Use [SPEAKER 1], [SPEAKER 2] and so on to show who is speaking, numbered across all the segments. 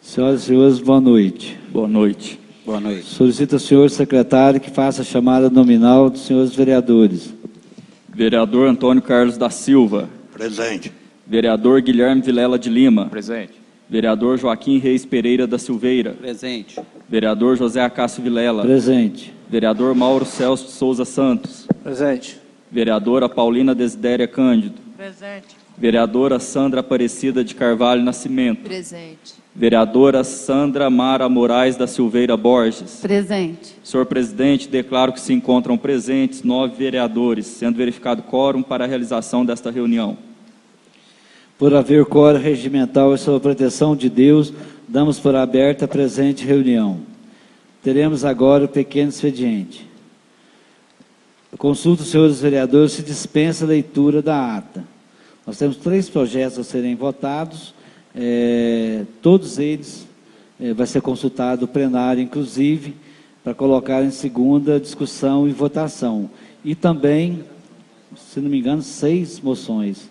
[SPEAKER 1] Senhoras e senhores, boa noite.
[SPEAKER 2] Boa noite.
[SPEAKER 3] Boa noite.
[SPEAKER 1] Solicito ao senhor secretário que faça a chamada nominal dos senhores vereadores.
[SPEAKER 2] Vereador Antônio Carlos da Silva.
[SPEAKER 3] Presente.
[SPEAKER 2] Vereador Guilherme Vilela de Lima.
[SPEAKER 4] Presente.
[SPEAKER 2] Vereador Joaquim Reis Pereira da Silveira.
[SPEAKER 3] Presente.
[SPEAKER 2] Vereador José Acácio Vilela.
[SPEAKER 1] Presente.
[SPEAKER 2] Vereador Mauro Celso de Souza Santos.
[SPEAKER 4] Presente.
[SPEAKER 2] Vereadora Paulina Desidéria Cândido.
[SPEAKER 5] Presente.
[SPEAKER 2] Vereadora Sandra Aparecida de Carvalho Nascimento.
[SPEAKER 5] Presente.
[SPEAKER 2] Vereadora Sandra Mara Moraes da Silveira Borges.
[SPEAKER 5] Presente.
[SPEAKER 2] Senhor presidente, declaro que se encontram presentes 9 vereadores, sendo verificado quórum para a realização desta reunião.
[SPEAKER 1] Por haver quórum regimental e sob a proteção de Deus, damos por aberta a presente reunião. Teremos agora o pequeno expediente. Consulto os senhores vereadores se dispensa a leitura da ata. Nós temos 3 projetos a serem votados. Todos eles vai ser consultado o plenário, inclusive, para colocar em segunda discussão e votação. E também, se não me engano, 6 moções.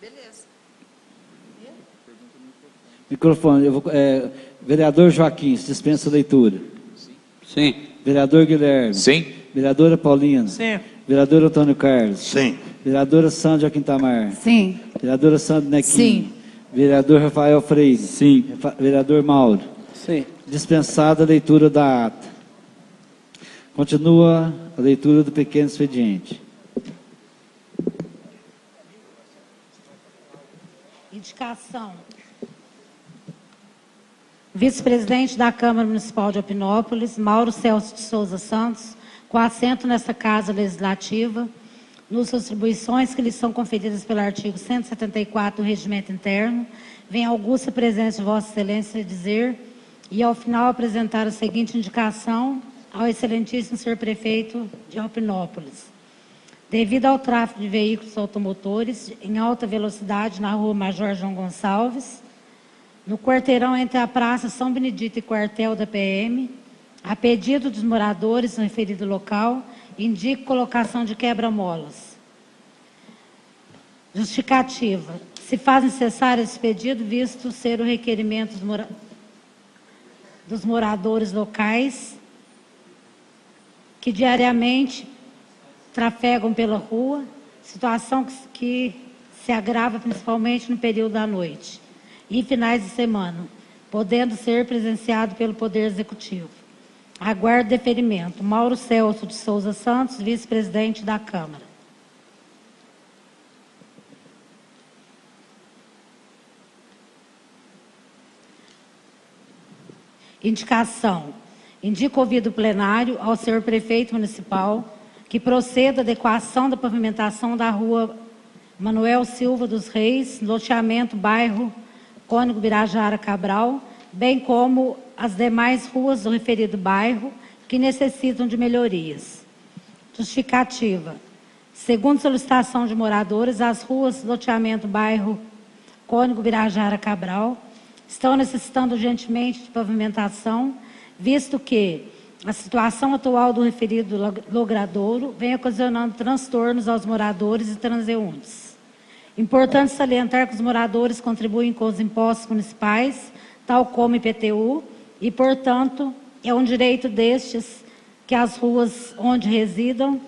[SPEAKER 5] Beleza.
[SPEAKER 1] Microfone. Vereador Joaquim, se dispensa a leitura.
[SPEAKER 3] Sim.
[SPEAKER 1] Vereador Guilherme.
[SPEAKER 4] Sim.
[SPEAKER 1] Vereadora Paulina.
[SPEAKER 5] Sim.
[SPEAKER 1] Vereador Antônio Carlos.
[SPEAKER 3] Sim.
[SPEAKER 1] Vereadora Sandra Quintamar.
[SPEAKER 5] Sim.
[SPEAKER 1] Vereadora Sandra Nequim.
[SPEAKER 5] Sim.
[SPEAKER 1] Vereador Rafael Freire.
[SPEAKER 2] Sim.
[SPEAKER 1] Vereador Mauro.
[SPEAKER 4] Sim.
[SPEAKER 1] Dispensada a leitura da ata. Continua a leitura do pequeno expediente.
[SPEAKER 6] Indicação. Vice-presidente da Câmara Municipal de Opinópolis, Mauro Celso de Souza Santos, com assento nesta Casa Legislativa, nos atribuições que lhes são conferidas pelo artigo 174 do Regimento Interno, vem a augusta presença de Vossa Excelência dizer e, ao final, apresentar a seguinte indicação ao excelentíssimo senhor prefeito de Opinópolis. Devido ao tráfego de veículos automotores em alta velocidade na rua Major João Gonçalves, no quarteirão entre a Praça São Benedito e quartel da PM, a pedido dos moradores no referido local, indico colocação de quebra-molas. Justificativa. Se faz necessário esse pedido, visto ser o requerimento dos moradores locais que diariamente trafegam pela rua, situação que se agrava principalmente no período da noite e finais de semana, podendo ser presenciado pelo Poder Executivo. Aguardo deferimento. Mauro Celso de Souza Santos, vice-presidente da Câmara. Indicação. Indico ouvido plenário ao senhor prefeito municipal que proceda a adequação da pavimentação da rua Manuel Silva dos Reis, loteamento bairro Cônigo Birajara Cabral, bem como as demais ruas do referido bairro que necessitam de melhorias. Justificativa. Segundo solicitação de moradores, as ruas do loteamento bairro Cônigo Birajara Cabral estão necessitando urgentemente de pavimentação, visto que a situação atual do referido logradouro vem ocasionando transtornos aos moradores e transeuntes. Importante salientar que os moradores contribuem com os impostos municipais, tal como IPTU, e, portanto, é um direito destes que as ruas onde residam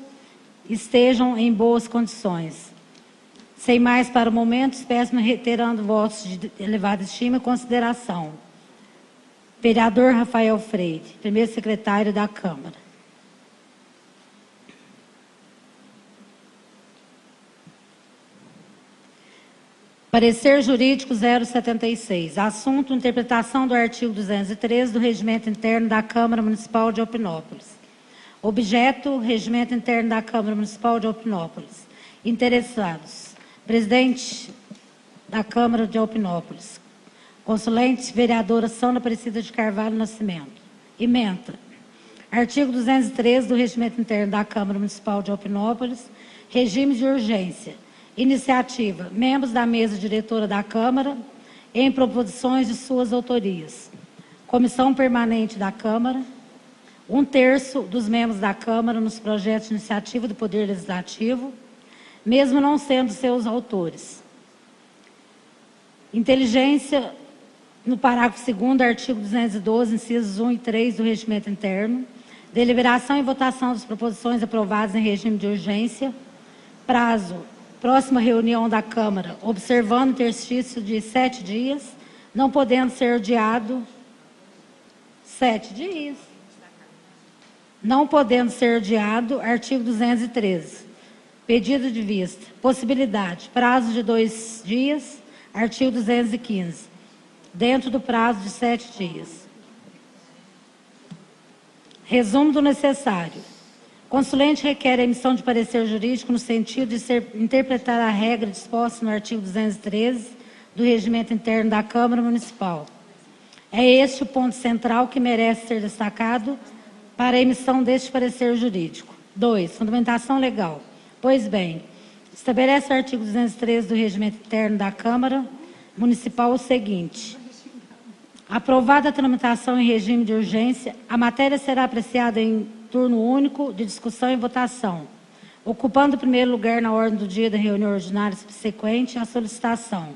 [SPEAKER 6] estejam em boas condições. Sem mais para o momento, peço-me reiterando votos de elevada estima e consideração. Vereador Rafael Freire, primeiro secretário da Câmara. Parecer jurídico 076. Assunto: interpretação do artigo 213 do Regimento Interno da Câmara Municipal de Opinópolis. Objeto: Regimento Interno da Câmara Municipal de Opinópolis. Interessados: presidente da Câmara de Opinópolis, consulente vereadora Sandra Aparecida de Carvalho Nascimento. Ementa. Artigo 213 do Regimento Interno da Câmara Municipal de Opinópolis. Regime de urgência. Iniciativa: membros da mesa diretora da Câmara, em proposições de suas autorias. Comissão permanente da Câmara. 1/3 dos membros da Câmara nos projetos de iniciativa do Poder Legislativo, mesmo não sendo seus autores. Inteligência, no parágrafo 2º, artigo 212, incisos 1 e 3 do Regimento Interno. Deliberação e votação das proposições aprovadas em regime de urgência. Prazo, próxima reunião da Câmara, observando o interstício de 7 dias, não podendo ser adiado 7 dias. Não podendo ser adiado, artigo 213. Pedido de vista. Possibilidade, prazo de 2 dias, artigo 215. Dentro do prazo de 7 dias. Resumo do necessário. Consulente requer a emissão de parecer jurídico no sentido de interpretar a regra disposta no artigo 213 do Regimento Interno da Câmara Municipal. É este o ponto central que merece ser destacado para a emissão deste parecer jurídico. 2. Fundamentação legal. Pois bem, estabelece o artigo 213 do Regimento Interno da Câmara Municipal o seguinte: aprovada a tramitação em regime de urgência, a matéria será apreciada em turno único de discussão e votação, ocupando o primeiro lugar na ordem do dia da reunião ordinária subsequente à solicitação,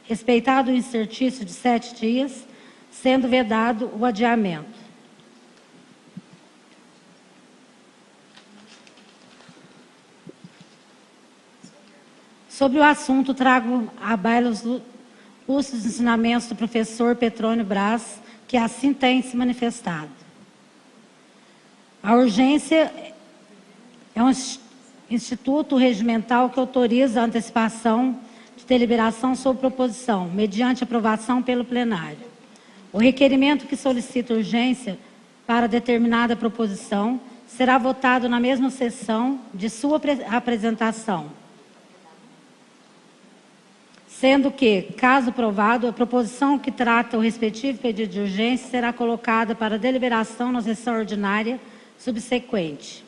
[SPEAKER 6] respeitado o interstício de 7 dias, sendo vedado o adiamento. Sobre o assunto, trago à baila os lúcidos ensinamentos do professor Petrônio Braz, que assim tem se manifestado. A urgência é um instituto regimental que autoriza a antecipação de deliberação sobre proposição, mediante aprovação pelo plenário. O requerimento que solicita urgência para determinada proposição será votado na mesma sessão de sua apresentação, sendo que, caso aprovado, a proposição que trata o respectivo pedido de urgência será colocada para deliberação na sessão ordinária subsequente.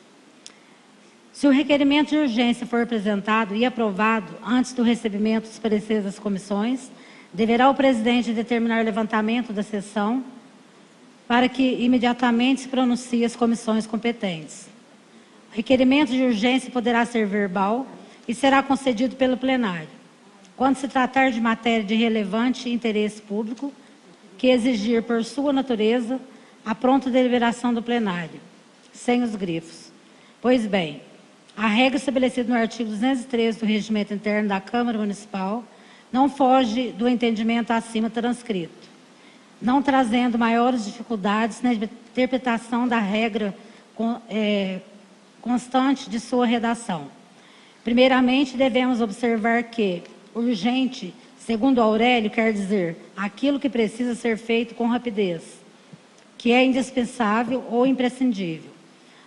[SPEAKER 6] Se o requerimento de urgência for apresentado e aprovado antes do recebimento dos pareceres das comissões, deverá o presidente determinar o levantamento da sessão para que imediatamente se pronuncie as comissões competentes. O requerimento de urgência poderá ser verbal e será concedido pelo plenário, quando se tratar de matéria de relevante interesse público, que exigir por sua natureza a pronta deliberação do plenário, sem os grifos. Pois bem, a regra estabelecida no artigo 213 do Regimento Interno da Câmara Municipal não foge do entendimento acima transcrito, não trazendo maiores dificuldades na interpretação da regra constante de sua redação. Primeiramente, devemos observar que urgente, segundo Aurélio, quer dizer aquilo que precisa ser feito com rapidez, que é indispensável ou imprescindível.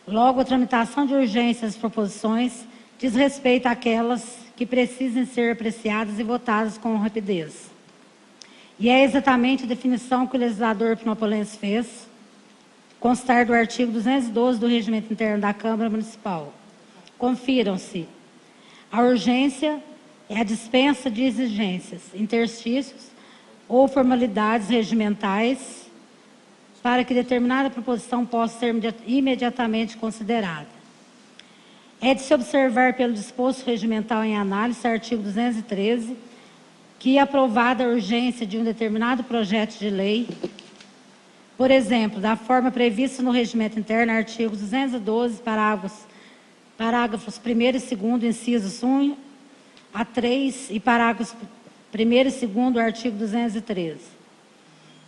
[SPEAKER 6] Logo, a tramitação de urgência das proposições diz respeito àquelas que precisem ser apreciadas e votadas com rapidez. E é exatamente a definição que o legislador pinopolense fez constar do artigo 212 do Regimento Interno da Câmara Municipal. Confiram-se. A urgência é a dispensa de exigências, interstícios ou formalidades regimentais para que determinada proposição possa ser imediatamente considerada. É de se observar pelo disposto regimental em análise, artigo 213, que aprovada a urgência de um determinado projeto de lei, por exemplo, da forma prevista no Regimento Interno, artigo 212, parágrafos 1º e 2º, incisos 1 a 3 e parágrafos 1º e 2º do artigo 213.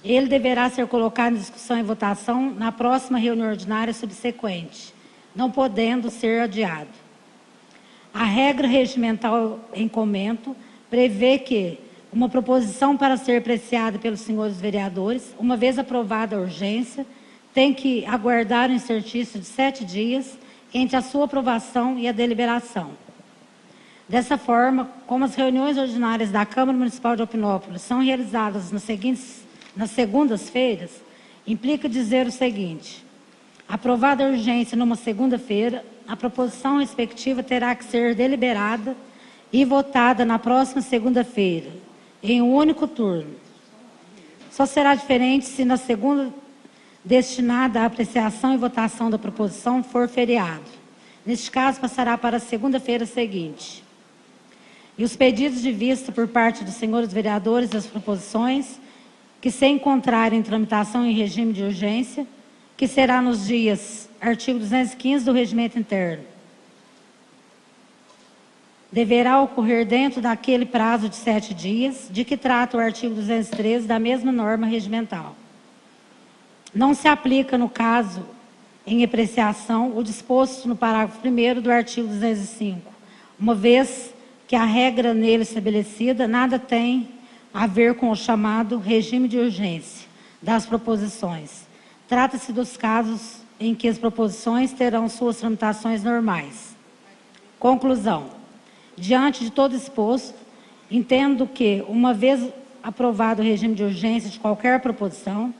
[SPEAKER 6] Ele deverá ser colocado em discussão e votação na próxima reunião ordinária subsequente, não podendo ser adiado. A regra regimental em comento prevê que uma proposição para ser apreciada pelos senhores vereadores, uma vez aprovada a urgência, tem que aguardar um exercício de 7 dias entre a sua aprovação e a deliberação. Dessa forma, como as reuniões ordinárias da Câmara Municipal de Opinópolis são realizadas nas segundas-feiras, implica dizer o seguinte: aprovada a urgência numa segunda-feira, a proposição respectiva terá que ser deliberada e votada na próxima segunda-feira, em um único turno. Só será diferente se na segunda destinada à apreciação e votação da proposição for feriado. Neste caso, passará para a segunda-feira seguinte. e os pedidos de vista por parte dos senhores vereadores das proposições que se encontrarem em tramitação em regime de urgência, que será nos dias, artigo 215 do Regimento Interno. Deverá ocorrer dentro daquele prazo de 7 dias, de que trata o artigo 213 da mesma norma regimental. Não se aplica, no caso em apreciação, o disposto no parágrafo 1º do artigo 205, uma vez que a regra nele estabelecida nada tem a ver com o chamado regime de urgência das proposições. Trata-se dos casos em que as proposições terão suas tramitações normais. Conclusão. Diante de todo exposto, entendo que, uma vez aprovado o regime de urgência de qualquer proposição,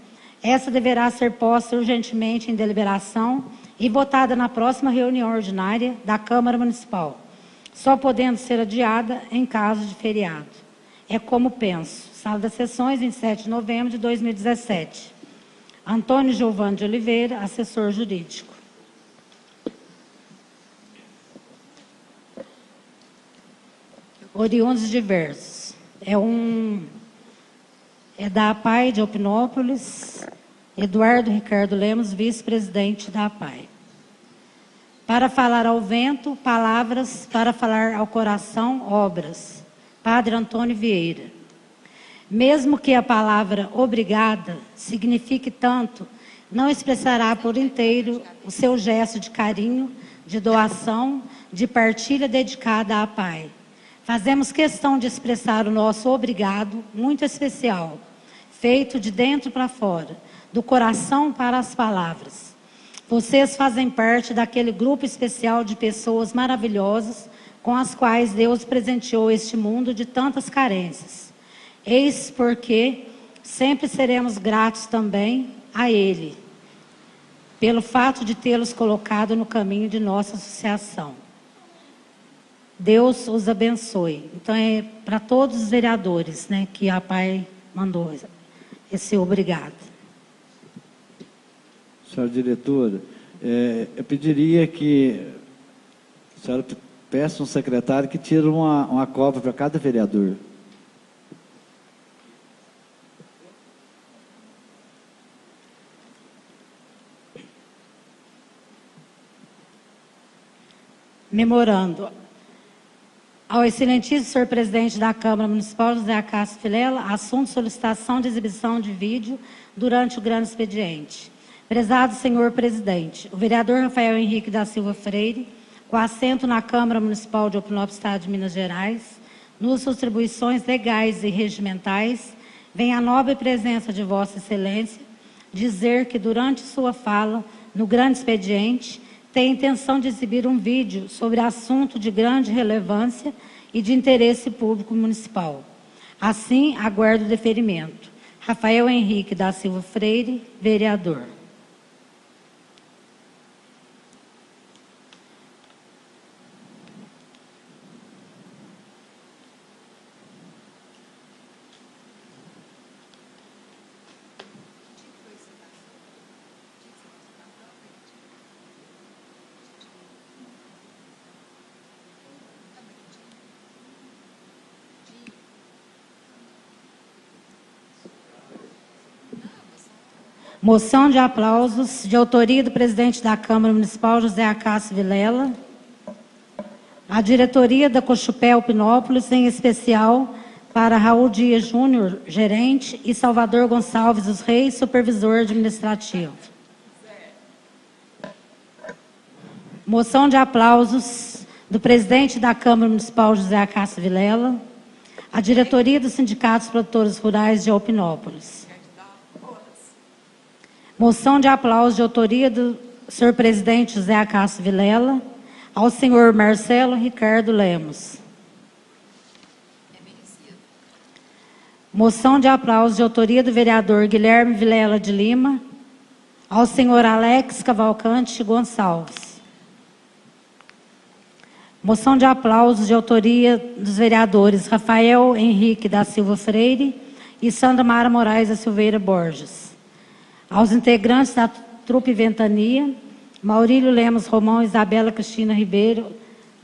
[SPEAKER 6] essa deverá ser posta urgentemente em deliberação e votada na próxima reunião ordinária da Câmara Municipal, só podendo ser adiada em caso de feriado. É como penso. Sala das Sessões, 27 de novembro de 2017. Antônio Giovani de Oliveira, assessor jurídico. Oriundos diversos. É da APAI de Opinópolis, Eduardo Ricardo Lemos, vice-presidente da APAI. Para falar ao vento, palavras; para falar ao coração, obras. Padre Antônio Vieira. Mesmo que a palavra obrigada signifique tanto, não expressará por inteiro o seu gesto de carinho, de doação, de partilha dedicada à APAI. Fazemos questão de expressar o nosso obrigado muito especial, feito de dentro para fora, do coração para as palavras. Vocês fazem parte daquele grupo especial de pessoas maravilhosas com as quais Deus presenteou este mundo de tantas carências. Eis porque sempre seremos gratos também a Ele, pelo fato de tê-los colocado no caminho de nossa associação. Deus os abençoe. Então, é para todos os vereadores, né, que a APAI mandou esse obrigado.
[SPEAKER 1] Senhora diretora, eu pediria que a senhora peça um secretário que tire uma cópia para cada vereador.
[SPEAKER 6] Memorando. Ao excelentíssimo senhor presidente da Câmara Municipal, José Acácio Vilela, assunto solicitação de exibição de vídeo durante o grande expediente. Prezado senhor presidente, o vereador Rafael Henrique da Silva Freire, com assento na Câmara Municipal de Opinópolis, Estado de Minas Gerais, nos suas atribuições legais e regimentais, vem a nobre presença de Vossa Excelência dizer que durante sua fala no grande expediente tem intenção de exibir um vídeo sobre assunto de grande relevância e de interesse público municipal. Assim, aguardo o deferimento. Rafael Henrique da Silva Freire, vereador. Moção de aplausos, de autoria do presidente da Câmara Municipal, José Acácio Vilela. A diretoria da Cochupé Opinópolis, em especial para Raul Dias Júnior, gerente, e Salvador Gonçalves dos Reis, supervisor administrativo. Moção de aplausos do presidente da Câmara Municipal, José Acácio Vilela. A diretoria dos sindicatos produtores rurais de Opinópolis. Moção de aplauso de autoria do senhor presidente José Acácio Vilela, ao senhor Marcelo Ricardo Lemos. Moção de aplauso de autoria do vereador Guilherme Vilela de Lima, ao senhor Alex Cavalcante Gonçalves. Moção de aplauso de autoria dos vereadores Rafael Henrique da Silva Freire e Sandra Mara Moraes da Silveira Borges. Aos integrantes da Trupe Ventania, Maurílio Lemos Romão, Isabela Cristina Ribeiro,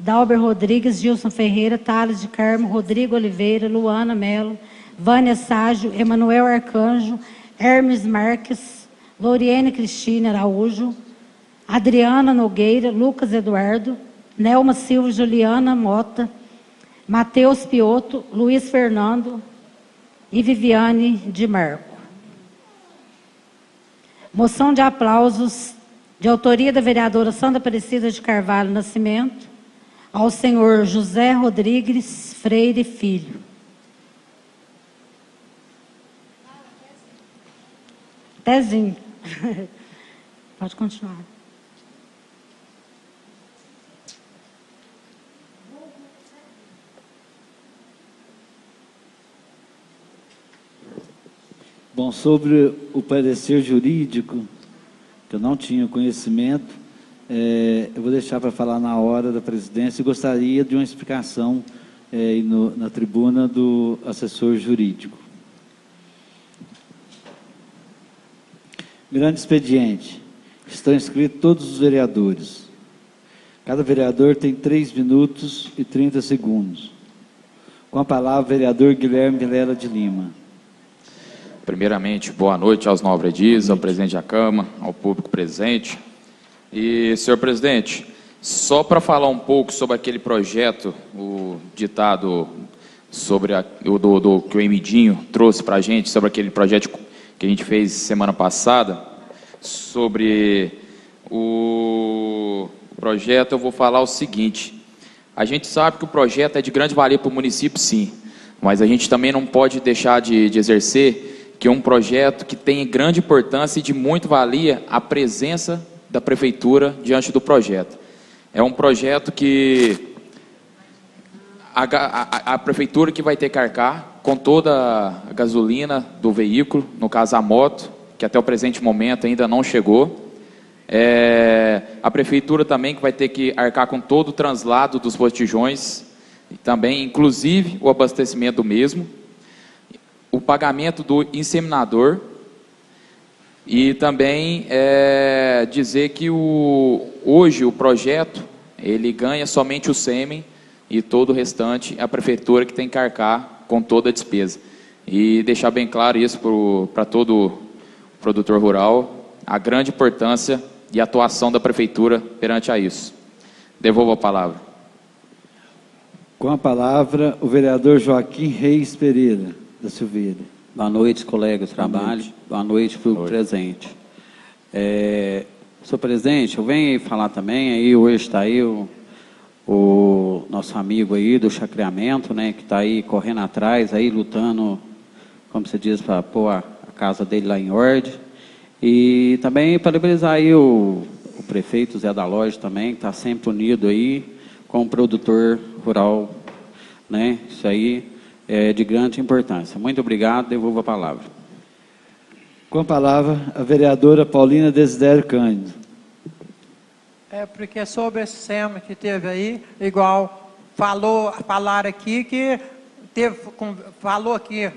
[SPEAKER 6] Dalber Rodrigues, Gilson Ferreira, Thales de Carmo, Rodrigo Oliveira, Luana Melo, Vânia Ságio, Emanuel Arcanjo, Hermes Marques, Loriene Cristina Araújo, Adriana Nogueira, Lucas Eduardo, Nelma Silva, Juliana Mota, Matheus Pioto, Luiz Fernando e Viviane de Marco. Moção de aplausos de autoria da vereadora Sandra Aparecida de Carvalho Nascimento ao senhor José Rodrigues Freire Filho. Tezinho. Pode continuar.
[SPEAKER 1] Bom, sobre o parecer jurídico, que eu não tinha conhecimento, eu vou deixar para falar na hora da presidência e gostaria de uma explicação na tribuna do assessor jurídico. Grande expediente. Estão inscritos todos os vereadores. Cada vereador tem 3 minutos e 30 segundos. Com a palavra, o vereador Guilherme Vilela de Lima.
[SPEAKER 4] Primeiramente, boa noite aos nobres, ao presidente da Câmara, ao público presente. E, senhor presidente, só para falar um pouco sobre aquele projeto, o ditado sobre que o Emidinho trouxe para a gente, sobre aquele projeto que a gente fez semana passada, sobre o projeto, eu vou falar o seguinte: a gente sabe que o projeto é de grande valia para o município, sim, mas a gente também não pode deixar de exercer que é um projeto que tem grande importância e de muito valia a presença da prefeitura diante do projeto. É um projeto que a prefeitura que vai ter que arcar com toda a gasolina do veículo, no caso a moto, que até o presente momento ainda não chegou. A prefeitura também que vai ter que arcar com todo o translado dos botijões, e também, inclusive, o abastecimento do mesmo, o pagamento do inseminador, e também dizer que hoje o projeto ele ganha somente o sêmen e todo o restante a prefeitura que tem que arcar com toda a despesa. E deixar bem claro isso para todo produtor rural, a grande importância e atuação da prefeitura perante a isso. Devolvo a palavra.
[SPEAKER 1] Com a palavra, o vereador Joaquim Reis Pereira da Silveira.
[SPEAKER 3] Boa noite, colegas de trabalho. Boa noite, público presente. Senhor presidente, eu venho aí falar também, aí hoje está aí o nosso amigo aí do chacreamento, né, que está aí correndo atrás, aí lutando, como se diz, para pôr a casa dele lá em ordem. E também parabenizar aí o prefeito Zé da Loja também, que está sempre unido aí com o produtor rural, né, isso aí é de grande importância. Muito obrigado, devolvo a palavra.
[SPEAKER 1] Com a palavra, a vereadora Paulina Desidério Cândido.
[SPEAKER 7] Porque sobre esse SEMA que teve aí, igual falaram aqui que o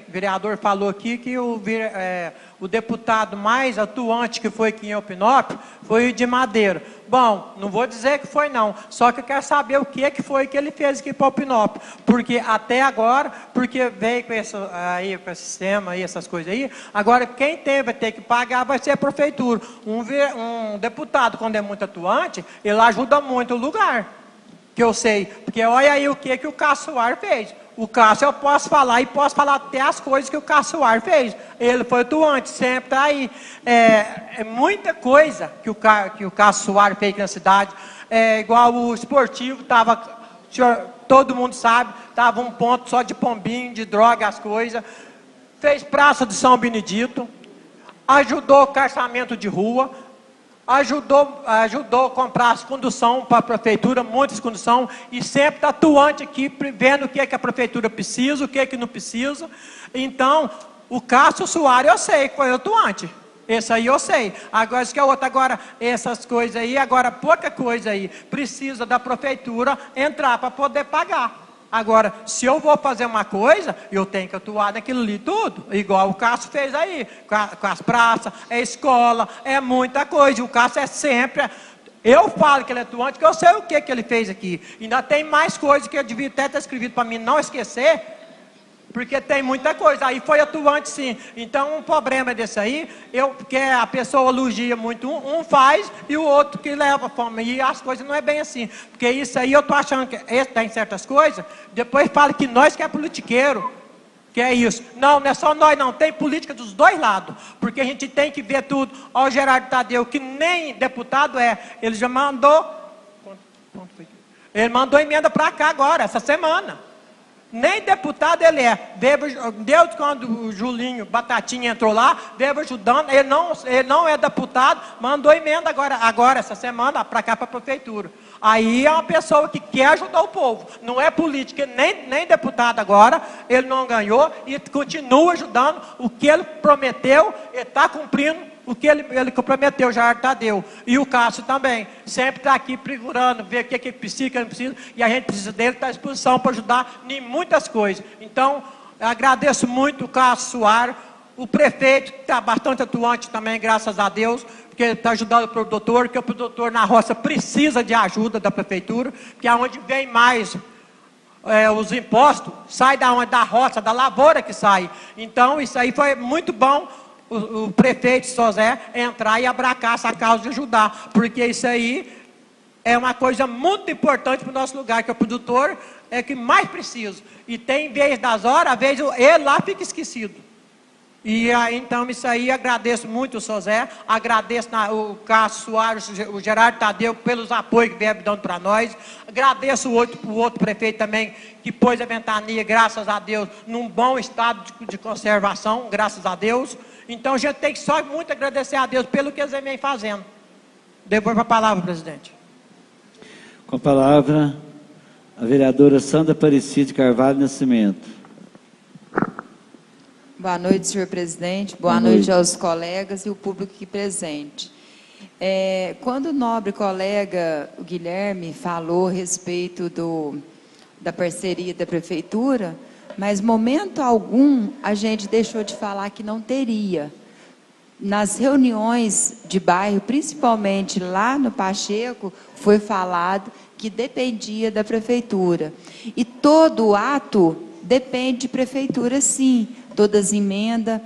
[SPEAKER 7] vereador falou aqui que o deputado mais atuante que foi aqui em Opinópolis foi o de Madeira. Bom, não vou dizer que foi não, só que eu quero saber o que foi que ele fez aqui para Opinópolis, porque até agora, porque veio com esse sistema aí, essas coisas aí, agora quem vai ter que pagar vai ser a prefeitura. Um deputado, quando é muito atuante, ele ajuda muito o lugar, que eu sei, porque olha aí o que o Caçoar fez. O Cássio eu posso falar e posso falar até as coisas que o Caçoar fez. Ele foi atuante, sempre está aí. É muita coisa que o Caçoar fez na cidade. Igual o esportivo, todo mundo sabe, estava um ponto só de pombinho, de droga, as coisas. Fez praça de São Benedito, ajudou o calçamento de rua, ajudou a comprar as condução para a prefeitura, muitas condução, e sempre está atuante aqui, vendo o que a prefeitura precisa, o que não precisa. Então, o Cássio Soares eu sei que foi atuante. Esse aí eu sei. Agora, isso que é outro. Agora, essas coisas aí, agora pouca coisa aí, precisa da prefeitura entrar para poder pagar. Agora, se eu vou fazer uma coisa, eu tenho que atuar naquilo ali tudo, igual o Cássio fez aí, com as praças, escola, muita coisa. O Cássio sempre Eu falo que ele é atuante, porque eu sei o que ele fez aqui. Ainda tem mais coisas que eu devia até ter escrito para mim não esquecer, porque tem muita coisa. Aí foi atuante sim. Então um problema desse aí, porque a pessoa elogia muito, um faz e o outro que leva a fama. E as coisas não é bem assim. Porque isso aí eu estou achando que tem certas coisas, depois fala que nós que é politiqueiro. Que é isso. Não, não é só nós não, tem política dos dois lados, porque a gente tem que ver tudo. Ó, o Gerardo Tadeu, que nem deputado ele já mandou, ele mandou emenda para cá agora, essa semana. Nem deputado ele é. Deus, quando o Julinho Batatinha entrou lá, veio ajudando, ele não é deputado, mandou emenda agora essa semana, para cá, para a prefeitura. Aí é uma pessoa que quer ajudar o povo, não é política, nem deputado agora, ele não ganhou e continua ajudando o que ele prometeu, ele está cumprindo o que ele prometeu, Gerardo Tadeu. E o Cássio também, sempre está aqui procurando, ver o que precisa, o que não precisa, e a gente precisa dele, está à disposição para ajudar em muitas coisas. Então, eu agradeço muito o Cássio Soares, o prefeito, que está bastante atuante também, graças a Deus, porque está ajudando o produtor, que o produtor na roça precisa de ajuda da prefeitura, que é onde vem mais os impostos, sai da roça, da lavoura que sai. Então, isso aí foi muito bom, o prefeito José entrar e abraçar essa causa de ajudar, porque isso aí é uma coisa muito importante para o nosso lugar, que o produtor é que mais precisa. E tem vez das horas, às vezes ele lá fica esquecido. E aí, então, isso aí, agradeço muito o José, agradeço o Cássio Soares, o Gerardo Tadeu, pelos apoios que vieram dando para nós, agradeço o outro prefeito também, que pôs a Ventania, graças a Deus, num bom estado de conservação, graças a Deus. Então, a gente tem que só muito agradecer a Deus pelo que eles vêm fazendo. Devolvo a palavra, presidente.
[SPEAKER 1] Com a palavra, a vereadora Sandra Aparecida de Carvalho Nascimento.
[SPEAKER 5] Boa noite, senhor presidente. Boa noite aos colegas e o público aqui presente. Quando o nobre colega o Guilherme falou a respeito da parceria da prefeitura, mas momento algum a gente deixou de falar que não teria. Nas reuniões de bairro, principalmente lá no Pacheco, foi falado que dependia da prefeitura. E todo ato depende de prefeitura, sim. Todas as emendas,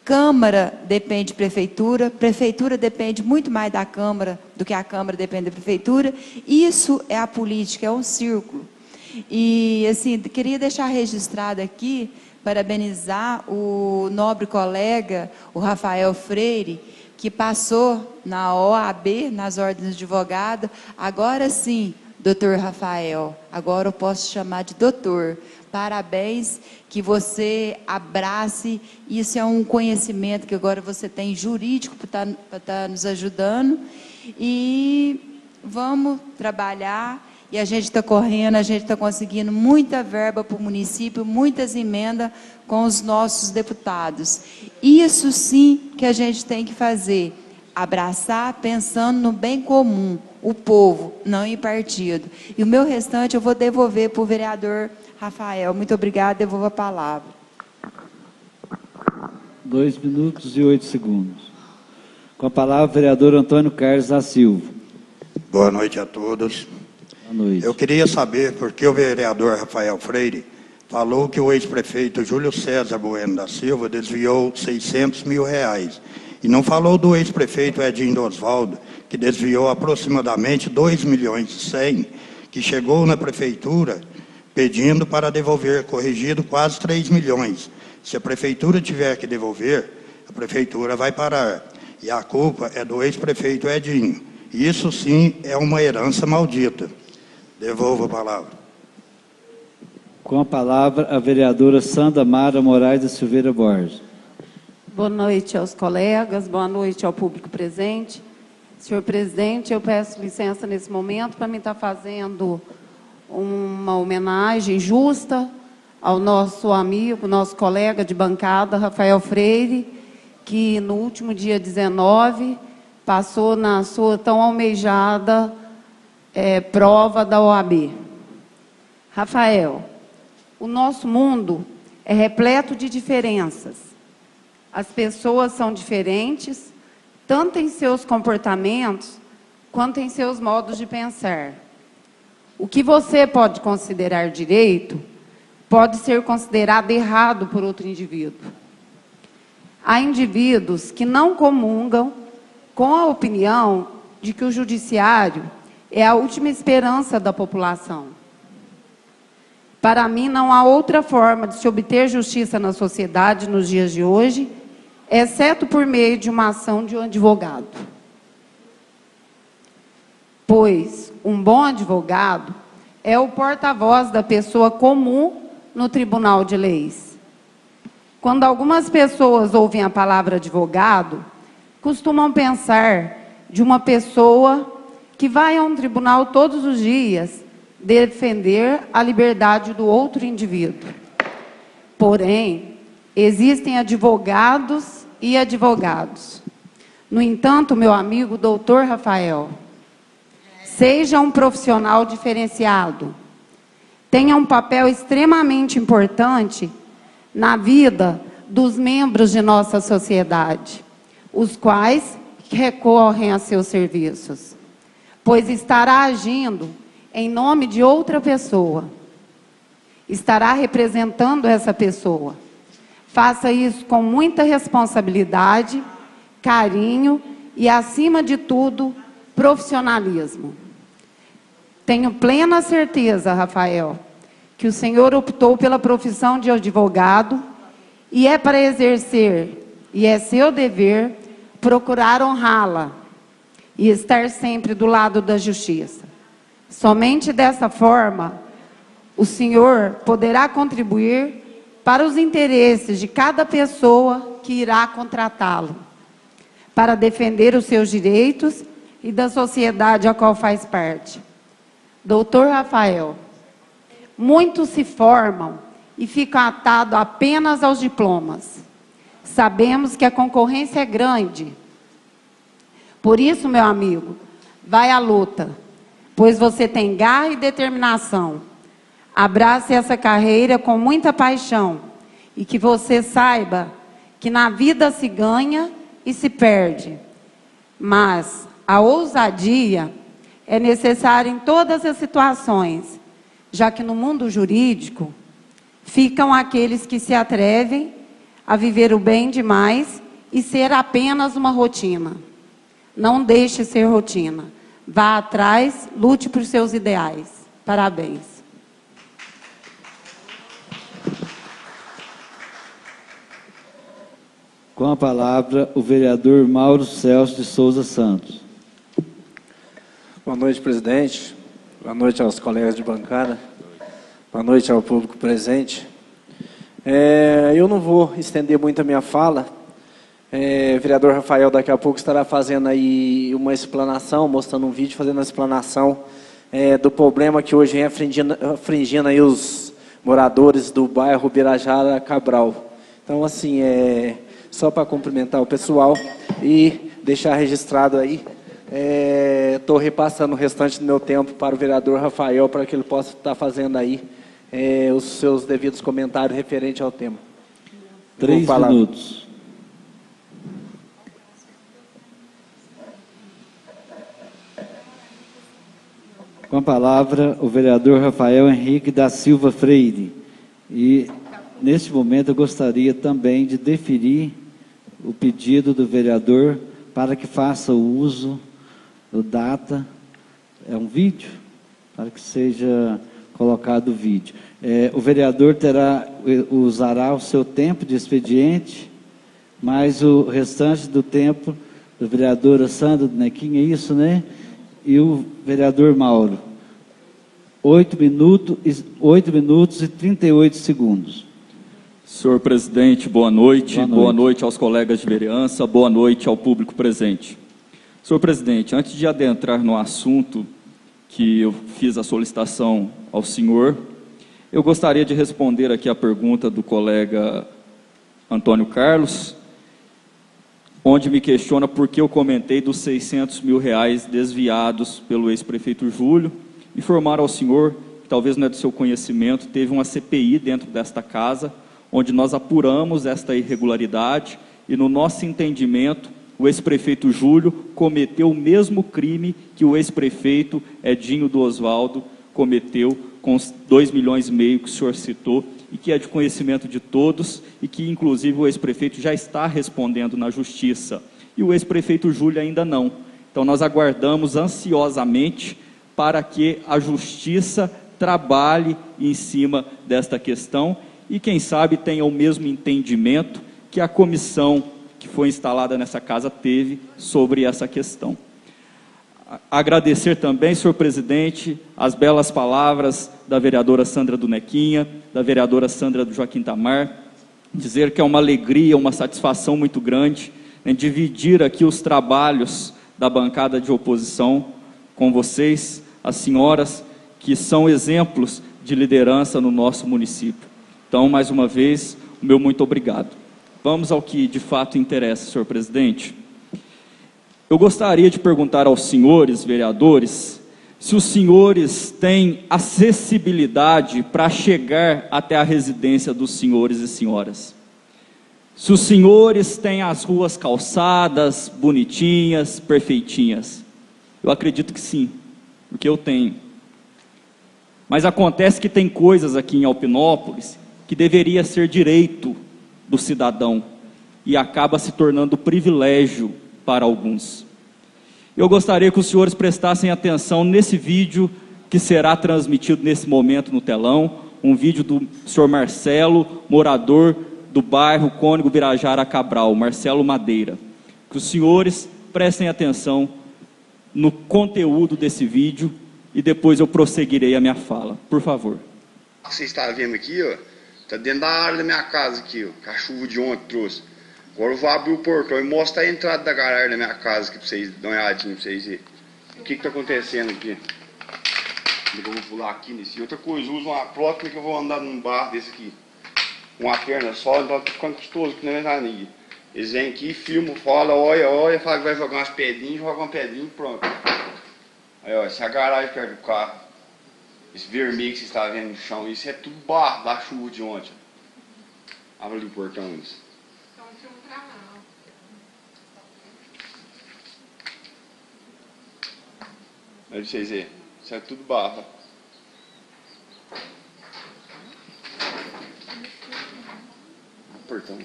[SPEAKER 5] Câmara depende de prefeitura depende muito mais da Câmara do que a Câmara depende da prefeitura. Isso é a política, é um círculo. E, assim, queria deixar registrado aqui, parabenizar o nobre colega, o Rafael Freire, que passou na OAB, nas ordens de advogado. Agora sim, doutor Rafael, agora eu posso chamar de doutor. Parabéns, que você abrace, isso é um conhecimento que agora você tem jurídico para estar nos ajudando, e vamos trabalhar, e a gente está correndo, a gente está conseguindo muita verba para o município, muitas emendas com os nossos deputados. Isso sim que a gente tem que fazer, abraçar pensando no bem comum, o povo, não em partido. E o meu restante eu vou devolver para o vereador Rafael. Muito obrigada, devolvo a palavra.
[SPEAKER 1] 2 minutos e 8 segundos. Com a palavra, o vereador Antônio Carlos da Silva.
[SPEAKER 8] Boa noite a todos.
[SPEAKER 1] Boa noite.
[SPEAKER 8] Eu queria saber por que o vereador Rafael Freire falou que o ex-prefeito Júlio César Bueno da Silva desviou 600 mil reais. E não falou do ex-prefeito Edinho Osvaldo, que desviou aproximadamente 2 milhões e 100, que chegou na prefeitura pedindo para devolver, corrigido quase 3 milhões. Se a prefeitura tiver que devolver, a prefeitura vai parar. E a culpa é do ex-prefeito Edinho. Isso sim é uma herança maldita. Devolvo a palavra.
[SPEAKER 1] Com a palavra, a vereadora Sandra Mara Moraes da Silveira Borges.
[SPEAKER 9] Boa noite aos colegas, boa noite ao público presente. Senhor presidente, eu peço licença nesse momento para me estar fazendo uma homenagem justa ao nosso amigo, nosso colega de bancada, Rafael Freire, que no último dia 19 passou na sua tão almejada prova da OAB. Rafael, o nosso mundo é repleto de diferenças. As pessoas são diferentes, tanto em seus comportamentos, quanto em seus modos de pensar. O que você pode considerar direito pode ser considerado errado por outro indivíduo. Há indivíduos que não comungam com a opinião de que o judiciário é a última esperança da população. Para mim, não há outra forma de se obter justiça na sociedade nos dias de hoje, exceto por meio de uma ação de um advogado. Pois um bom advogado é o porta-voz da pessoa comum no Tribunal de Leis. Quando algumas pessoas ouvem a palavra advogado, costumam pensar de uma pessoa que vai a um tribunal todos os dias defender a liberdade do outro indivíduo. Porém, existem advogados e advogados. No entanto, meu amigo doutor Rafael, seja um profissional diferenciado. Tenha um papel extremamente importante na vida dos membros de nossa sociedade, os quais recorrem a seus serviços, pois estará agindo em nome de outra pessoa. Estará representando essa pessoa. Faça isso com muita responsabilidade, carinho e, acima de tudo, profissionalismo. Tenho plena certeza, Rafael, que o senhor optou pela profissão de advogado e é para exercer, e é seu dever, procurar honrá-la e estar sempre do lado da justiça. Somente dessa forma, o senhor poderá contribuir para os interesses de cada pessoa que irá contratá-lo, para defender os seus direitos e da sociedade a qual faz parte. Doutor Rafael, muitos se formam e ficam atados apenas aos diplomas. Sabemos que a concorrência é grande. Por isso, meu amigo, vai à luta, pois você tem garra e determinação. Abrace essa carreira com muita paixão e que você saiba que na vida se ganha e se perde. Mas a ousadia é necessária em todas as situações, já que no mundo jurídico ficam aqueles que se atrevem a viver o bem demais e ser apenas uma rotina. Não deixe ser rotina. Vá atrás, lute por seus ideais. Parabéns.
[SPEAKER 1] Com a palavra, o vereador Mauro Celso de Souza Santos.
[SPEAKER 10] Boa noite, presidente. Boa noite aos colegas de bancada. Boa noite ao público presente. Eu não vou estender muito a minha fala. O vereador Rafael daqui a pouco estará fazendo aí uma explanação, mostrando um vídeo, fazendo uma explanação do problema que hoje vem afligindo aí os moradores do bairro Birajara Cabral. Então, assim, só para cumprimentar o pessoal e deixar registrado aí, estou repassando o restante do meu tempo para o vereador Rafael, para que ele possa estar fazendo aí os seus devidos comentários referente ao tema.
[SPEAKER 1] 3 minutos. Com a palavra, o vereador Rafael Henrique da Silva Freire. E, neste momento, eu gostaria também de deferir o pedido do vereador para que faça o uso do data. É um vídeo? Para que seja colocado o vídeo. O vereador usará o seu tempo de expediente, mais o restante do tempo do vereador Sandra Nequim, é isso, né? E o vereador Mauro. 8 minutos e 38 segundos.
[SPEAKER 2] Senhor presidente, boa noite. Boa noite aos colegas de vereança, boa noite ao público presente. Senhor presidente, antes de adentrar no assunto que eu fiz a solicitação ao senhor, eu gostaria de responder aqui a pergunta do colega Antônio Carlos, onde me questiona por que eu comentei dos R$600 mil desviados pelo ex-prefeito Júlio. Informar ao senhor, que talvez não é do seu conhecimento, teve uma CPI dentro desta casa, onde nós apuramos esta irregularidade e, no nosso entendimento, o ex-prefeito Júlio cometeu o mesmo crime que o ex-prefeito Edinho do Osvaldo cometeu com os 2,5 milhões que o senhor citou, e que é de conhecimento de todos, e que, inclusive, o ex-prefeito já está respondendo na Justiça, e o ex-prefeito Júlio ainda não. Então, nós aguardamos ansiosamente para que a Justiça trabalhe em cima desta questão e, quem sabe, tenha o mesmo entendimento que a comissão que foi instalada nessa casa teve sobre essa questão. Agradecer também, senhor presidente, as belas palavras da vereadora Sandra do Nequinha, da vereadora Sandra do Joaquim Tamar, dizer que é uma alegria, uma satisfação muito grande, né, dividir aqui os trabalhos da bancada de oposição com vocês, as senhoras, que são exemplos de liderança no nosso município. Então, mais uma vez, o meu muito obrigado. Vamos ao que de fato interessa, senhor presidente. Eu gostaria de perguntar aos senhores vereadores se os senhores têm acessibilidade para chegar até a residência dos senhores e senhoras. Se os senhores têm as ruas calçadas, bonitinhas, perfeitinhas. Eu acredito que sim, porque eu tenho. Mas acontece que tem coisas aqui em Alpinópolis que deveria ser direito do cidadão e acaba se tornando privilégio para alguns. Eu gostaria que os senhores prestassem atenção nesse vídeo que será transmitido nesse momento no telão, um vídeo do senhor Marcelo, morador do bairro Cônego Birajara Cabral, Marcelo Madeira. Que os senhores prestem atenção no conteúdo desse vídeo e depois eu prosseguirei a minha fala. Por favor.
[SPEAKER 11] Você está vendo aqui, ó, está dentro da área da minha casa aqui, ó, que a chuva de ontem trouxe. Agora eu vou abrir o portão e mostrar a entrada da garagem da minha casa aqui para vocês darem uma olhadinha, para vocês verem. O que está acontecendo aqui? Eu vou pular aqui nesse. Outra coisa, uso uma prótese que eu vou andar num bar desse aqui. Uma perna só, então tá ficando custoso, que não é nada. Eles vêm aqui, filmam, falam, olha, falam que vai jogar umas pedrinhas, joga uma pedrinha e pronto. Aí, ó, essa é a garagem perto do carro. Esse vermelho que você está vendo no chão, isso é tudo barro da chuva de ontem. Abre ali o portão, isso. Aí pra vocês verem, isso é tudo barro. Portão.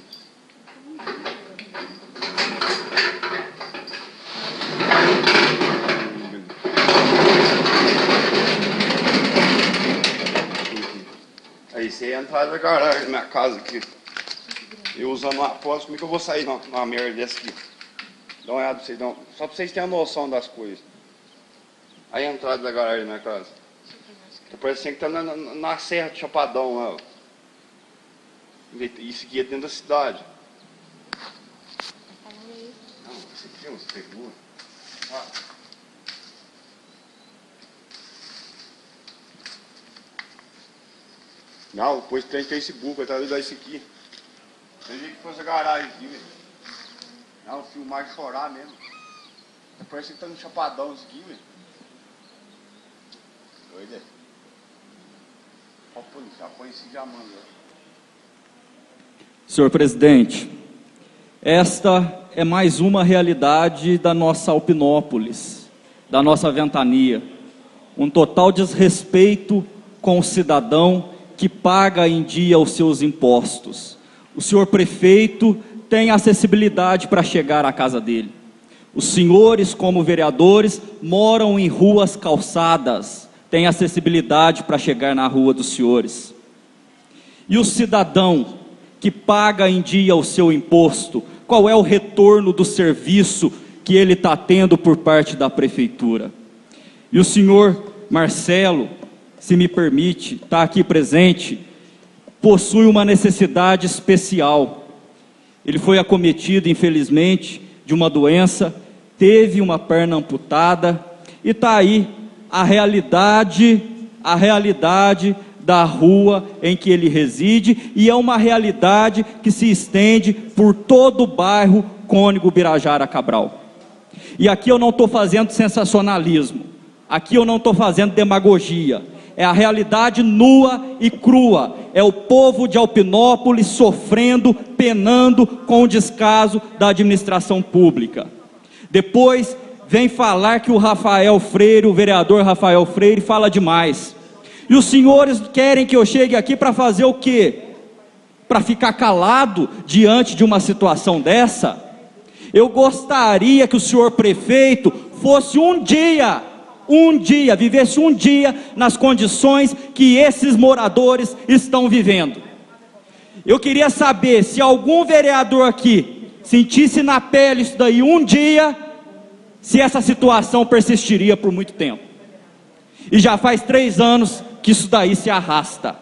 [SPEAKER 11] Aí você entra na garagem da minha casa aqui. Eu usando uma prótese, como é que eu vou sair numa merda dessa aqui? Dá uma olhada pra vocês, só pra vocês terem a noção das coisas. Aí a entrada da garagem da minha casa. Tá parecendo que tá na Serra de Chapadão lá. Isso aqui é dentro da cidade. Não, isso aqui é um seguro. Não, depois tem Facebook, vai trazer isso aqui. Eu vi que fosse a garagem aqui, velho. Não, filmar e chorar mesmo. Parece que tá no Chapadão isso aqui, velho. Doido, é? Ó, polícia, põe esse já manda.
[SPEAKER 2] Senhor presidente, esta é mais uma realidade da nossa Alpinópolis, da nossa Ventania. Um total desrespeito com o cidadão que paga em dia os seus impostos. O senhor prefeito tem acessibilidade para chegar à casa dele. Os senhores, como vereadores, moram em ruas calçadas, têm acessibilidade para chegar na rua dos senhores. E o cidadão que paga em dia o seu imposto, qual é o retorno do serviço que ele está tendo por parte da prefeitura? E o senhor Marcelo, se me permite, está aqui presente, possui uma necessidade especial. Ele foi acometido, infelizmente, de uma doença, teve uma perna amputada, e está aí a realidade da rua em que ele reside, e é uma realidade que se estende por todo o bairro Cônego Birajara Cabral. E aqui eu não estou fazendo sensacionalismo, aqui eu não estou fazendo demagogia, é a realidade nua e crua, é o povo de Alpinópolis sofrendo, penando com o descaso da administração pública. Depois vem falar que o Rafael Freire, o vereador Rafael Freire, fala demais. E os senhores querem que eu chegue aqui para fazer o quê? Para ficar calado diante de uma situação dessa? Eu gostaria que o senhor prefeito fosse vivesse um dia nas condições que esses moradores estão vivendo. Eu queria saber se algum vereador aqui sentisse na pele isso daí um dia, se essa situação persistiria por muito tempo. E já faz 3 anos que isso daí se arrasta.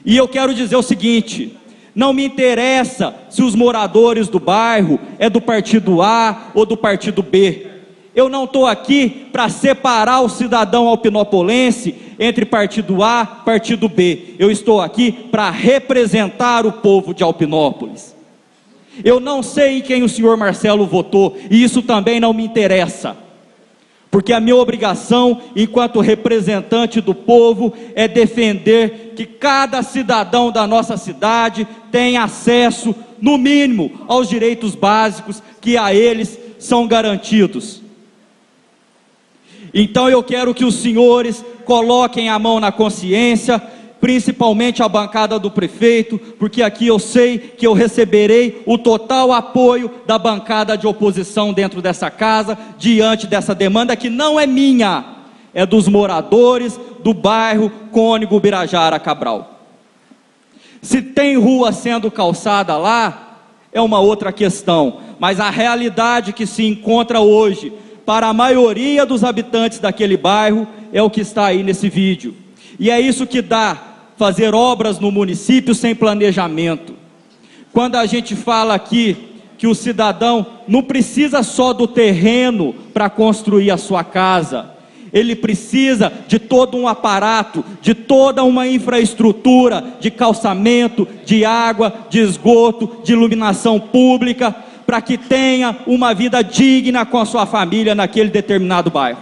[SPEAKER 2] E eu quero dizer o seguinte: não me interessa se os moradores do bairro é do partido A ou do partido B. Eu não estou aqui para separar o cidadão alpinopolense entre partido A e partido B. Eu estou aqui para representar o povo de Alpinópolis. Eu não sei em quem o senhor Marcelo votou, e isso também não me interessa, porque a minha obrigação, enquanto representante do povo, é defender que cada cidadão da nossa cidade tenha acesso, no mínimo, aos direitos básicos que a eles são garantidos. Então eu quero que os senhores coloquem a mão na consciência, principalmente a bancada do prefeito, porque aqui eu sei que eu receberei o total apoio da bancada de oposição dentro dessa casa, diante dessa demanda que não é minha, é dos moradores do bairro Cônego Birajara Cabral. Se tem rua sendo calçada lá, é uma outra questão, mas a realidade que se encontra hoje, para a maioria dos habitantes daquele bairro, é o que está aí nesse vídeo. E é isso que dá fazer obras no município sem planejamento. Quando a gente fala aqui que o cidadão não precisa só do terreno para construir a sua casa, ele precisa de todo um aparato, de toda uma infraestrutura, de calçamento, de água, de esgoto, de iluminação pública, para que tenha uma vida digna com a sua família naquele determinado bairro.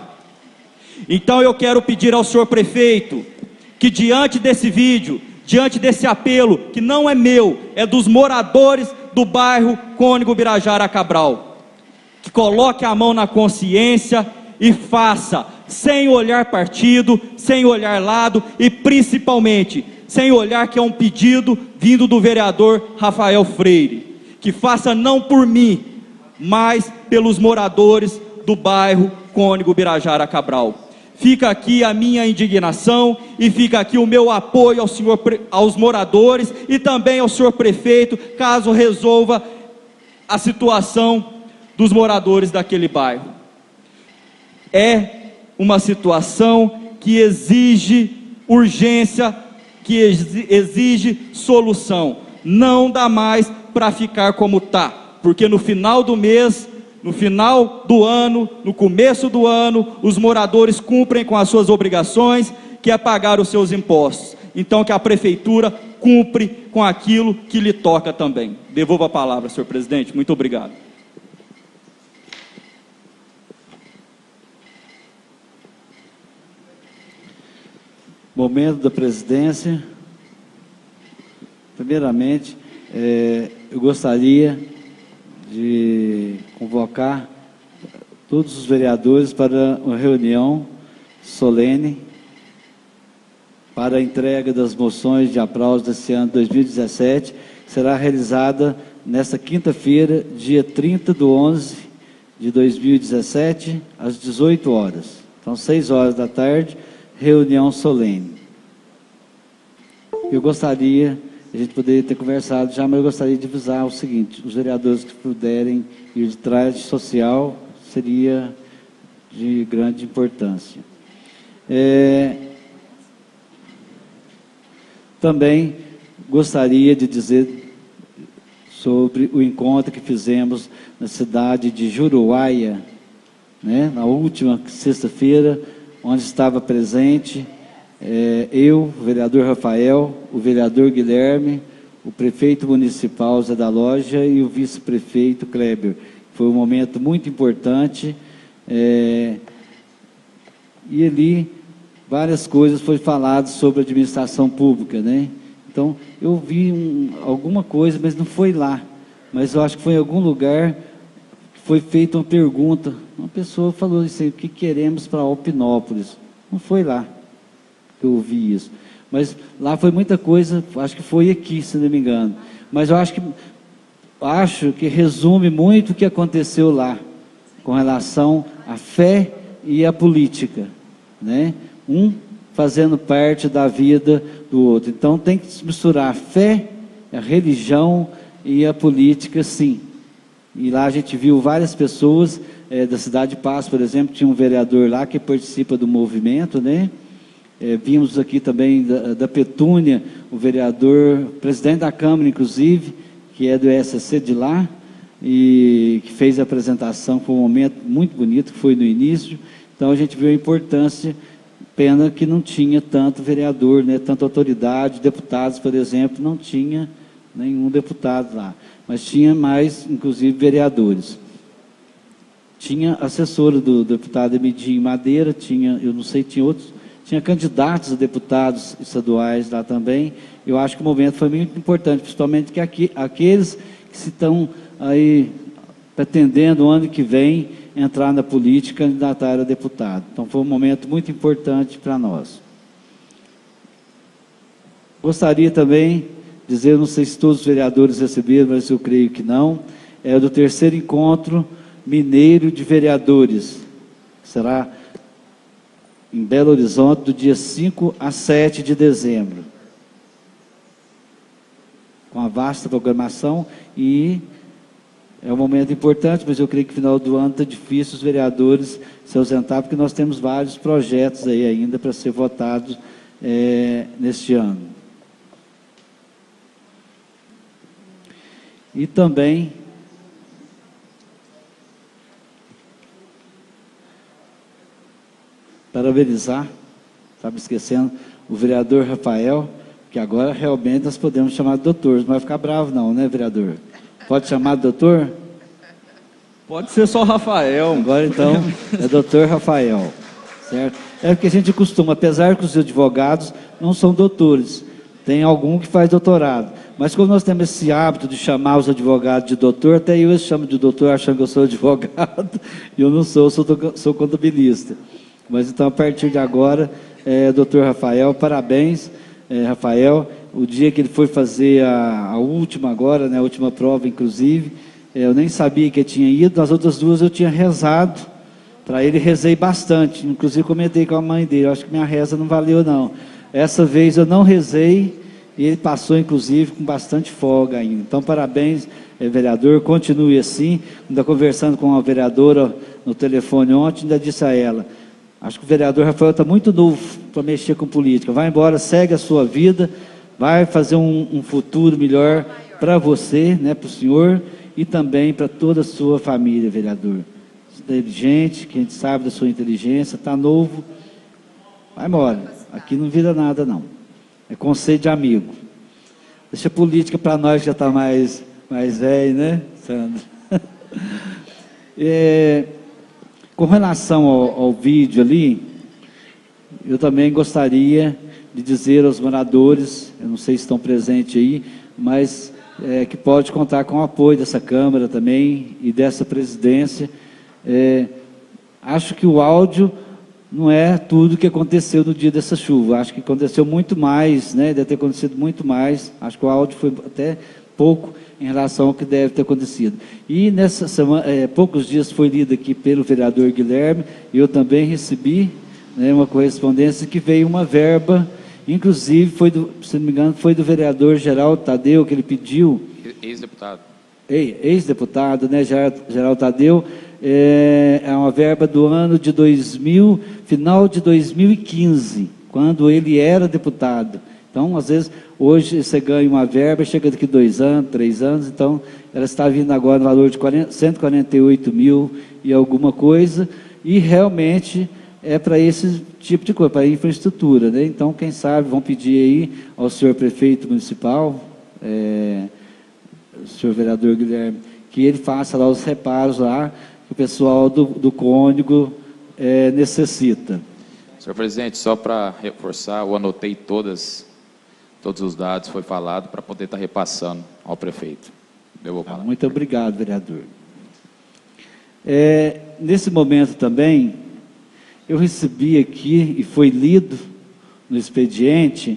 [SPEAKER 2] Então eu quero pedir ao senhor prefeito que, diante desse vídeo, diante desse apelo, que não é meu, é dos moradores do bairro Cônego Birajara Cabral, que coloque a mão na consciência e faça, sem olhar partido, sem olhar lado e principalmente sem olhar que é um pedido vindo do vereador Rafael Freire, que faça não por mim, mas pelos moradores do bairro Cônego Birajara Cabral. Fica aqui a minha indignação e fica aqui o meu apoio aos moradores e também ao senhor prefeito, caso resolva a situação dos moradores daquele bairro. É uma situação que exige urgência, que exige solução. Não dá mais para ficar como está, porque no final do mês, no final do ano, no começo do ano, os moradores cumprem com as suas obrigações, que é pagar os seus impostos. Então que a prefeitura cumpre com aquilo que lhe toca também. Devolvo a palavra, senhor presidente. Muito obrigado.
[SPEAKER 1] Momento da presidência. Primeiramente, eu gostaria de convocar todos os vereadores para uma reunião solene para a entrega das moções de aplauso desse ano 2017, que será realizada nesta quinta-feira, dia 30/11/2017, às 18 horas. Então, 6 horas da tarde, reunião solene. Eu gostaria, a gente poderia ter conversado já, mas eu gostaria de avisar o seguinte: os vereadores que puderem ir de traje social, seria de grande importância. Também gostaria de dizer sobre o encontro que fizemos na cidade de Juruáia, né, na última sexta-feira, onde estava presente eu, o vereador Rafael, o vereador Guilherme, o prefeito municipal Zé da Loja e o vice-prefeito Kleber. Foi um momento muito importante, e ali várias coisas foi falado sobre administração pública, né? Então, eu vi alguma coisa, mas não foi lá. Mas eu acho que foi em algum lugar que foi feita uma pergunta. Uma pessoa falou assim, o que queremos para Alpinópolis? Não foi lá que eu ouvi isso. Mas lá foi muita coisa, acho que foi aqui, se não me engano. Mas eu acho que resume muito o que aconteceu lá, com relação à fé e à política, né? Um fazendo parte da vida do outro. Então tem que misturar a fé, a religião e a política, sim. E lá a gente viu várias pessoas da cidade de Passo, por exemplo, tinha um vereador lá que participa do movimento, né? Vimos aqui também da Petúnia, o vereador, presidente da Câmara, inclusive, que é do SCC de lá, e que fez a apresentação, foi um momento muito bonito, que foi no início. Então a gente viu a importância. Pena que não tinha tanto vereador, né, tanta autoridade, deputados, por exemplo, não tinha nenhum deputado lá, mas tinha mais, inclusive, vereadores. Tinha assessora do deputado Emidinho Madeira, tinha, eu não sei, tinha candidatos a deputados estaduais lá também. Eu acho que o momento foi muito importante, principalmente que aqueles que se estão aí pretendendo o ano que vem entrar na política e candidatar a deputado. Então foi um momento muito importante para nós. Gostaria também de dizer, não sei se todos os vereadores receberam, mas eu creio que não, é do terceiro encontro mineiro de vereadores. Será em Belo Horizonte, do dia 5 a 7 de dezembro. Com a vasta programação e é um momento importante, mas eu creio que no final do ano está difícil os vereadores se ausentar, porque nós temos vários projetos aí ainda para ser votados neste ano. E também parabenizar, estava esquecendo, o vereador Rafael, que agora realmente nós podemos chamar de doutor, não vai ficar bravo não, né, vereador? Pode chamar de doutor?
[SPEAKER 2] Pode ser só Rafael.
[SPEAKER 1] Agora então é doutor Rafael, certo? É porque a gente costuma, apesar que os advogados não são doutores, tem algum que faz doutorado, mas como nós temos esse hábito de chamar os advogados de doutor, até eu chamo de doutor achando que eu sou advogado, e eu não sou, sou contabilista. Mas então a partir de agora, doutor Rafael, parabéns, Rafael. O dia que ele foi fazer a última agora, né, a última prova, inclusive, eu nem sabia que ele tinha ido. Nas outras duas eu tinha rezado para ele, rezei bastante. Inclusive comentei com a mãe dele, eu acho que minha reza não valeu não. Essa vez eu não rezei e ele passou, inclusive, com bastante folga ainda. Então, parabéns, vereador, continue assim. Ainda conversando com uma vereadora no telefone ontem, ainda disse a ela, acho que o vereador Rafael está muito novo para mexer com política. Vai embora, segue a sua vida, vai fazer um futuro melhor para você, né, para o senhor e também para toda a sua família, vereador. Inteligente, que a gente sabe da sua inteligência, está novo, vai embora. Aqui não vira nada, não. É conselho de amigo. Deixa a política para nós que já está mais velho, né, Sandra? Com relação ao vídeo ali, eu também gostaria de dizer aos moradores, eu não sei se estão presentes aí, mas que pode contar com o apoio dessa Câmara também e dessa presidência. Acho que o áudio não é tudo o que aconteceu no dia dessa chuva, acho que aconteceu muito mais, né? Deve ter acontecido muito mais, acho que o áudio foi até pouco em relação ao que deve ter acontecido. E nessa semana, poucos dias foi lido aqui pelo vereador Guilherme, eu também recebi, né, uma correspondência que veio uma verba, inclusive, se não me engano, foi do vereador Geraldo Tadeu, que ele pediu...
[SPEAKER 4] Ex-deputado.
[SPEAKER 1] Ex-deputado, né, Geraldo Tadeu, é uma verba do ano de final de 2015, quando ele era deputado. Então, às vezes, hoje você ganha uma verba, chega daqui 2 anos, 3 anos, então ela está vindo agora no valor de 148 mil e alguma coisa, e realmente é para esse tipo de coisa, para a infraestrutura, né? Então, quem sabe, vão pedir aí ao senhor prefeito municipal, o senhor vereador Guilherme, que ele faça lá os reparos lá, que o pessoal do Cônigo necessita.
[SPEAKER 4] Senhor presidente, só para reforçar, eu anotei todos os dados, foi falado, para poder estar repassando ao prefeito.
[SPEAKER 1] Muito obrigado, vereador. Nesse momento também, eu recebi aqui, e foi lido no expediente,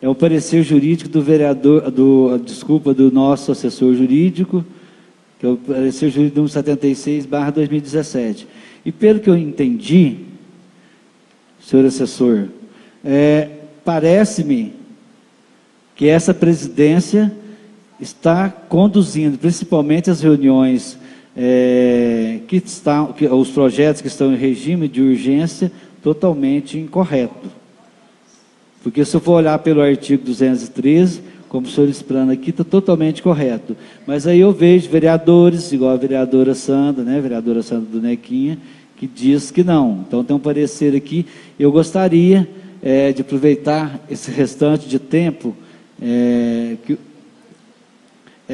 [SPEAKER 1] o parecer jurídico do vereador, do nosso assessor jurídico, que é o parecer jurídico número 76/2017. E pelo que eu entendi, senhor assessor, parece-me que essa presidência está conduzindo, principalmente as reuniões, os projetos que estão em regime de urgência, totalmente incorreto. Porque se eu for olhar pelo artigo 213, como o senhor explana aqui, está totalmente correto. Mas aí eu vejo vereadores, igual a vereadora Sandra, né, vereadora Sandra do Nequinha, que diz que não. Então tem um parecer aqui. Eu gostaria de aproveitar esse restante de tempo,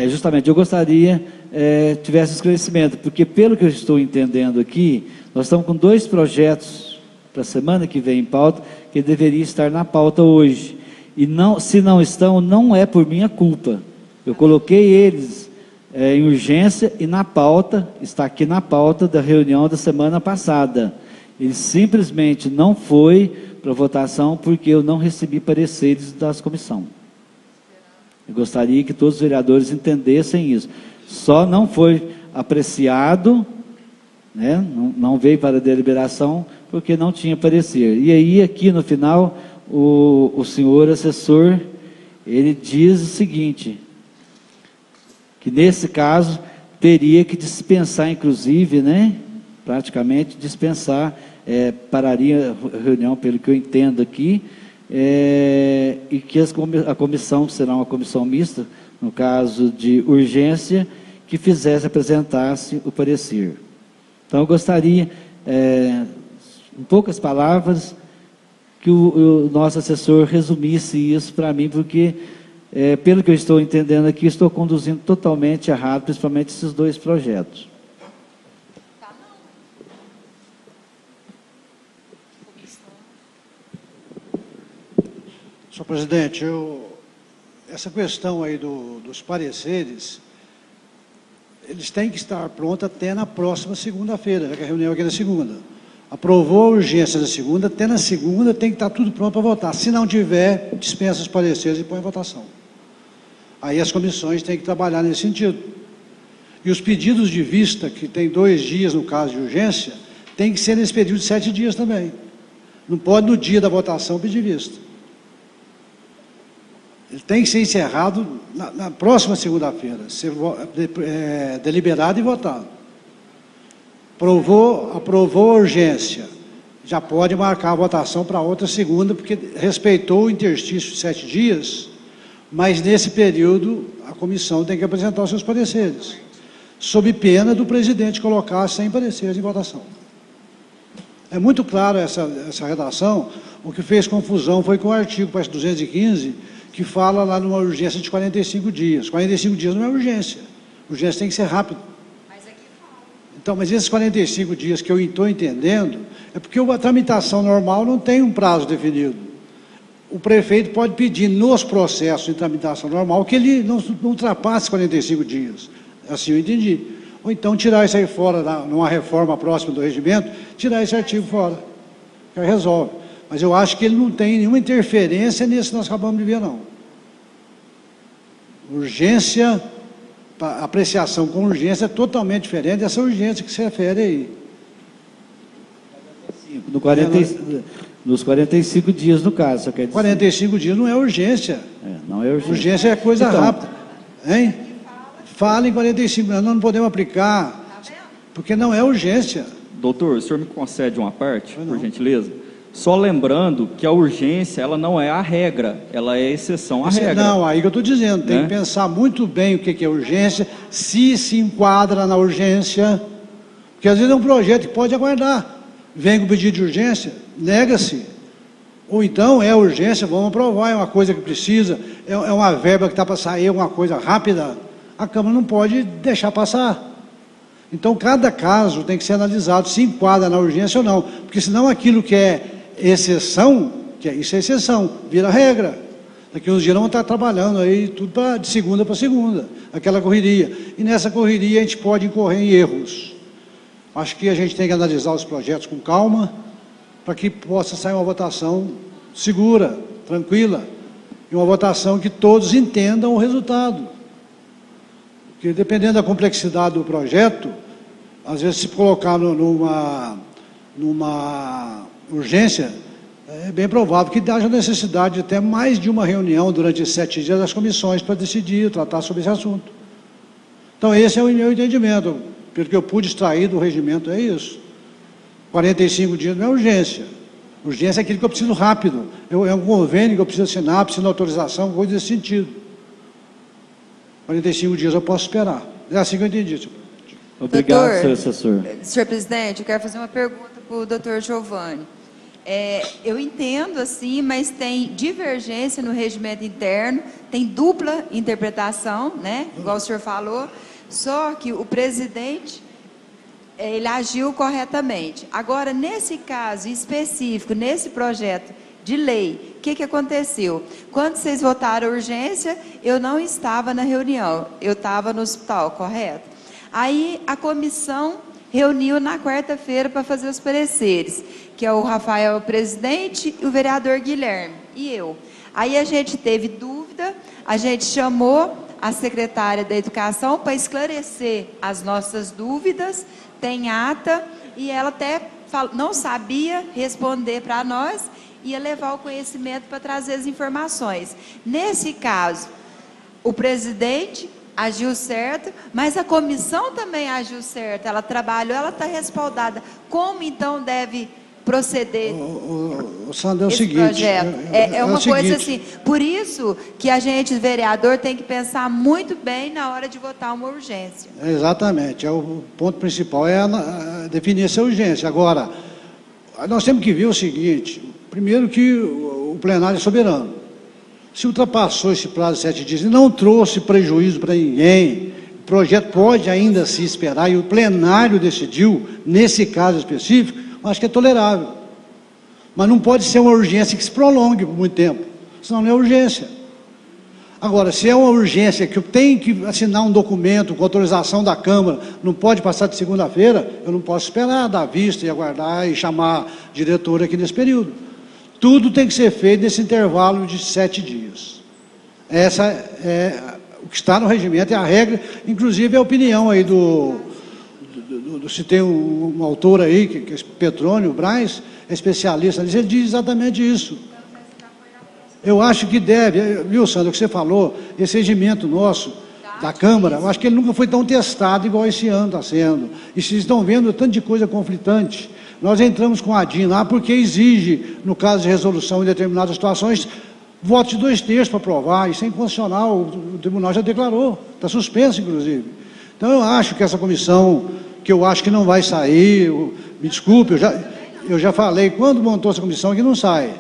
[SPEAKER 1] justamente, eu gostaria que tivesse esclarecimento, porque pelo que eu estou entendendo aqui, nós estamos com 2 projetos para a semana que vem em pauta, que deveria estar na pauta hoje. E não, se não estão, não é por minha culpa. Eu coloquei eles em urgência e na pauta, está aqui na pauta da reunião da semana passada. Ele simplesmente não foi para votação porque eu não recebi pareceres das comissões. Eu gostaria que todos os vereadores entendessem isso. Só não foi apreciado, né, não veio para a deliberação, porque não tinha parecer. E aí, aqui no final, o senhor assessor, ele diz o seguinte, que nesse caso, teria que dispensar, inclusive, né, praticamente dispensar, pararia a reunião, pelo que eu entendo aqui, e que a comissão, que será uma comissão mista, no caso de urgência, que apresentasse o parecer. Então, eu gostaria, em poucas palavras, que o nosso assessor resumisse isso para mim, porque, pelo que eu estou entendendo aqui, estou conduzindo totalmente errado, principalmente esses 2 projetos.
[SPEAKER 12] Senhor presidente, essa questão aí dos pareceres, eles têm que estar prontos até na próxima segunda-feira, já que a reunião aqui é na segunda. Aprovou a urgência da segunda, até na segunda tem que estar tudo pronto para votar. Se não tiver, dispensa os pareceres e põe em votação. Aí as comissões têm que trabalhar nesse sentido. E os pedidos de vista, que tem 2 dias no caso de urgência, tem que ser nesse período de 7 dias também. Não pode no dia da votação pedir vista. Ele tem que ser encerrado na próxima segunda-feira, ser deliberado e votado. Aprovou a urgência, já pode marcar a votação para outra segunda, porque respeitou o interstício de 7 dias, mas nesse período a comissão tem que apresentar os seus pareceres, sob pena do presidente colocar sem pareceres em votação. É muito claro essa redação. O que fez confusão foi com o artigo 215, que fala lá numa urgência de 45 dias. 45 dias não é urgência. Urgência tem que ser rápido. Mas aqui fala. Então, mas esses 45 dias que eu estou entendendo, é porque a tramitação normal não tem um prazo definido. O prefeito pode pedir nos processos de tramitação normal que ele não ultrapasse 45 dias. Assim eu entendi. Ou então tirar isso aí fora, numa reforma próxima do regimento, tirar esse artigo fora. Que aí resolve. Mas eu acho que ele não tem nenhuma interferência nisso que nós acabamos de ver, não. Urgência, apreciação com urgência é totalmente diferente dessa urgência que se refere aí. Nos 45 dias, no caso, só quer dizer. 45 dias não é urgência.
[SPEAKER 1] Não é urgência.
[SPEAKER 12] Urgência é coisa rápida. Hein? Fala em 45 dias, nós não podemos aplicar, porque não é urgência.
[SPEAKER 2] Doutor, o senhor me concede uma parte, por gentileza? Só lembrando que a urgência, ela não é a regra, ela é a exceção à regra.
[SPEAKER 12] Não, aí que eu estou dizendo, tem que pensar muito bem o que é urgência, se enquadra na urgência, porque às vezes é um projeto que pode aguardar. Vem com pedido de urgência, nega-se. Ou então é urgência, vamos aprovar, é uma coisa que precisa, é uma verba que está para sair, é uma coisa rápida, a Câmara não pode deixar passar. Então, cada caso tem que ser analisado, se enquadra na urgência ou não, porque senão aquilo que é exceção, que isso é exceção, vira regra. Daqui uns dias não vão estar trabalhando aí tudo de segunda para segunda, aquela correria. E nessa correria a gente pode incorrer em erros. Acho que a gente tem que analisar os projetos com calma, para que possa sair uma votação segura, tranquila, e uma votação que todos entendam o resultado. Porque dependendo da complexidade do projeto, às vezes se colocar numa urgência, é bem provável que haja necessidade de ter mais de uma reunião durante 7 dias das comissões para decidir, tratar sobre esse assunto. Então esse é o meu entendimento, pelo que eu pude extrair do regimento, é isso. 45 dias não é urgência. Urgência é aquilo que eu preciso rápido. É um convênio que eu preciso assinar, preciso de autorização, coisa desse sentido. 45 dias eu posso esperar. É assim que eu entendi, senhor.
[SPEAKER 1] Obrigado,
[SPEAKER 5] Doutor,
[SPEAKER 1] senhor assessor.
[SPEAKER 5] Senhor presidente, eu quero fazer uma pergunta para o doutor Giovanni. Eu entendo assim, mas tem divergência no regimento interno, tem dupla interpretação, né? Igual o senhor falou, só que o presidente, ele agiu corretamente. Agora, nesse caso específico, nesse projeto de lei, o que aconteceu? Quando vocês votaram a urgência, eu não estava na reunião, eu estava no hospital, correto? Aí a comissão reuniu na quarta-feira para fazer os pareceres, que é o Rafael, o presidente, e o vereador Guilherme, e eu. Aí a gente teve dúvida, a gente chamou a secretária da Educação para esclarecer as nossas dúvidas, tem ata, e ela até não sabia responder para nós, ia levar o conhecimento para trazer as informações. Nesse caso, o presidente agiu certo, mas a comissão também agiu certo, ela trabalhou, ela está respaldada. Como então deve proceder
[SPEAKER 12] Sandra, é o
[SPEAKER 5] esse
[SPEAKER 12] seguinte,
[SPEAKER 5] projeto? É uma coisa
[SPEAKER 12] seguinte,
[SPEAKER 5] assim, por isso que a gente, vereador, tem que pensar muito bem na hora de votar uma urgência.
[SPEAKER 12] Exatamente, o ponto principal é definir essa urgência. Agora, nós temos que ver o seguinte, primeiro que o plenário é soberano. Se ultrapassou esse prazo de 7 dias e não trouxe prejuízo para ninguém, o projeto pode ainda se esperar, e o plenário decidiu, nesse caso específico, acho que é tolerável. Mas não pode ser uma urgência que se prolongue por muito tempo, senão não é urgência. Agora, se é uma urgência que eu tenho que assinar um documento com autorização da Câmara, não pode passar de segunda-feira, eu não posso esperar, dar vista e aguardar e chamar a diretora aqui nesse período. Tudo tem que ser feito nesse intervalo de 7 dias. Essa é o que está no regimento, é a regra, inclusive a opinião aí se tem um autor aí, que é Petrônio Braz, é especialista nisso, ele diz exatamente isso. Eu acho que deve, viu, Sandra, o que você falou, esse regimento nosso, da Câmara, eu acho que ele nunca foi tão testado igual esse ano está sendo. E vocês estão vendo tanto de coisa conflitante. Nós entramos com a DIN lá porque exige, no caso de resolução em determinadas situações, voto de 2/3 para aprovar. Isso é inconstitucional, o tribunal já declarou, está suspenso, inclusive. Então eu acho que essa comissão, que eu acho que não vai sair, me desculpe, eu já falei, quando montou essa comissão, que não sai.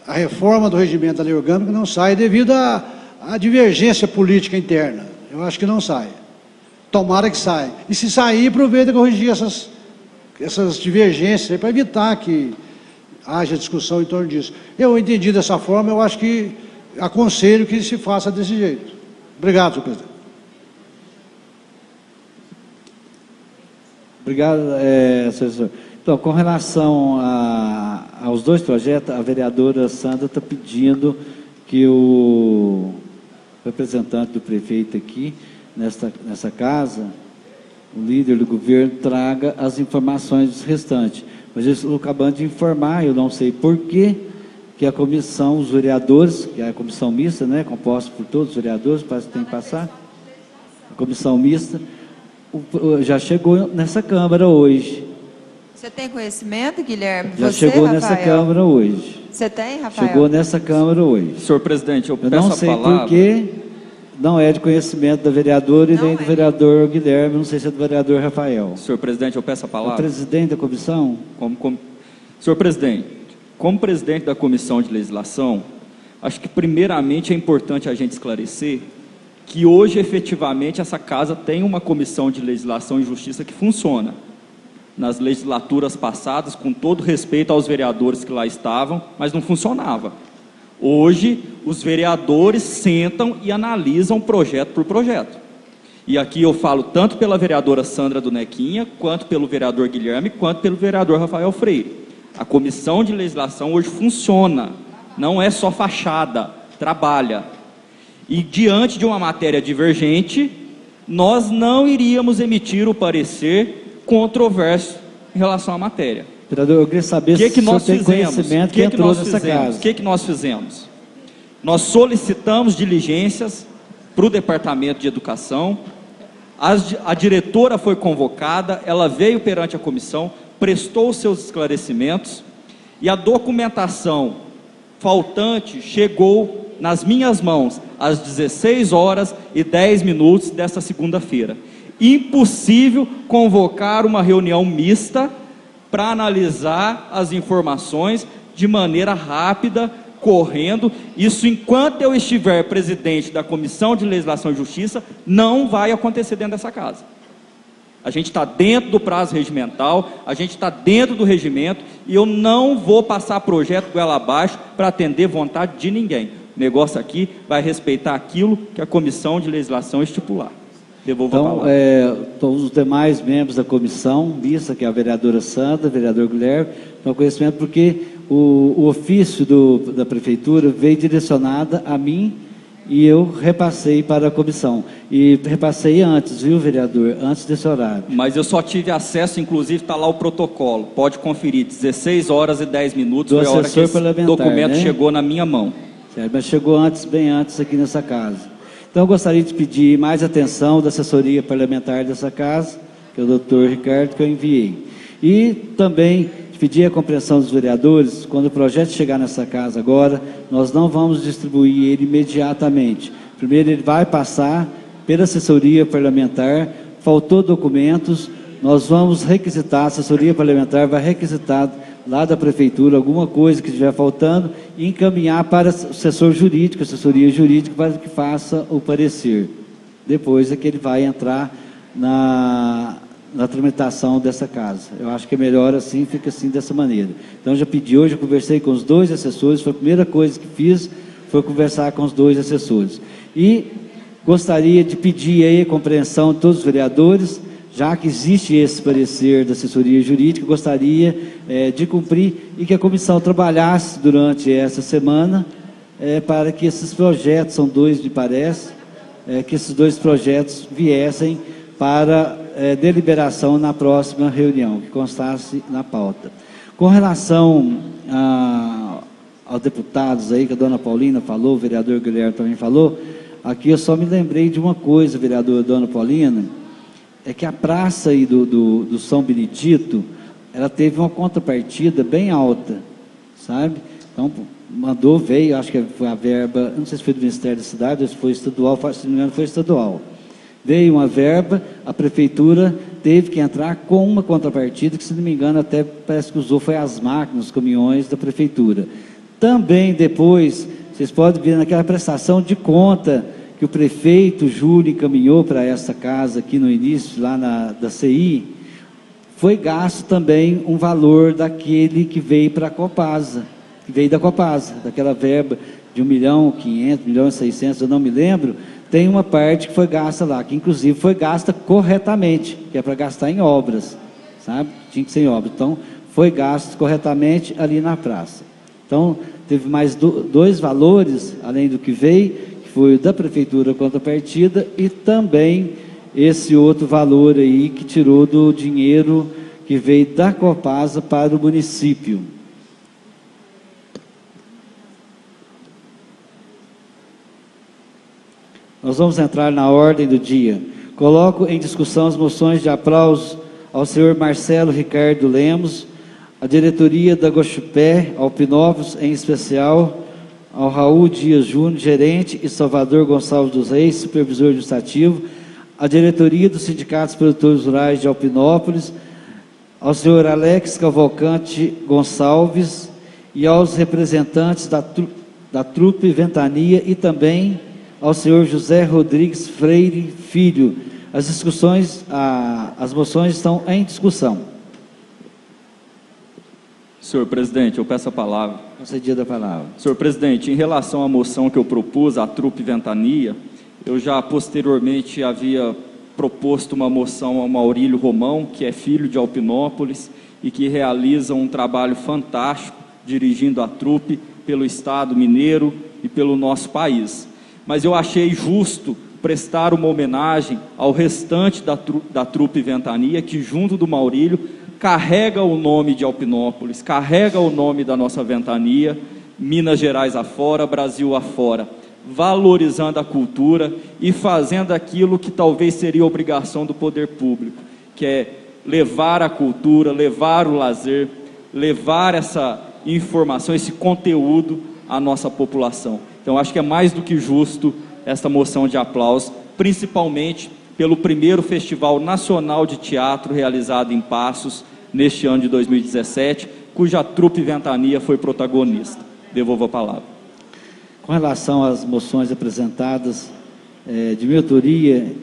[SPEAKER 12] A reforma do regimento da lei orgânica não sai devido à divergência política interna. Eu acho que não sai. Tomara que saia. E se sair, aproveita e corrigir essas divergências para evitar que haja discussão em torno disso. Eu entendi dessa forma, eu acho que aconselho que se faça desse jeito. Obrigado, senhor presidente.
[SPEAKER 1] Obrigado, assessor. Então, com relação aos dois projetos, a vereadora Sandra está pedindo que o representante do prefeito aqui, nessa casa, o líder do governo, traga as informações restantes. Mas eu estou acabando de informar, eu não sei por quê, que a comissão, os vereadores, que é a comissão mista, né, composta por todos os vereadores, parece que tem que passar, a comissão mista, já chegou nessa Câmara hoje.
[SPEAKER 5] Você tem conhecimento, Guilherme?
[SPEAKER 1] Já
[SPEAKER 5] Você,
[SPEAKER 1] chegou
[SPEAKER 5] Rafael?
[SPEAKER 1] nessa Câmara hoje.
[SPEAKER 5] Você tem, Rafael?
[SPEAKER 1] Chegou nessa Câmara hoje.
[SPEAKER 2] Senhor presidente, eu peço a palavra.
[SPEAKER 1] Eu não sei por quê, não é de conhecimento da vereadora e nem do vereador Guilherme, não sei se é do vereador Rafael.
[SPEAKER 2] Senhor presidente, eu peço a palavra.
[SPEAKER 1] O presidente da comissão?
[SPEAKER 2] Senhor presidente, como presidente da Comissão de Legislação, acho que primeiramente é importante a gente esclarecer que hoje, efetivamente, essa casa tem uma Comissão de Legislação e Justiça que funciona. nas legislaturas passadas, com todo respeito aos vereadores que lá estavam, mas não funcionava. Hoje, os vereadores sentam e analisam projeto por projeto. E aqui eu falo tanto pela vereadora Sandra do Nequinha, quanto pelo vereador Guilherme, quanto pelo vereador Rafael Freire. A comissão de legislação hoje funciona, não é só fachada, trabalha. E diante de uma matéria divergente, nós não iríamos emitir o parecer controverso em relação à matéria.
[SPEAKER 1] Vereador, eu queria saber se o senhor tem conhecimento que entrou nessa casa.
[SPEAKER 2] O que nós fizemos? Nós solicitamos diligências para o Departamento de Educação, a diretora foi convocada, ela veio perante a comissão, prestou os seus esclarecimentos e a documentação faltante chegou nas minhas mãos às 16h10 desta segunda-feira. Impossível convocar uma reunião mista para analisar as informações de maneira rápida, correndo. Isso, enquanto eu estiver presidente da Comissão de Legislação e Justiça, não vai acontecer dentro dessa casa. A gente está dentro do prazo regimental, a gente está dentro do regimento, e eu não vou passar projeto goela abaixo para atender vontade de ninguém. O negócio aqui vai respeitar aquilo que a Comissão de Legislação estipular. Devolvo a palavra.
[SPEAKER 1] Todos os demais membros da comissão mista, que é a vereadora Sandra, o vereador Guilherme, estão conhecimento porque o ofício da prefeitura veio direcionada a mim e eu repassei para a comissão. E repassei antes, viu, vereador? Antes desse horário.
[SPEAKER 2] Mas eu só tive acesso, inclusive está lá o protocolo. Pode conferir, 16h10
[SPEAKER 1] do
[SPEAKER 2] foi a hora que esse documento,
[SPEAKER 1] né,
[SPEAKER 2] chegou na minha mão.
[SPEAKER 1] Certo, mas chegou antes, bem antes aqui nessa casa. Então eu gostaria de pedir mais atenção da assessoria parlamentar dessa casa, que é o doutor Ricardo, que eu enviei. E também pedir a compreensão dos vereadores, quando o projeto chegar nessa casa agora, nós não vamos distribuir ele imediatamente. Primeiro ele vai passar pela assessoria parlamentar, faltou documentos, nós vamos requisitar, a assessoria parlamentar vai requisitar lá da prefeitura alguma coisa que estiver faltando e encaminhar para o assessor jurídico, assessoria jurídica, para que faça o parecer. Depois é que ele vai entrar na tramitação dessa casa. Eu acho que é melhor assim, fica assim dessa maneira. Então já pedi hoje, eu conversei com os dois assessores, foi a primeira coisa que fiz, foi conversar com os dois assessores. E gostaria de pedir aí a compreensão de todos os vereadores, já que existe esse parecer da assessoria jurídica, gostaria de cumprir e que a comissão trabalhasse durante essa semana para que esses projetos, são dois me parece, que esses dois projetos viessem para deliberação na próxima reunião, que constasse na pauta. Com relação aos deputados aí, que a dona Paulina falou, o vereador Guilherme também falou, aqui eu só me lembrei de uma coisa, vereadora dona Paulina, é que a praça aí do São Benedito, ela teve uma contrapartida bem alta, sabe? Então, veio, acho que foi a verba, não sei se foi do Ministério da Cidade, ou se foi estadual, se não me engano foi estadual. Veio uma verba, a prefeitura teve que entrar com uma contrapartida, que se não me engano até parece que usou, foi as máquinas, os caminhões da prefeitura. Também depois, vocês podem ver naquela prestação de conta que o prefeito Júlio encaminhou para essa casa aqui no início, lá da CI, foi gasto também um valor daquele que veio para a Copasa, que veio da Copasa, daquela verba de 1.500.000, 1.600.000, eu não me lembro, tem uma parte que foi gasta lá, que inclusive foi gasta corretamente, que é para gastar em obras, sabe? Tinha que ser em obras. Então, foi gasto corretamente ali na praça. Então, teve mais dois valores, além do que veio, que foi o da prefeitura contrapartida e também esse outro valor aí que tirou do dinheiro que veio da Copasa para o município. Nós vamos entrar na ordem do dia. Coloco em discussão as moções de aplauso ao senhor Marcelo Ricardo Lemos, a diretoria da Guaxupé, ao Pinópolis, em especial ao Raul Dias Júnior, gerente, e Salvador Gonçalves dos Reis, supervisor administrativo, a diretoria dos sindicatos produtores rurais de Alpinópolis, ao senhor Alex Cavalcante Gonçalves e aos representantes da trupe Ventania e também ao senhor José Rodrigues Freire Filho. As moções estão em discussão.
[SPEAKER 2] Senhor presidente, eu peço a palavra.
[SPEAKER 1] Concedida a palavra.
[SPEAKER 2] Senhor presidente, em relação à moção que eu propus, a Trupe Ventania, eu já posteriormente havia proposto uma moção ao Maurílio Romão, que é filho de Alpinópolis e que realiza um trabalho fantástico dirigindo a trupe pelo Estado mineiro e pelo nosso país. Mas eu achei justo prestar uma homenagem ao restante da Trupe Ventania, que junto do Maurílio carrega o nome de Alpinópolis, carrega o nome da nossa ventania, Minas Gerais afora, Brasil afora, valorizando a cultura e fazendo aquilo que talvez seria obrigação do poder público, que é levar a cultura, levar o lazer, levar essa informação, esse conteúdo à nossa população. Então, acho que é mais do que justo esta moção de aplauso, principalmente pelo primeiro Festival Nacional de Teatro realizado em Passos, neste ano de 2017, cuja Trupe Ventania foi protagonista. Devolvo a palavra.
[SPEAKER 1] Com relação às moções apresentadas de minha autoria,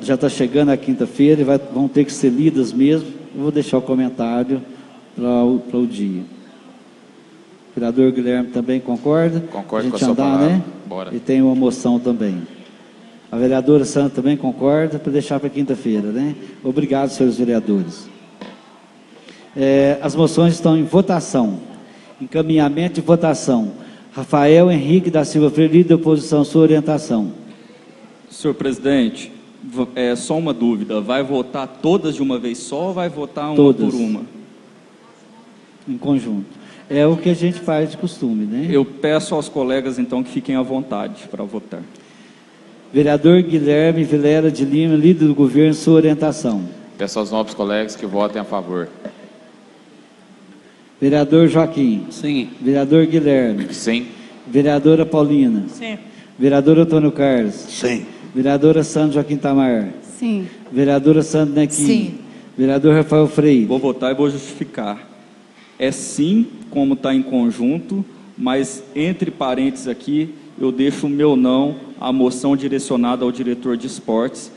[SPEAKER 1] já está chegando a quinta-feira e vão ter que ser lidas mesmo, eu vou deixar o comentário para o dia. O vereador Guilherme também concorda?
[SPEAKER 4] Concordo com a sua palavra.
[SPEAKER 1] Né?
[SPEAKER 4] Bora.
[SPEAKER 1] E tem uma moção também. A vereadora Santa também concorda, para deixar para quinta-feira, né? Obrigado, senhores vereadores. As moções estão em votação. Encaminhamento de votação. Rafael Henrique da Silva Freire, líder da oposição, sua orientação.
[SPEAKER 2] Senhor presidente, só uma dúvida, vai votar todas de uma vez só ou vai votar uma
[SPEAKER 1] todas,
[SPEAKER 2] por uma?
[SPEAKER 1] Em conjunto. É o que a gente faz de costume, né?
[SPEAKER 2] Eu peço aos colegas, então, que fiquem à vontade para votar.
[SPEAKER 1] Vereador Guilherme Vilela de Lima, líder do governo, sua orientação.
[SPEAKER 4] Peço aos nobres colegas que votem a favor.
[SPEAKER 1] Vereador Joaquim.
[SPEAKER 3] Sim.
[SPEAKER 1] Vereador Guilherme.
[SPEAKER 4] Sim.
[SPEAKER 1] Vereadora Paulina.
[SPEAKER 7] Sim.
[SPEAKER 1] Vereador Antônio Carlos.
[SPEAKER 8] Sim.
[SPEAKER 1] Vereadora Sandra Joaquim Tamar.
[SPEAKER 9] Sim.
[SPEAKER 1] Vereadora Sandra Nequim.
[SPEAKER 5] Sim.
[SPEAKER 1] Vereador Rafael Freire.
[SPEAKER 2] Vou votar e vou justificar. É sim, como está em conjunto, mas entre parênteses aqui, eu deixo o meu não à moção direcionada ao diretor de esportes,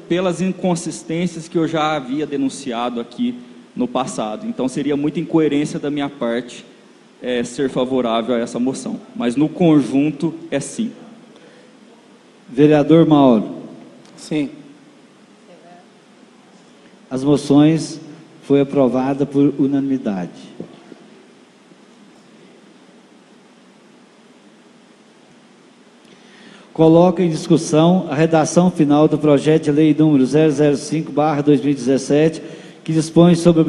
[SPEAKER 2] pelas inconsistências que eu já havia denunciado aqui no passado. Então, seria muita incoerência da minha parte ser favorável a essa moção. Mas, no conjunto, é sim.
[SPEAKER 1] Vereador Mauro.
[SPEAKER 10] Sim.
[SPEAKER 1] As moções foi aprovada por unanimidade. Coloca em discussão a redação final do projeto de lei número 005/2017, que dispõe sobre a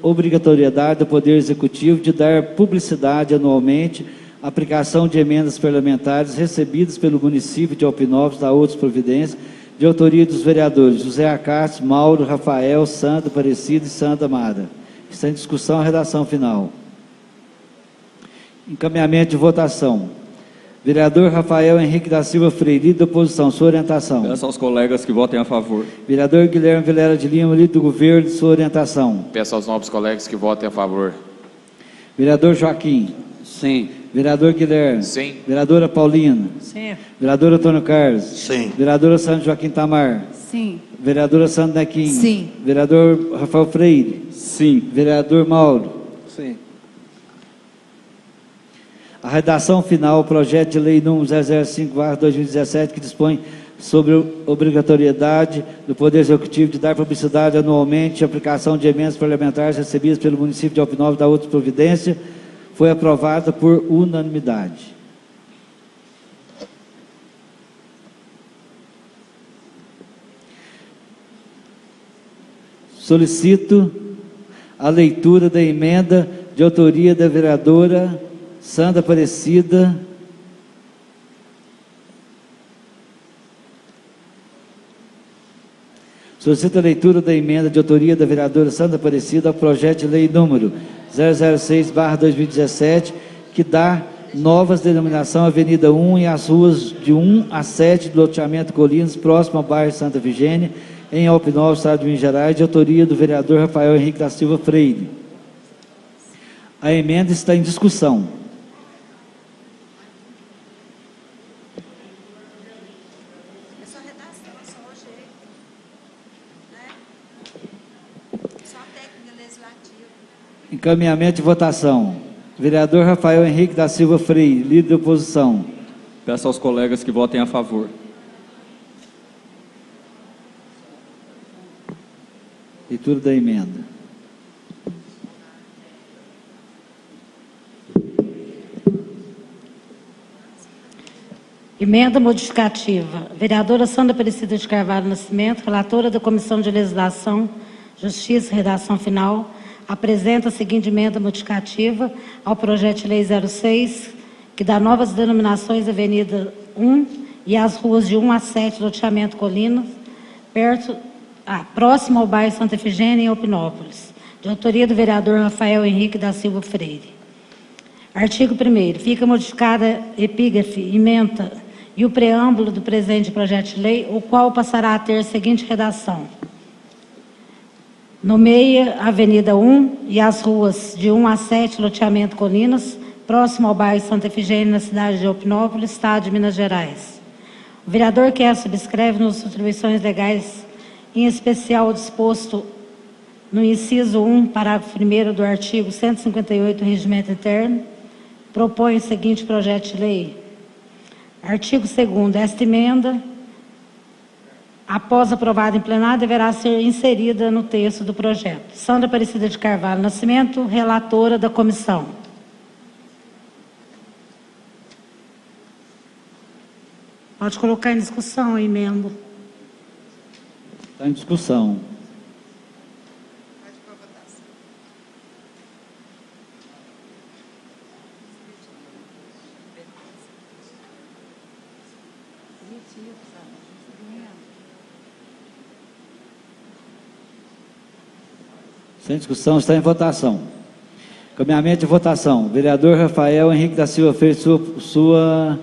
[SPEAKER 1] obrigatoriedade do Poder Executivo de dar publicidade anualmente à aplicação de emendas parlamentares recebidas pelo município de Alpinópolis da outras providências, de autoria dos vereadores José Acácio, Mauro, Rafael, Sandra Aparecida e Sandra Amara. Está em discussão a redação final. Encaminhamento de votação. Vereador Rafael Henrique da Silva Freire, líder da oposição, sua orientação.
[SPEAKER 2] Peço aos colegas que votem a favor.
[SPEAKER 1] Vereador Guilherme Vilela de Lima, líder do governo, sua orientação.
[SPEAKER 4] Peço aos nobres colegas que votem a favor.
[SPEAKER 1] Vereador Joaquim.
[SPEAKER 3] Sim.
[SPEAKER 1] Vereador Guilherme.
[SPEAKER 4] Sim.
[SPEAKER 1] Vereadora Paulina.
[SPEAKER 7] Sim.
[SPEAKER 1] Vereador Antônio Carlos.
[SPEAKER 8] Sim.
[SPEAKER 1] Vereadora Sandra Joaquim Tamar.
[SPEAKER 9] Sim.
[SPEAKER 1] Vereadora Sandra Nequim.
[SPEAKER 5] Sim.
[SPEAKER 1] Vereador Rafael Freire.
[SPEAKER 2] Sim.
[SPEAKER 1] Vereador Mauro.
[SPEAKER 10] Sim.
[SPEAKER 1] A redação final, o projeto de lei número 005/2017, que dispõe sobre a obrigatoriedade do Poder Executivo de dar publicidade anualmente à aplicação de emendas parlamentares recebidas pelo município de Alpinópolis da outra providência, foi aprovada por unanimidade. Solicito a leitura da emenda de autoria da vereadora Sandra Aparecida. Solicito a leitura da emenda de autoria da vereadora Sandra Aparecida ao projeto de lei número 006/2017, que dá novas denominação à Avenida 1 e às ruas de 1 a 7 do loteamento Colinas, próximo ao bairro Santa Efigênia, em Alpinópolis, estado de Minas Gerais, de autoria do vereador Rafael Henrique da Silva Freire. A emenda está em discussão. Encaminhamento de votação. Vereador Rafael Henrique da Silva Freire, líder da oposição.
[SPEAKER 2] Peço aos colegas que votem a favor.
[SPEAKER 1] Leitura da emenda.
[SPEAKER 6] Emenda modificativa. Vereadora Sandra Aparecida de Carvalho Nascimento, relatora da Comissão de Legislação, Justiça e Redação Final, apresenta a seguinte emenda modificativa ao projeto de lei 06, que dá novas denominações Avenida 1 e as ruas de 1 a 7, loteamento Colinas, próximo ao bairro Santa Efigênia, em Opinópolis, de autoria do vereador Rafael Henrique da Silva Freire. Artigo 1º. Fica modificada epígrafe, ementa e o preâmbulo do presente projeto de lei, o qual passará a ter a seguinte redação. Nomeia a Avenida 1 e as ruas de 1 a 7, loteamento Colinas, próximo ao bairro Santa Efigênia, na cidade de Opinópolis, estado de Minas Gerais. O vereador quer subscreve nas atribuições legais, em especial o disposto no inciso 1, parágrafo 1º do artigo 158 do Regimento Interno, propõe o seguinte projeto de lei. Artigo 2º. Esta emenda, após aprovada em plenário, deverá ser inserida no texto do projeto. Sandra Aparecida de Carvalho Nascimento, relatora da comissão. Pode colocar em discussão a emenda.
[SPEAKER 1] Está em discussão. Sem discussão, está em votação. Encaminhamento de votação. Vereador Rafael Henrique da Silva Freire, sua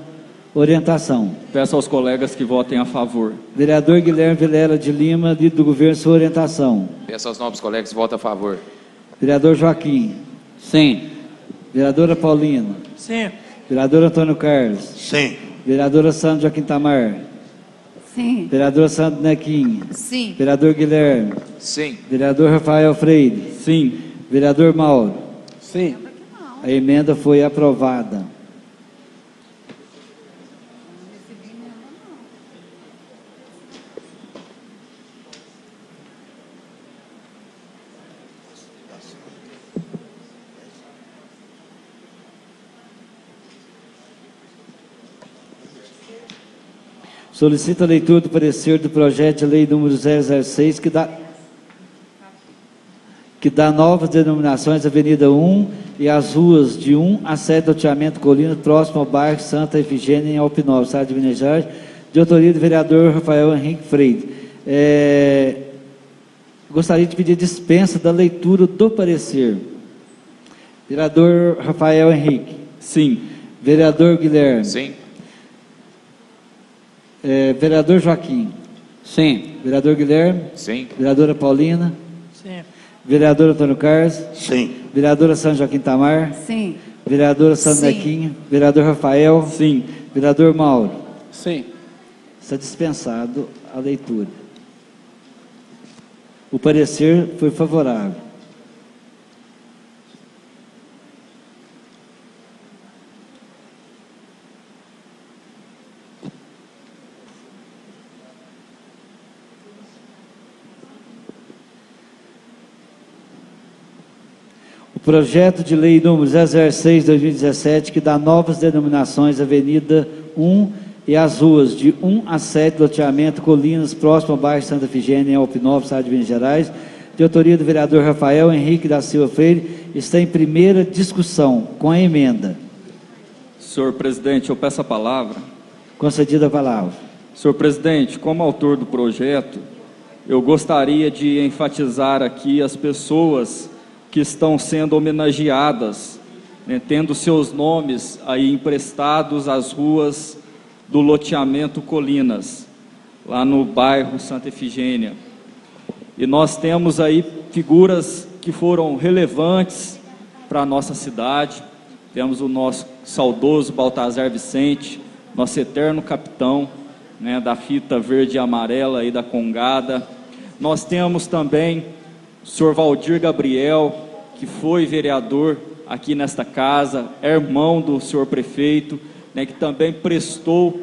[SPEAKER 1] orientação.
[SPEAKER 2] Peço aos colegas que votem a favor.
[SPEAKER 1] Vereador Guilherme Vilela de Lima, líder do governo, sua orientação.
[SPEAKER 4] Peço aos nobres colegas que votem a favor.
[SPEAKER 1] Vereador Joaquim.
[SPEAKER 3] Sim.
[SPEAKER 1] Vereadora Paulina.
[SPEAKER 7] Sim.
[SPEAKER 1] Vereador Antônio Carlos.
[SPEAKER 8] Sim.
[SPEAKER 1] Vereadora Sandra Joaquim Tamar.
[SPEAKER 9] Sim.
[SPEAKER 1] Vereador Sandro Nequim.
[SPEAKER 5] Sim.
[SPEAKER 1] Vereador Guilherme.
[SPEAKER 4] Sim.
[SPEAKER 1] Vereador Rafael Freire.
[SPEAKER 2] Sim.
[SPEAKER 1] Vereador Mauro.
[SPEAKER 10] Sim.
[SPEAKER 1] A emenda foi aprovada. Solicito a leitura do parecer do projeto de lei número 006, que dá novas denominações Avenida 1 e as ruas de 1 a 7, loteamento Colinas, próximo ao bairro Santa Efigênia, em Alpinópolis, estado de Minas Gerais, de autoria do vereador Rafael Henrique Freire. Gostaria de pedir dispensa da leitura do parecer. Vereador Rafael Henrique.
[SPEAKER 2] Sim.
[SPEAKER 1] Vereador Guilherme.
[SPEAKER 4] Sim.
[SPEAKER 1] Vereador Joaquim.
[SPEAKER 3] Sim.
[SPEAKER 1] Vereador Guilherme.
[SPEAKER 4] Sim.
[SPEAKER 1] Vereadora Paulina.
[SPEAKER 7] Sim.
[SPEAKER 1] Vereador Antônio Carlos.
[SPEAKER 8] Sim.
[SPEAKER 1] Vereadora Sandra Joaquim Tamar.
[SPEAKER 9] Sim.
[SPEAKER 1] Vereadora Sandra
[SPEAKER 5] Sim.
[SPEAKER 1] Nequim. Vereador Rafael.
[SPEAKER 2] Sim.
[SPEAKER 1] Vereador Mauro.
[SPEAKER 10] Sim.
[SPEAKER 1] Está dispensado a leitura. O parecer foi favorável. Projeto de lei número 006/2017, que dá novas denominações Avenida 1 e as ruas de 1 a 7, loteamento Colinas, próximo ao bairro Santa Efigênia, em Alpinópolis, estado de Minas Gerais, de autoria do vereador Rafael Henrique da Silva Freire, está em primeira discussão, com a emenda.
[SPEAKER 2] Senhor presidente, eu peço a palavra.
[SPEAKER 1] Concedida a palavra.
[SPEAKER 2] Senhor presidente, como autor do projeto, eu gostaria de enfatizar aqui as pessoas que estão sendo homenageadas, né, tendo seus nomes aí emprestados às ruas do loteamento Colinas, lá no bairro Santa Efigênia. E nós temos aí figuras que foram relevantes para a nossa cidade. Temos o nosso saudoso Baltazar Vicente, nosso eterno capitão, né, da fita verde e amarela aí da Congada. Nós temos também o senhor Valdir Gabriel, que foi vereador aqui nesta casa, é irmão do senhor prefeito, né, que também prestou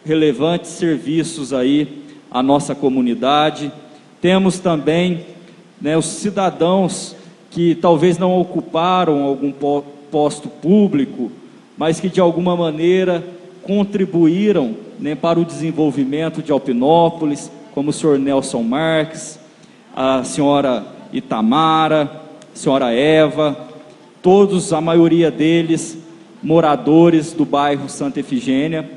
[SPEAKER 2] relevantes serviços aí à nossa comunidade. Temos também, né, os cidadãos que talvez não ocuparam algum posto público, mas que de alguma maneira contribuíram, né, para o desenvolvimento de Alpinópolis, como o senhor Nelson Marques, a senhora Itamara, a senhora Eva, todos, a maioria deles, moradores do bairro Santa Efigênia.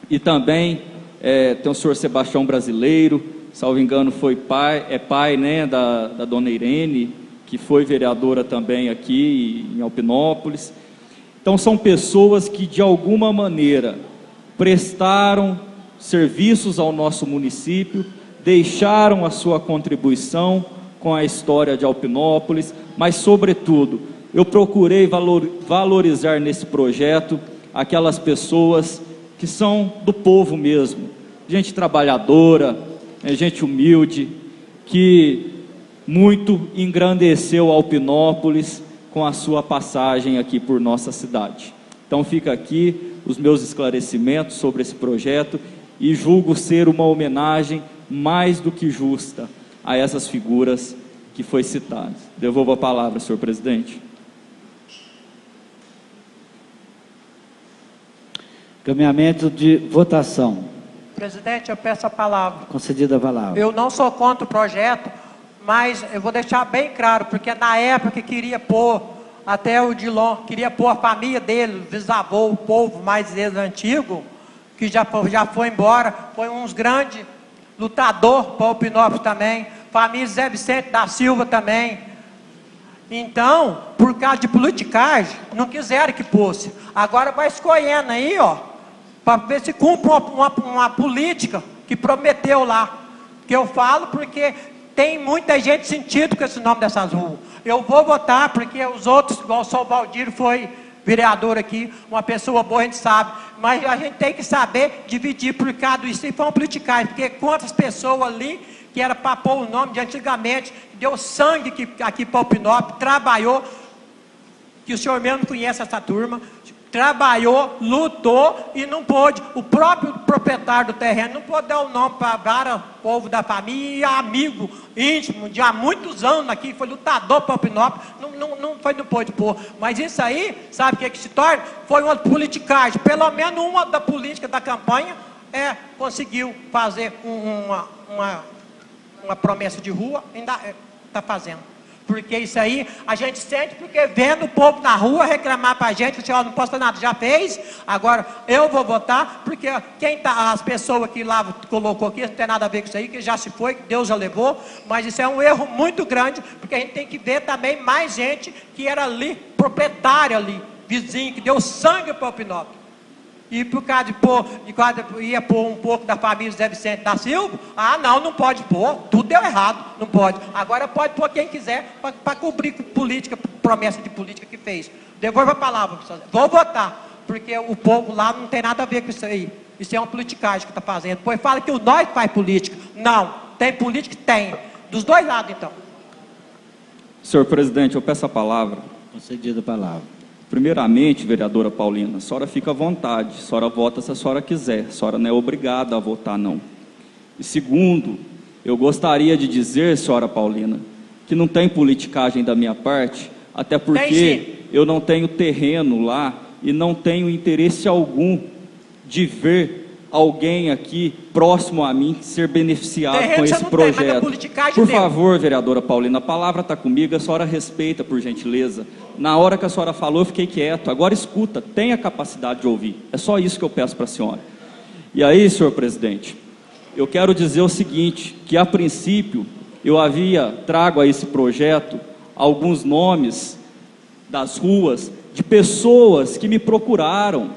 [SPEAKER 2] E também tem o senhor Sebastião Brasileiro, salvo engano foi pai, né, da dona Irene, que foi vereadora também aqui em Alpinópolis. Então são pessoas que de alguma maneira prestaram serviços ao nosso município, deixaram a sua contribuição com a história de Alpinópolis, mas sobretudo eu procurei valorizar nesse projeto aquelas pessoas que são do povo mesmo, gente trabalhadora, gente humilde, que muito engrandeceu Alpinópolis com a sua passagem aqui por nossa cidade. Então fica aqui os meus esclarecimentos sobre esse projeto e julgo ser uma homenagem mais do que justa a essas figuras que foi citadas. Devolvo a palavra, senhor presidente.
[SPEAKER 1] Caminhamento de votação.
[SPEAKER 7] Presidente, eu peço a palavra.
[SPEAKER 1] Concedida a palavra.
[SPEAKER 7] Eu não sou contra o projeto, mas eu vou deixar bem claro, porque na época que queria pôr, até o Dilon, queria pôr a família dele, o bisavô, o povo mais antigo, que já foi embora, foi uns grandes lutadores para Alpinópolis também, família Zé Vicente da Silva também. Então, por causa de politicagem, não quiseram que fosse. Agora vai escolhendo aí, ó, para ver se cumpre uma política que prometeu lá. Que eu falo porque tem muita gente sentido com esse nome dessas ruas. Eu vou votar porque os outros, igual o São Valdir foi vereador aqui, uma pessoa boa, a gente sabe, mas a gente tem que saber dividir por causa disso e foi uma politicagem, porque quantas pessoas ali que era para pôr o nome de antigamente, deu sangue aqui para Alpinópolis, trabalhou, que o senhor mesmo conhece essa turma, trabalhou, lutou e não pôde, o próprio proprietário do terreno não pôde dar o nome para o povo da família e amigo íntimo de há muitos anos aqui, foi lutador para Alpinópolis, não pôde pôr, mas isso aí, sabe o que se torna? Foi uma politicagem, pelo menos uma da política da campanha conseguiu fazer uma promessa de rua, ainda está fazendo. Porque isso aí a gente sente, porque vendo o povo na rua reclamar para a gente, o senhor não posso fazer nada, já fez, agora eu vou votar, porque as pessoas que lá colocou aqui, não tem nada a ver com isso aí, que já se foi, que Deus já levou, mas isso é um erro muito grande, porque a gente tem que ver também mais gente que era ali, proprietário ali, vizinho, que deu sangue para o Alpinópolis. E por causa ia pôr um pouco da família Zé Vicente da Silva, não pode pôr, tudo deu errado, não pode. Agora pode pôr quem quiser, para cumprir política, promessa de política que fez. Devolvo a palavra, vou votar, porque o povo lá não tem nada a ver com isso aí. Isso é uma politicagem que está fazendo. Pois fala que o nós faz política. Não, tem política? Tem. Dos dois lados, então.
[SPEAKER 2] Senhor presidente, eu peço a palavra.
[SPEAKER 1] Concedida a palavra.
[SPEAKER 2] Primeiramente, vereadora Paulina, a senhora fica à vontade, a senhora vota se a senhora quiser, a senhora não é obrigada a votar, não. E segundo, eu gostaria de dizer, senhora Paulina, que não tem politicagem da minha parte, até porque eu não tenho terreno lá e não tenho interesse algum de ver alguém aqui próximo a mim ser beneficiado com esse projeto. Por favor, vereadora Paulina, a palavra está comigo, a senhora respeita, por gentileza. Na hora que a senhora falou, eu fiquei quieto. Agora escuta, tenha capacidade de ouvir. É só isso que eu peço para a senhora. E aí, senhor presidente, eu quero dizer o seguinte, que a princípio eu trago a esse projeto alguns nomes das ruas de pessoas que me procuraram.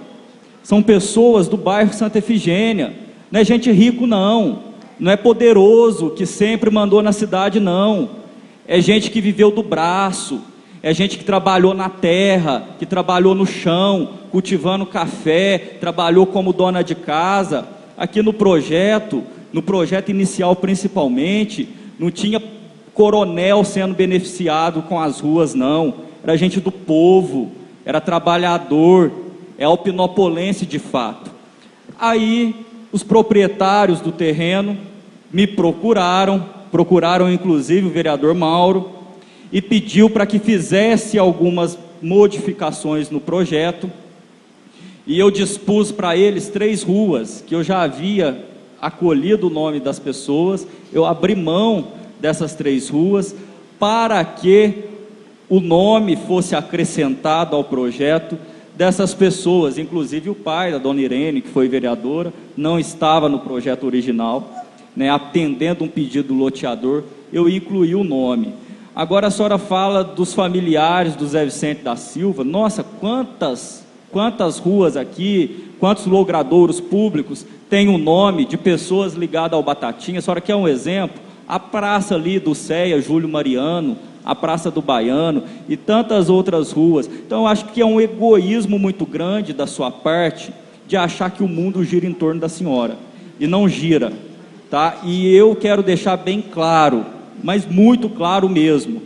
[SPEAKER 2] São pessoas do bairro Santa Efigênia, não é gente rico não é poderoso que sempre mandou na cidade não, é gente que viveu do braço, é gente que trabalhou na terra, que trabalhou no chão, cultivando café, trabalhou como dona de casa. Aqui no projeto inicial principalmente, não tinha coronel sendo beneficiado com as ruas, não. Era gente do povo, era trabalhador, é alpinopolense de fato. Aí os proprietários do terreno me procuraram inclusive o vereador Mauro, e pediu para que fizesse algumas modificações no projeto, e eu dispus para eles 3 ruas, que eu já havia acolhido o nome das pessoas, eu abri mão dessas 3 ruas, para que o nome fosse acrescentado ao projeto dessas pessoas, inclusive o pai da dona Irene, que foi vereadora, não estava no projeto original, né, atendendo um pedido do loteador, eu incluí o nome. Agora a senhora fala dos familiares do Zé Vicente da Silva. Nossa, quantas ruas aqui, quantos logradouros públicos têm o nome de pessoas ligadas ao Batatinha. A senhora quer um exemplo? A praça ali do CEA, Júlio Mariano, a Praça do Baiano e tantas outras ruas. Então eu acho que é um egoísmo muito grande da sua parte de achar que o mundo gira em torno da senhora, e não gira, tá? E eu quero deixar bem claro, mas muito claro mesmo,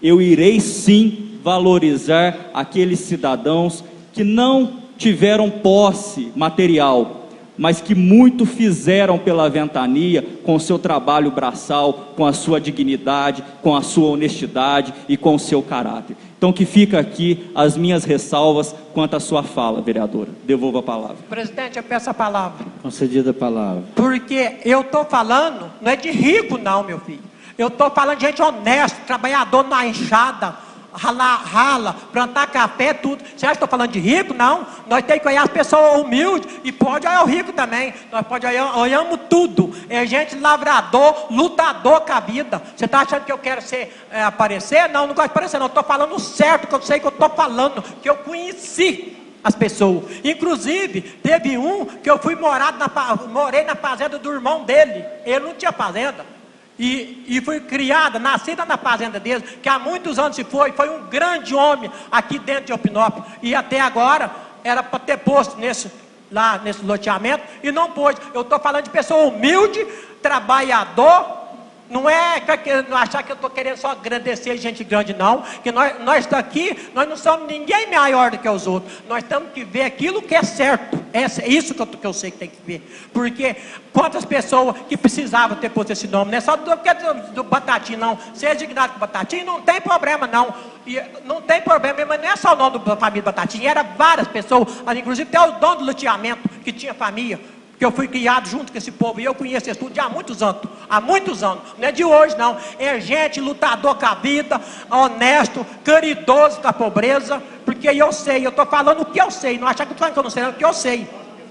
[SPEAKER 2] eu irei sim valorizar aqueles cidadãos que não tiveram posse material, mas que muito fizeram pela Ventania com o seu trabalho braçal, com a sua dignidade, com a sua honestidade e com o seu caráter. Então que fica aqui as minhas ressalvas quanto à sua fala, vereadora. Devolvo a palavra.
[SPEAKER 7] Presidente, eu peço a palavra.
[SPEAKER 1] Concedida a palavra.
[SPEAKER 7] Porque eu estou falando, não é de rico não, meu filho. Eu estou falando de gente honesta, trabalhador na enxada, rala, plantar café, tudo. Você acha que estou falando de rico? Não. Nós temos que olhar as pessoas humildes e pode olhar o rico também. Nós olhamos tudo. É gente lavrador, lutador com a vida. Você está achando que eu quero aparecer? Não, não gosto de aparecer, não. Estou falando certo, que eu sei que eu estou falando, que eu conheci as pessoas. Inclusive, teve um que eu fui morei na fazenda do irmão dele. Ele não tinha fazenda. E fui criada, nascida na fazenda dele, que há muitos anos foi um grande homem aqui dentro de Opinópolis, e até agora era para ter posto nesse loteamento, e não pôde. Eu estou falando de pessoa humilde, trabalhador. Não é não achar que eu estou querendo só agradecer gente grande, não. Que nós daqui, nós não somos ninguém maior do que os outros. Nós temos que ver aquilo que é certo. É isso que eu sei que tem que ver. Porque quantas pessoas que precisavam ter posto esse nome, não é só do Batatinha, não. Seja dignado com Batatinha, não tem problema, não. E não tem problema, mas não é só o nome da família Batatinha, era várias pessoas, inclusive até o dono do loteamento, que tinha família. Que eu fui criado junto com esse povo, e eu conheço esse tudo há muitos anos, não é de hoje não, é gente lutador com a vida, honesto, caridoso da pobreza, porque eu estou falando o que eu sei, não achar que eu estou falando que eu não sei, não, o que eu sei.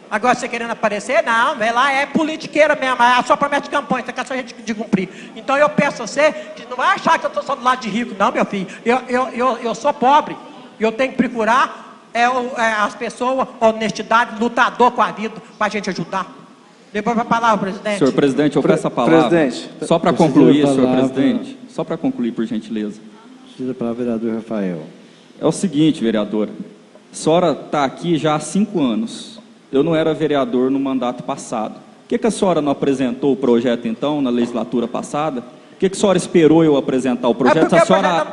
[SPEAKER 7] Agora você querendo aparecer, não, ela é politiqueira mesmo, é só promessa de campanha, você quer só gente de cumprir. Então eu peço a você, que não vai achar que eu estou só do lado de rico, não, meu filho, eu sou pobre, eu tenho que procurar as pessoas, honestidade, lutador com a vida, para a gente ajudar. Depois a palavra, presidente.
[SPEAKER 2] Senhor presidente, eu peço a palavra. Presidente, só para concluir, senhor presidente, só para concluir, por gentileza.
[SPEAKER 1] Precisa para o vereador Rafael.
[SPEAKER 2] É o seguinte, vereadora, a senhora está aqui já há 5 anos. Eu não era vereador no mandato passado. Por que a senhora não apresentou o projeto, então, na legislatura passada? Por que a senhora esperou eu apresentar o projeto? A senhora,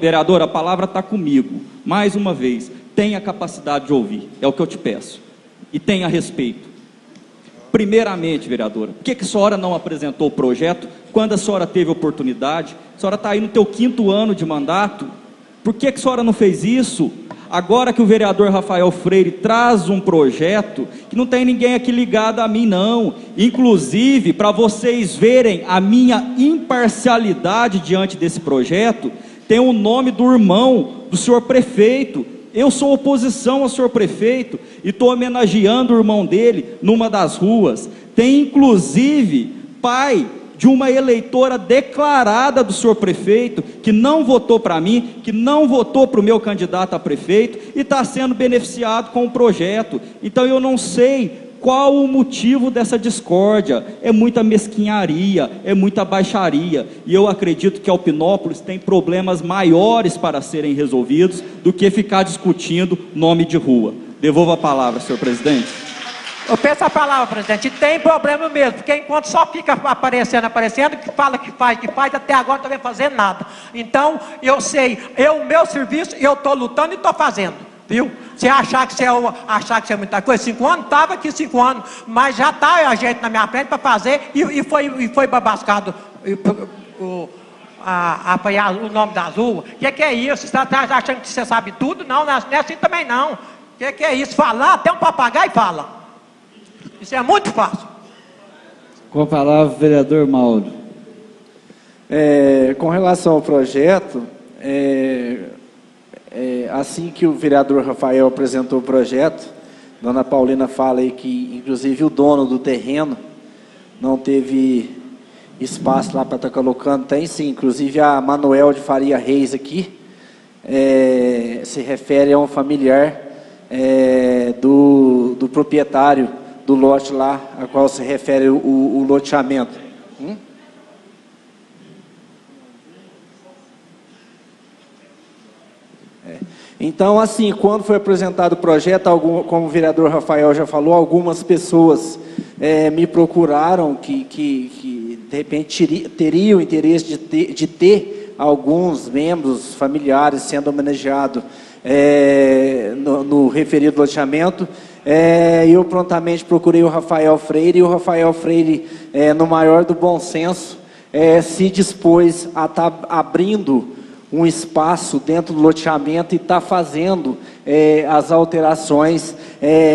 [SPEAKER 2] vereadora, a palavra está comigo. Mais uma vez, tenha capacidade de ouvir, é o que eu te peço. E tenha respeito. Primeiramente, vereadora, por que a senhora não apresentou o projeto quando a senhora teve oportunidade? A senhora está aí no teu 5º ano de mandato. Por que a senhora não fez isso? Agora que o vereador Rafael Freire traz um projeto, que não tem ninguém aqui ligado a mim não, inclusive para vocês verem a minha imparcialidade diante desse projeto, tem o nome do irmão do senhor prefeito. Eu sou oposição ao senhor prefeito e estou homenageando o irmão dele numa das ruas. Tem inclusive pai de uma eleitora declarada do senhor prefeito, que não votou para mim, que não votou para o meu candidato a prefeito, e está sendo beneficiado com o projeto. Então eu não sei qual o motivo dessa discórdia. É muita mesquinharia, é muita baixaria, e eu acredito que Alpinópolis tem problemas maiores para serem resolvidos do que ficar discutindo nome de rua. Devolvo a palavra, senhor presidente.
[SPEAKER 7] Eu penso a palavra, presidente, e tem problema mesmo, porque enquanto só fica aparecendo, que fala que faz, até agora não está fazendo nada. Então, eu sei, o meu serviço, eu estou lutando e estou fazendo, viu? Se achar que isso é muita coisa, 5 anos, estava aqui 5 anos, mas já está a gente na minha frente para fazer, e foi babascado apanhar o nome das ruas. O que é isso? Você está achando que você sabe tudo? Não é assim também não. O que é isso? Falar, até um papagaio fala. Isso é muito fácil.
[SPEAKER 1] Com a palavra, o vereador Mauro.
[SPEAKER 10] Com relação ao projeto, assim que o vereador Rafael apresentou o projeto, dona Paulina fala aí que, inclusive, o dono do terreno não teve espaço lá para estar colocando. Tem sim, inclusive a Manuel de Faria Reis aqui, se refere a um familiar do proprietário do lote lá, a qual se refere o loteamento. Então, assim, quando foi apresentado o projeto, como o vereador Rafael já falou, algumas pessoas me procuraram que de repente teriam interesse de ter alguns membros familiares sendo homenageados no referido loteamento. Eu prontamente procurei o Rafael Freire, e o Rafael Freire, no maior do bom senso, se dispôs a estar abrindo um espaço dentro do loteamento e está fazendo as alterações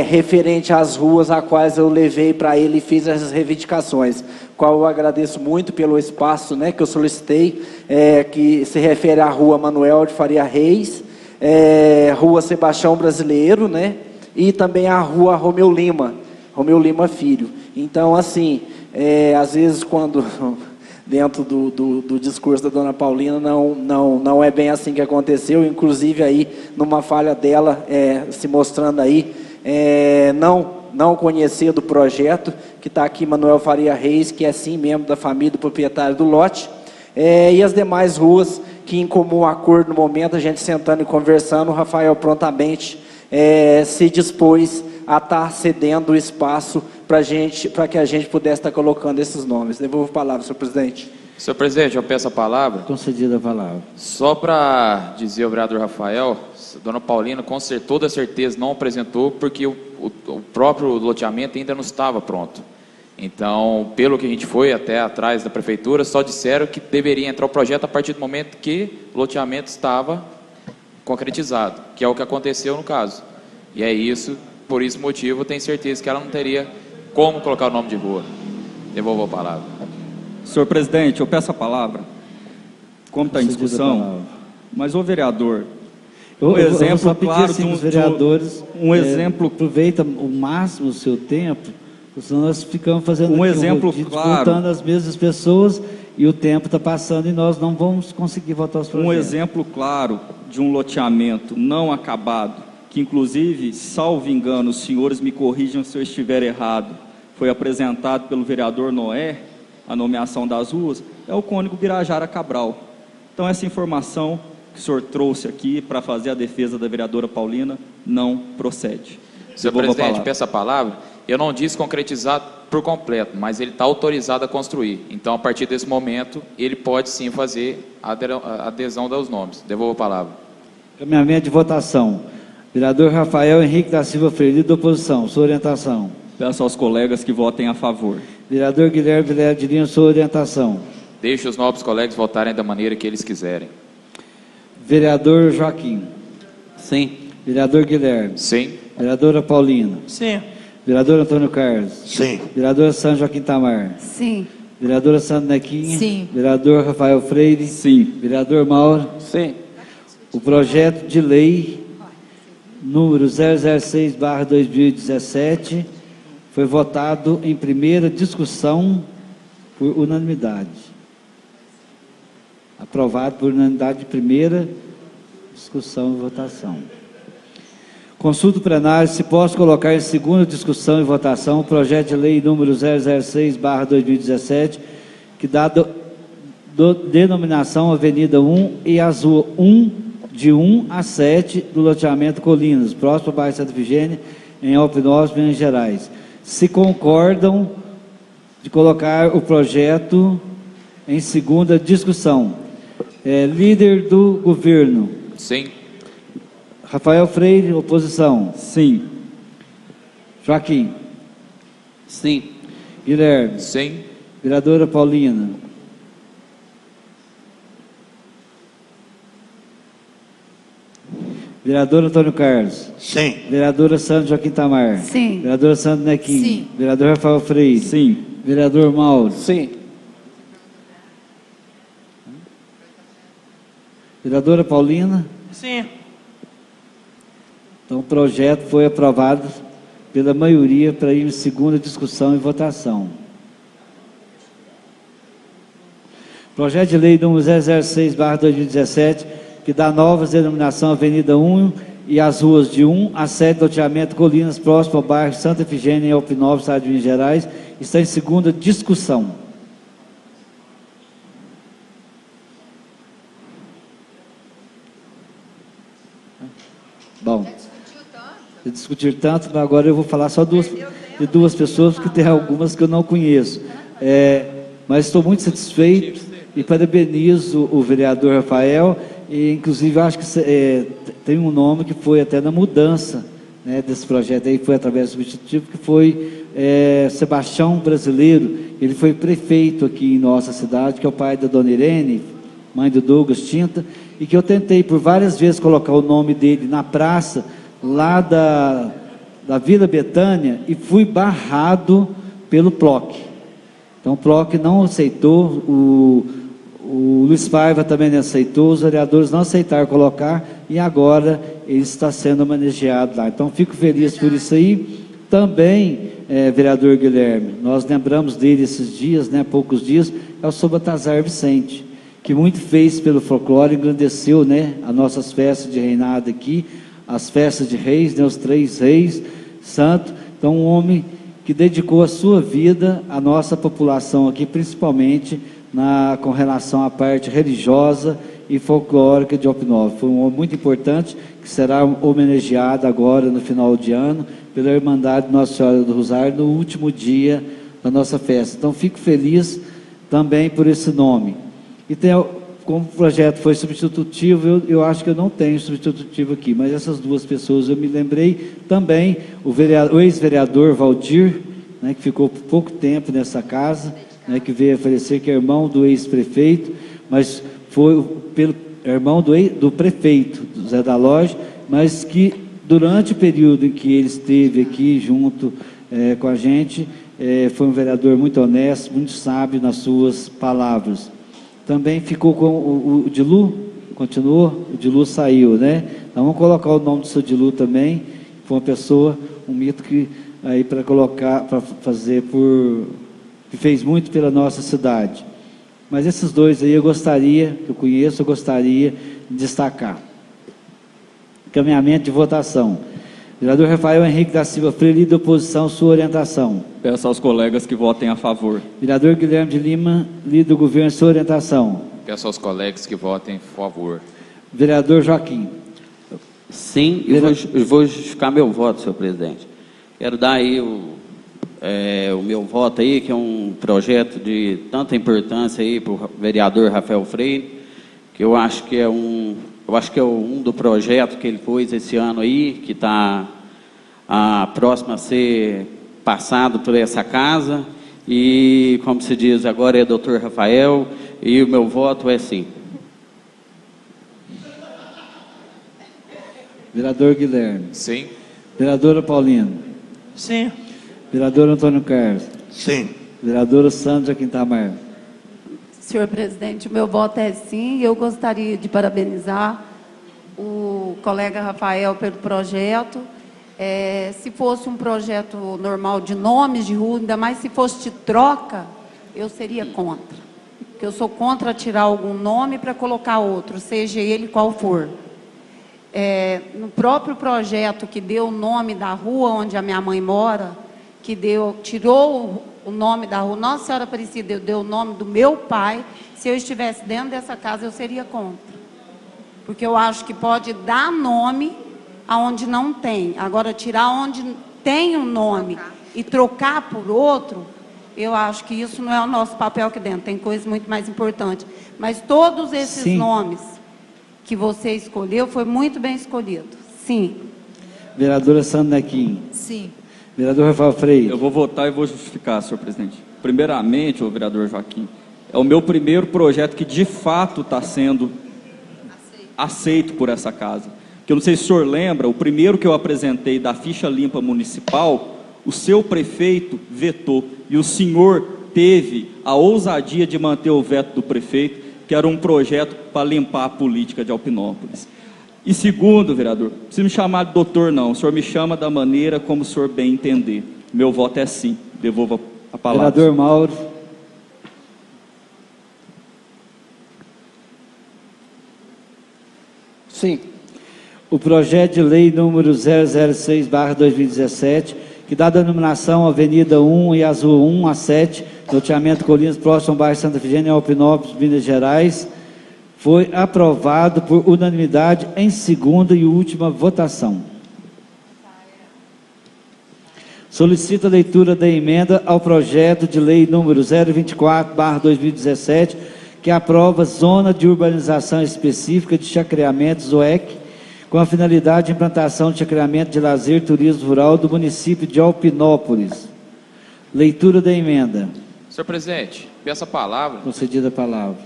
[SPEAKER 10] referente às ruas a quais eu levei para ele e fiz as reivindicações, qual eu agradeço muito pelo espaço, né, que eu solicitei, que se refere à rua Manuel de Faria Reis, rua Sebastião Brasileiro, né, e também a rua Romeu Lima Filho. Então, assim, às vezes quando dentro do discurso da dona Paulina não é bem assim que aconteceu, inclusive aí numa falha dela, se mostrando aí, não conhecer do projeto, que está aqui Manuel Faria Reis, que é sim membro da família do proprietário do lote, e as demais ruas que em comum acordo no momento, a gente sentando e conversando, o Rafael prontamente se dispôs a estar cedendo o espaço para que a gente pudesse estar colocando esses nomes. Devolvo a palavra, senhor presidente.
[SPEAKER 4] Senhor presidente, eu peço a palavra.
[SPEAKER 1] Concedida a palavra.
[SPEAKER 4] Só para dizer ao vereador Rafael, dona Paulina com toda certeza não apresentou, porque o próprio loteamento ainda não estava pronto. Então, pelo que a gente foi até atrás da prefeitura, só disseram que deveria entrar o projeto a partir do momento que o loteamento estava concretizado, que é o que aconteceu no caso. E é isso, por esse motivo, eu tenho certeza que ela não teria como colocar o nome de rua. Devolvo a palavra.
[SPEAKER 2] Senhor presidente, eu peço a palavra. Como está em discussão, mas o vereador,
[SPEAKER 1] exemplo só claro assim, os vereadores,
[SPEAKER 2] exemplo,
[SPEAKER 1] aproveita o máximo o seu tempo, senão nós ficamos fazendo
[SPEAKER 2] exemplo claro,
[SPEAKER 1] disputando as mesmas pessoas e o tempo está passando e nós não vamos conseguir votar os projetos.
[SPEAKER 2] Um exemplo claro de um loteamento não acabado, que inclusive, salvo engano, os senhores me corrijam se eu estiver errado, foi apresentado pelo vereador Noé, a nomeação das ruas, é o cônego Birajara Cabral. Então essa informação que o senhor trouxe aqui para fazer a defesa da vereadora Paulina não procede.
[SPEAKER 4] Senhor presidente, peço a palavra. Eu não disse concretizado por completo, mas ele está autorizado a construir. Então, a partir desse momento, ele pode sim fazer a adesão dos nomes. Devolvo a palavra.
[SPEAKER 1] Caminhamento de votação. Vereador Rafael Henrique da Silva Freire, da oposição. Sua orientação.
[SPEAKER 2] Peço aos colegas que votem a favor.
[SPEAKER 1] Vereador Guilherme Vilela de Lima, sua orientação.
[SPEAKER 4] Deixe os nobres colegas votarem da maneira que eles quiserem.
[SPEAKER 1] Vereador Joaquim.
[SPEAKER 3] Sim.
[SPEAKER 1] Vereador Guilherme.
[SPEAKER 4] Sim.
[SPEAKER 1] Vereadora Paulina.
[SPEAKER 7] Sim.
[SPEAKER 1] Vereador Antônio Carlos.
[SPEAKER 8] Sim.
[SPEAKER 1] Vereadora Sandra Joaquim Tamar.
[SPEAKER 9] Sim.
[SPEAKER 1] Vereadora Sandra Nequinha.
[SPEAKER 5] Sim.
[SPEAKER 1] Vereador Rafael Freire.
[SPEAKER 2] Sim.
[SPEAKER 1] Vereador Mauro.
[SPEAKER 10] Sim.
[SPEAKER 1] O projeto de lei número 006/2017 foi votado em primeira discussão por unanimidade. Aprovado por unanimidade de primeira discussão e votação. Consulta plenária, se posso colocar em segunda discussão e votação o projeto de lei número 006/2017, que dá denominação Avenida 1 e as ruas 1, de 1 a 7 do loteamento Colinas, próximo ao bairro Santa Efigênia, em Alpinópolis, Minas Gerais, se concordam de colocar o projeto em segunda discussão. Líder do governo.
[SPEAKER 4] Sim.
[SPEAKER 1] Rafael Freire, oposição.
[SPEAKER 2] Sim.
[SPEAKER 1] Joaquim.
[SPEAKER 3] Sim.
[SPEAKER 1] Guilherme.
[SPEAKER 4] Sim.
[SPEAKER 1] Vereadora Paulina. Vereador Antônio Carlos.
[SPEAKER 8] Sim.
[SPEAKER 1] Vereadora Sandra Joaquim Tamar.
[SPEAKER 9] Sim.
[SPEAKER 1] Vereadora Sandra Nequim.
[SPEAKER 5] Sim.
[SPEAKER 1] Vereador Rafael Freire.
[SPEAKER 2] Sim.
[SPEAKER 1] Vereador Mauro.
[SPEAKER 10] Sim.
[SPEAKER 1] Vereadora Paulina.
[SPEAKER 7] Sim.
[SPEAKER 1] Então o projeto foi aprovado pela maioria para ir em segunda discussão e votação. Projeto de lei número 006/2017, que dá novas denominação à Avenida 1 e as ruas de 1 a 7 do loteamento Colinas, próximo ao bairro Santa Efigênia, em Alpinópolis, estado de Minas Gerais, está em segunda discussão. Bom, se discutir tanto, mas agora eu vou falar só de duas pessoas, porque tem algumas que eu não conheço. Mas estou muito satisfeito e parabenizo o vereador Rafael, e inclusive acho que tem um nome que foi até na mudança, né, desse projeto aí, foi através do substitutivo, que foi Sebastião Brasileiro. Ele foi prefeito aqui em nossa cidade, que é o pai da dona Irene, mãe do Douglas Tinta, e que eu tentei por várias vezes colocar o nome dele na praça, lá da Vila Betânia, e fui barrado pelo PLOC. Então o PLOC não aceitou, o Luiz Paiva também não aceitou, os vereadores não aceitaram colocar, e agora ele está sendo manejado lá. Então fico feliz por isso aí. Também, vereador Guilherme, nós lembramos dele esses dias, né, poucos dias, é o Sr. Baltazar Vicente, que muito fez pelo folclore, engrandeceu, né, as nossas festas de reinado aqui, as festas de reis, né, os 3 reis santos. Então um homem que dedicou a sua vida à nossa população aqui, principalmente com relação à parte religiosa e folclórica de Alpinópolis. Foi um homem muito importante, que será homenageado agora no final de ano pela Irmandade Nossa Senhora do Rosário, no último dia da nossa festa. Então fico feliz também por esse nome. E como o projeto foi substitutivo, eu acho que eu não tenho substitutivo aqui, mas essas duas pessoas eu me lembrei. Também o ex-vereador Valdir, né, que ficou por pouco tempo nessa casa, né, que veio a falecer, que é irmão do ex-prefeito, mas foi pelo irmão do prefeito, do Zé da Loja, mas que durante o período em que ele esteve aqui junto com a gente, foi um vereador muito honesto, muito sábio nas suas palavras. Também ficou com o Dilu, continuou, o Dilu saiu, né? Então vamos colocar o nome do seu Dilu também, foi uma pessoa, um mito que aí para colocar, para fazer que fez muito pela nossa cidade. Mas esses dois aí eu gostaria de destacar. Encaminhamento de votação. Vereador Rafael Henrique da Silva Freire, líder da oposição, sua orientação.
[SPEAKER 2] Peço aos colegas que votem a favor.
[SPEAKER 1] Vereador Guilherme de Lima, líder do governo, sua orientação.
[SPEAKER 4] Peço aos colegas que votem a favor.
[SPEAKER 1] Vereador Joaquim.
[SPEAKER 3] Sim, e vou justificar meu voto, senhor presidente. Quero dar aí o meu voto aí, que é um projeto de tanta importância aí para o vereador Rafael Freire, que eu acho que é um do projeto que ele pôs esse ano aí, que está próximo a ser passado por essa casa, e como se diz, agora é doutor Rafael, e o meu voto é sim.
[SPEAKER 1] Vereador Guilherme.
[SPEAKER 4] Sim.
[SPEAKER 1] Vereadora Paulina.
[SPEAKER 7] Sim.
[SPEAKER 1] Vereador Antônio Carlos.
[SPEAKER 8] Sim.
[SPEAKER 1] Vereadora Sandra Quintamar.
[SPEAKER 9] Senhor presidente, o meu voto é sim. Eu gostaria de parabenizar o colega Rafael pelo projeto. Se fosse um projeto normal de nomes de rua, ainda mais se fosse de troca, eu seria contra. Porque eu sou contra tirar algum nome para colocar outro, seja ele qual for. No próprio projeto que deu o nome da rua onde a minha mãe mora, tirou o nome da rua, Nossa Senhora Aparecida, deu o nome do meu pai. Se eu estivesse dentro dessa casa, eu seria contra. Porque eu acho que pode dar nome aonde não tem. Agora, tirar onde tem um nome e trocar por outro, eu acho que isso não é o nosso papel aqui dentro, tem coisa muito mais importante. Mas todos esses nomes que você escolheu, foi muito bem escolhido. Sim.
[SPEAKER 1] Vereadora Sandra Nequim.
[SPEAKER 5] Sim.
[SPEAKER 1] Vereador Rafael Freire.
[SPEAKER 2] Eu vou votar e vou justificar, senhor presidente. Primeiramente, o vereador Joaquim, é o meu primeiro projeto que de fato está sendo aceito por essa casa. Que eu não sei se o senhor lembra, o primeiro que eu apresentei da ficha limpa municipal, o seu prefeito vetou. E o senhor teve a ousadia de manter o veto do prefeito, que era um projeto para limpar a política de Alpinópolis. E segundo, vereador, não precisa me chamar de doutor não, o senhor me chama da maneira como o senhor bem entender. Meu voto é sim, devolva a palavra.
[SPEAKER 1] Vereador Mauro.
[SPEAKER 10] Sim.
[SPEAKER 1] O projeto de lei número 006/2017, que dá denominação Avenida 1 e Azul 1 a 7, loteamento Colinas, próximo ao bairro Santa Efigênia, em Alpinópolis, Minas Gerais, foi aprovado por unanimidade em segunda e última votação. Solicito a leitura da emenda ao projeto de lei número 024/2017, que aprova Zona de Urbanização Específica de Chacreamento, ZOEC, com a finalidade de implantação de chacreamento de lazer e turismo rural do município de Alpinópolis. Leitura da emenda.
[SPEAKER 4] Senhor presidente, peço a palavra.
[SPEAKER 1] Concedida a palavra.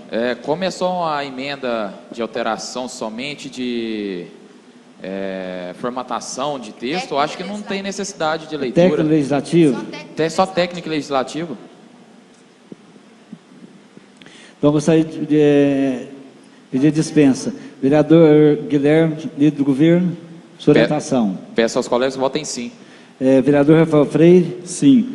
[SPEAKER 4] Como é só uma emenda de alteração somente de formatação de texto, eu acho que não tem necessidade de leitura.
[SPEAKER 1] Técnico legislativo?
[SPEAKER 4] Só técnico legislativo.
[SPEAKER 1] Então, gostaria de pedir dispensa. Vereador Guilherme, líder do governo, sua orientação.
[SPEAKER 4] Peço aos colegas que votem sim.
[SPEAKER 1] Vereador Rafael Freire?
[SPEAKER 2] Sim.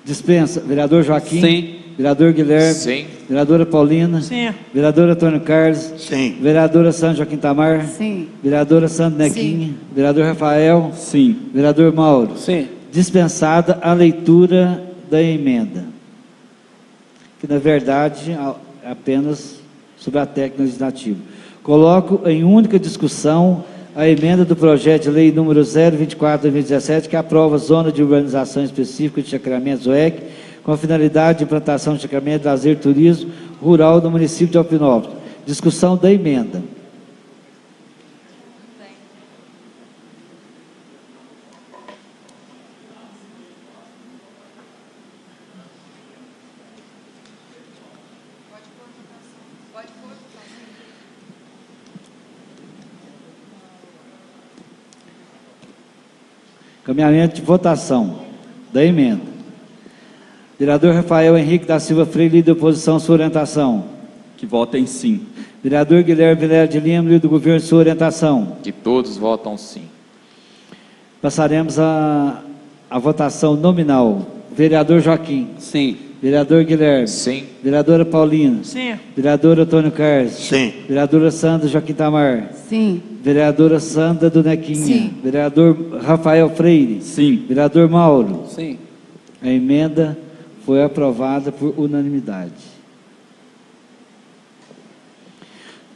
[SPEAKER 1] Dispensa. Vereador Joaquim?
[SPEAKER 3] Sim.
[SPEAKER 1] Vereador Guilherme?
[SPEAKER 4] Sim.
[SPEAKER 1] Vereadora Paulina?
[SPEAKER 7] Sim.
[SPEAKER 1] Vereador Antônio Carlos?
[SPEAKER 8] Sim.
[SPEAKER 1] Vereadora Sandra Joaquim Tamar?
[SPEAKER 9] Sim.
[SPEAKER 1] Vereadora Sandra Nequim? Vereador Rafael?
[SPEAKER 2] Sim.
[SPEAKER 1] Vereador Mauro?
[SPEAKER 10] Sim.
[SPEAKER 1] Dispensada a leitura da emenda, que na verdade é apenas sobre a técnica legislativa. Coloco em única discussão a emenda do projeto de lei número 024/2017, que aprova a Zona de Urbanização Específica de Chacreamento, ZOEC, com a finalidade de implantação de chacreamento, lazer e turismo rural do município de Alpinópolis. Discussão da emenda. Caminhamento de votação da emenda. Vereador Rafael Henrique da Silva Freire, líder da oposição, sua orientação.
[SPEAKER 2] Que votem sim.
[SPEAKER 1] Vereador Guilherme Vilela de Lima, líder do governo, sua orientação.
[SPEAKER 4] Que todos votam sim.
[SPEAKER 1] Passaremos a votação nominal. Vereador Joaquim.
[SPEAKER 3] Sim.
[SPEAKER 1] Vereador Guilherme.
[SPEAKER 4] Sim.
[SPEAKER 1] Vereadora Paulina.
[SPEAKER 7] Sim.
[SPEAKER 1] Vereador Antônio Carlos.
[SPEAKER 8] Sim.
[SPEAKER 1] Vereadora Sandra Joaquim Tamar.
[SPEAKER 9] Sim.
[SPEAKER 1] Vereadora Sandra do Nequinha.
[SPEAKER 5] Sim.
[SPEAKER 1] Vereador Rafael Freire.
[SPEAKER 2] Sim.
[SPEAKER 1] Vereador Mauro.
[SPEAKER 10] Sim.
[SPEAKER 1] A emenda foi aprovada por unanimidade.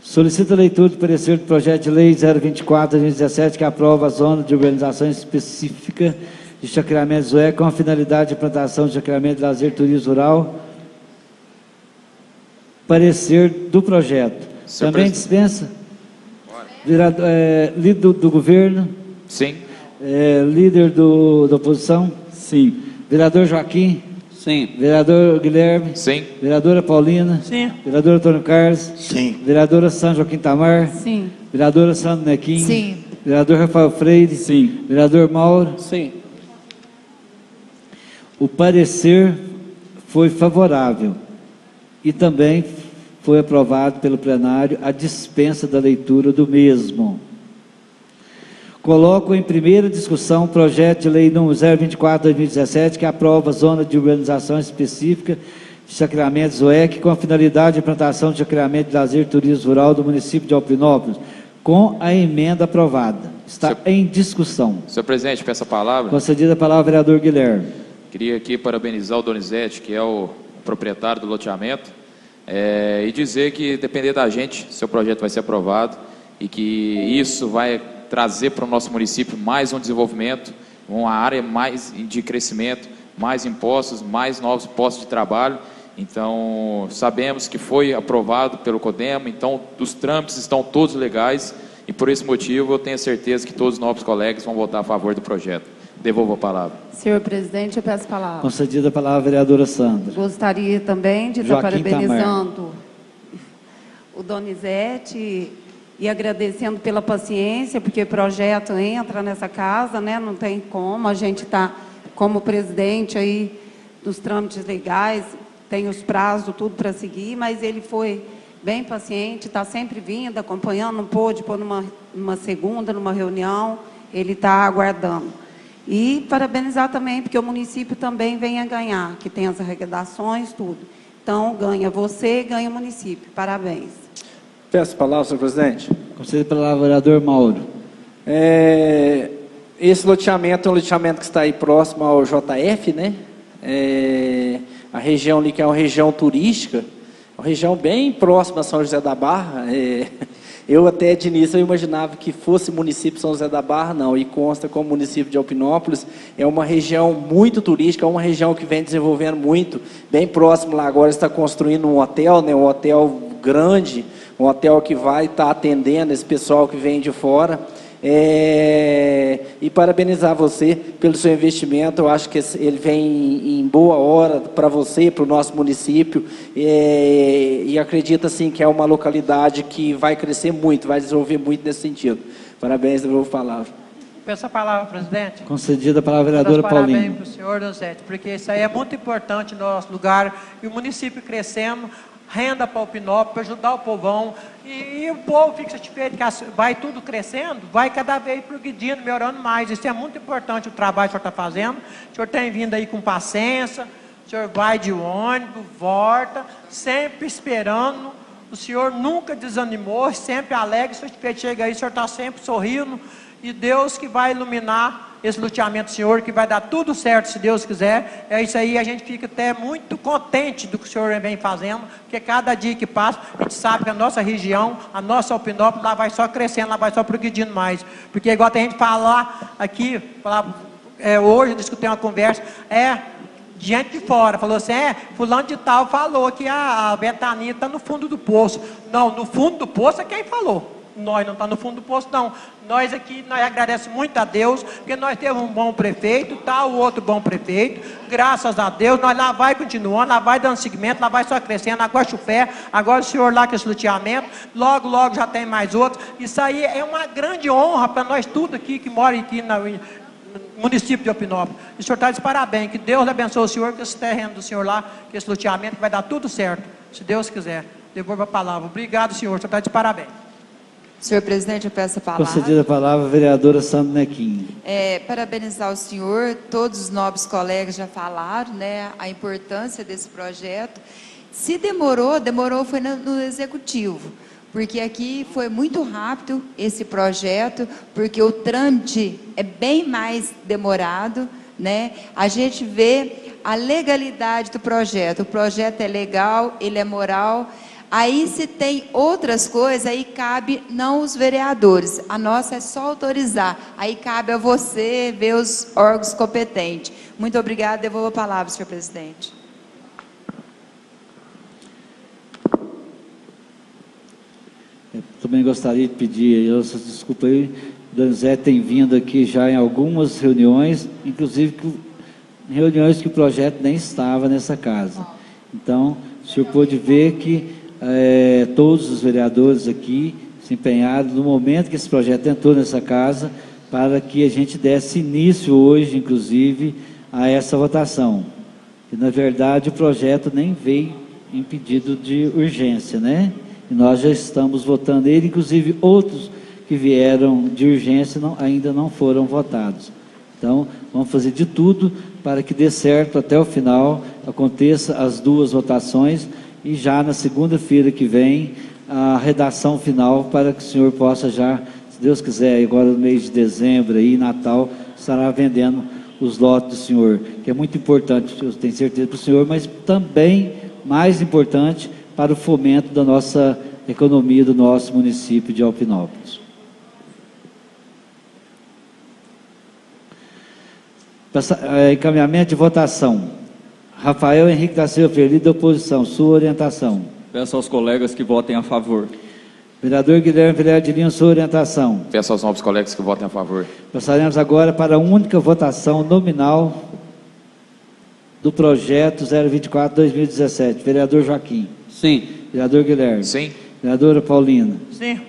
[SPEAKER 1] Solicito a leitura do parecer do projeto de lei 024/2017, que aprova a Zona de Urbanização Específica de Chacreamento, ZOEC, com a finalidade de implantação de chacreamento de lazer e turismo rural. Parecer do projeto. Também dispensa? Vereador, líder do governo?
[SPEAKER 4] Sim.
[SPEAKER 1] Líder da oposição?
[SPEAKER 2] Sim.
[SPEAKER 1] Vereador Joaquim?
[SPEAKER 3] Sim.
[SPEAKER 1] Vereador Guilherme?
[SPEAKER 4] Sim.
[SPEAKER 1] Vereadora Paulina?
[SPEAKER 7] Sim.
[SPEAKER 1] Vereador Antônio Carlos?
[SPEAKER 8] Sim.
[SPEAKER 1] Vereadora Sandra Joaquim Tamar?
[SPEAKER 9] Sim.
[SPEAKER 1] Vereadora Sandra Nequim?
[SPEAKER 5] Sim.
[SPEAKER 1] Vereador Rafael Freire?
[SPEAKER 2] Sim.
[SPEAKER 1] Vereador Mauro?
[SPEAKER 10] Sim.
[SPEAKER 1] O parecer foi favorável e também foi aprovado pelo plenário a dispensa da leitura do mesmo. Coloco em primeira discussão o projeto de lei número 024/2017, que aprova a Zona de Urbanização Específica de Chacreamento, ZOEC, com a finalidade de implantação de chacreamento de lazer e turismo rural do município de Alpinópolis, com a emenda aprovada. Está em discussão.
[SPEAKER 4] Senhor presidente, peço a palavra.
[SPEAKER 1] Concedida a palavra ao vereador Guilherme.
[SPEAKER 4] Queria aqui parabenizar o Donizete, que é o proprietário do loteamento, e dizer que, depender da gente, seu projeto vai ser aprovado e que isso vai trazer para o nosso município mais um desenvolvimento, uma área mais de crescimento, mais impostos, mais novos postos de trabalho. Então, sabemos que foi aprovado pelo CODEMA, então os trâmites estão todos legais e por esse motivo eu tenho certeza que todos os novos colegas vão votar a favor do projeto. Devolvo a palavra.
[SPEAKER 9] Senhor presidente, eu peço a palavra.
[SPEAKER 1] Concedida a palavra à vereadora Sandra.
[SPEAKER 9] Gostaria também de estar
[SPEAKER 1] Joaquim
[SPEAKER 9] parabenizando o Donizete e agradecendo pela paciência, porque o projeto entra nessa casa, né? Não tem como, a gente está como presidente aí dos trâmites legais, tem os prazos, tudo para seguir, mas ele foi bem paciente, está sempre vindo, acompanhando, não pôde pôr numa segunda, numa reunião, ele está aguardando. E parabenizar também, porque o município também vem a ganhar, que tem as arrecadações, tudo. Então, ganha você e ganha o município. Parabéns.
[SPEAKER 10] Peço a palavra, senhor presidente.
[SPEAKER 1] Concedida a palavra ao vereador Mauro.
[SPEAKER 10] Esse loteamento é um loteamento que está aí próximo ao JF, né? A região ali que é uma região turística, uma região bem próxima a São José da Barra. Eu até de início eu imaginava que fosse município de São José da Barra, não, e consta como município de Alpinópolis. É uma região muito turística, é uma região que vem desenvolvendo muito, bem próximo lá agora está construindo um hotel, né, um hotel grande, um hotel que vai estar atendendo esse pessoal que vem de fora. E parabenizar você pelo seu investimento. Eu acho que ele vem em boa hora para você, para o nosso município, e acredito assim que é uma localidade que vai crescer muito, vai desenvolver muito nesse sentido. Parabéns, eu vou falar.
[SPEAKER 7] Peço a palavra, presidente.
[SPEAKER 1] Concedida a palavra à vereadora Paulinho.
[SPEAKER 7] Parabéns para o senhor, Donizete, porque isso aí é muito importante no nosso lugar, e o município crescendo, renda para Alpinópolis, para ajudar o povão, e o povo fica satisfeito que vai tudo crescendo, vai cada vez progredindo, melhorando mais. Isso é muito importante, o trabalho que o senhor está fazendo. O senhor tem vindo aí com paciência, o senhor vai de ônibus, volta, sempre esperando, o senhor nunca desanimou, sempre alegre, satisfeito, chega aí, o senhor está sempre sorrindo, e Deus que vai iluminar esse loteamento, senhor, que vai dar tudo certo, se Deus quiser. É isso aí, a gente fica até muito contente do que o senhor vem fazendo, porque cada dia que passa, a gente sabe que a nossa região, a nossa Alpinópolis, lá vai só crescendo, lá vai só progredindo mais. Porque igual tem gente falar aqui, hoje eu escutei uma conversa, gente de fora, falou assim, fulano de tal falou que a Betânia está no fundo do poço. Não, no fundo do poço é quem falou. Nós não estamos no fundo do poço, não. Nós aqui, nós agradecemos muito a Deus, porque nós temos um bom prefeito, tá o outro bom prefeito, graças a Deus, nós lá vai continuando, lá vai dando seguimento, lá vai só crescendo, agora chufé, agora o senhor lá com esse loteamento, logo, logo já tem mais outros. Isso aí é uma grande honra para nós tudo aqui, que mora aqui no município de Alpinópolis. E o senhor está de parabéns, que Deus abençoe o senhor, que esse terreno do senhor lá, que esse loteamento vai dar tudo certo, se Deus quiser. Devolvo a palavra. Obrigado, senhor, o senhor está de parabéns.
[SPEAKER 5] Senhor presidente, eu peço a palavra.
[SPEAKER 1] Concedida a palavra à vereadora Sandra Nequim.
[SPEAKER 5] Parabenizar o senhor, todos os nobres colegas já falaram, né, a importância desse projeto. Se demorou foi no executivo, porque aqui foi muito rápido esse projeto, porque o trâmite é bem mais demorado, né? A gente vê a legalidade do projeto. O projeto é legal, ele é moral. Aí, se tem outras coisas, aí cabe não os vereadores. A nossa é só autorizar. Aí cabe a você ver os órgãos competentes. Muito obrigada. Devolvo a palavra, senhor presidente.
[SPEAKER 1] Eu também gostaria de pedir, desculpa aí, o Donizete tem vindo aqui já em algumas reuniões, inclusive reuniões que o projeto nem estava nessa casa. Então, o senhor pôde ver que todos os vereadores aqui se empenharam no momento que esse projeto entrou nessa casa para que a gente desse início hoje, inclusive, a essa votação. E, na verdade, o projeto nem veio em pedido de urgência, né? E nós já estamos votando ele, inclusive outros que vieram de urgência ainda não foram votados. Então, vamos fazer de tudo para que dê certo até o final, aconteça as duas votações, e já na segunda-feira que vem, a redação final, para que o senhor possa já, se Deus quiser, agora no mês de dezembro, aí, Natal, estará vendendo os lotes do senhor, que é muito importante, eu tenho certeza para o senhor, mas também mais importante para o fomento da nossa economia, do nosso município de Alpinópolis. Encaminhamento de votação. Rafael Henrique da Silva Freire, líder da oposição. Sua orientação.
[SPEAKER 2] Peço aos colegas que votem a favor.
[SPEAKER 1] Vereador Guilherme Vilela de Lima, sua orientação.
[SPEAKER 4] Peço aos novos colegas que votem a favor.
[SPEAKER 1] Passaremos agora para a única votação nominal do projeto 024-2017. Vereador Joaquim.
[SPEAKER 3] Sim.
[SPEAKER 1] Vereador Guilherme.
[SPEAKER 4] Sim.
[SPEAKER 1] Vereadora Paulina.
[SPEAKER 7] Sim.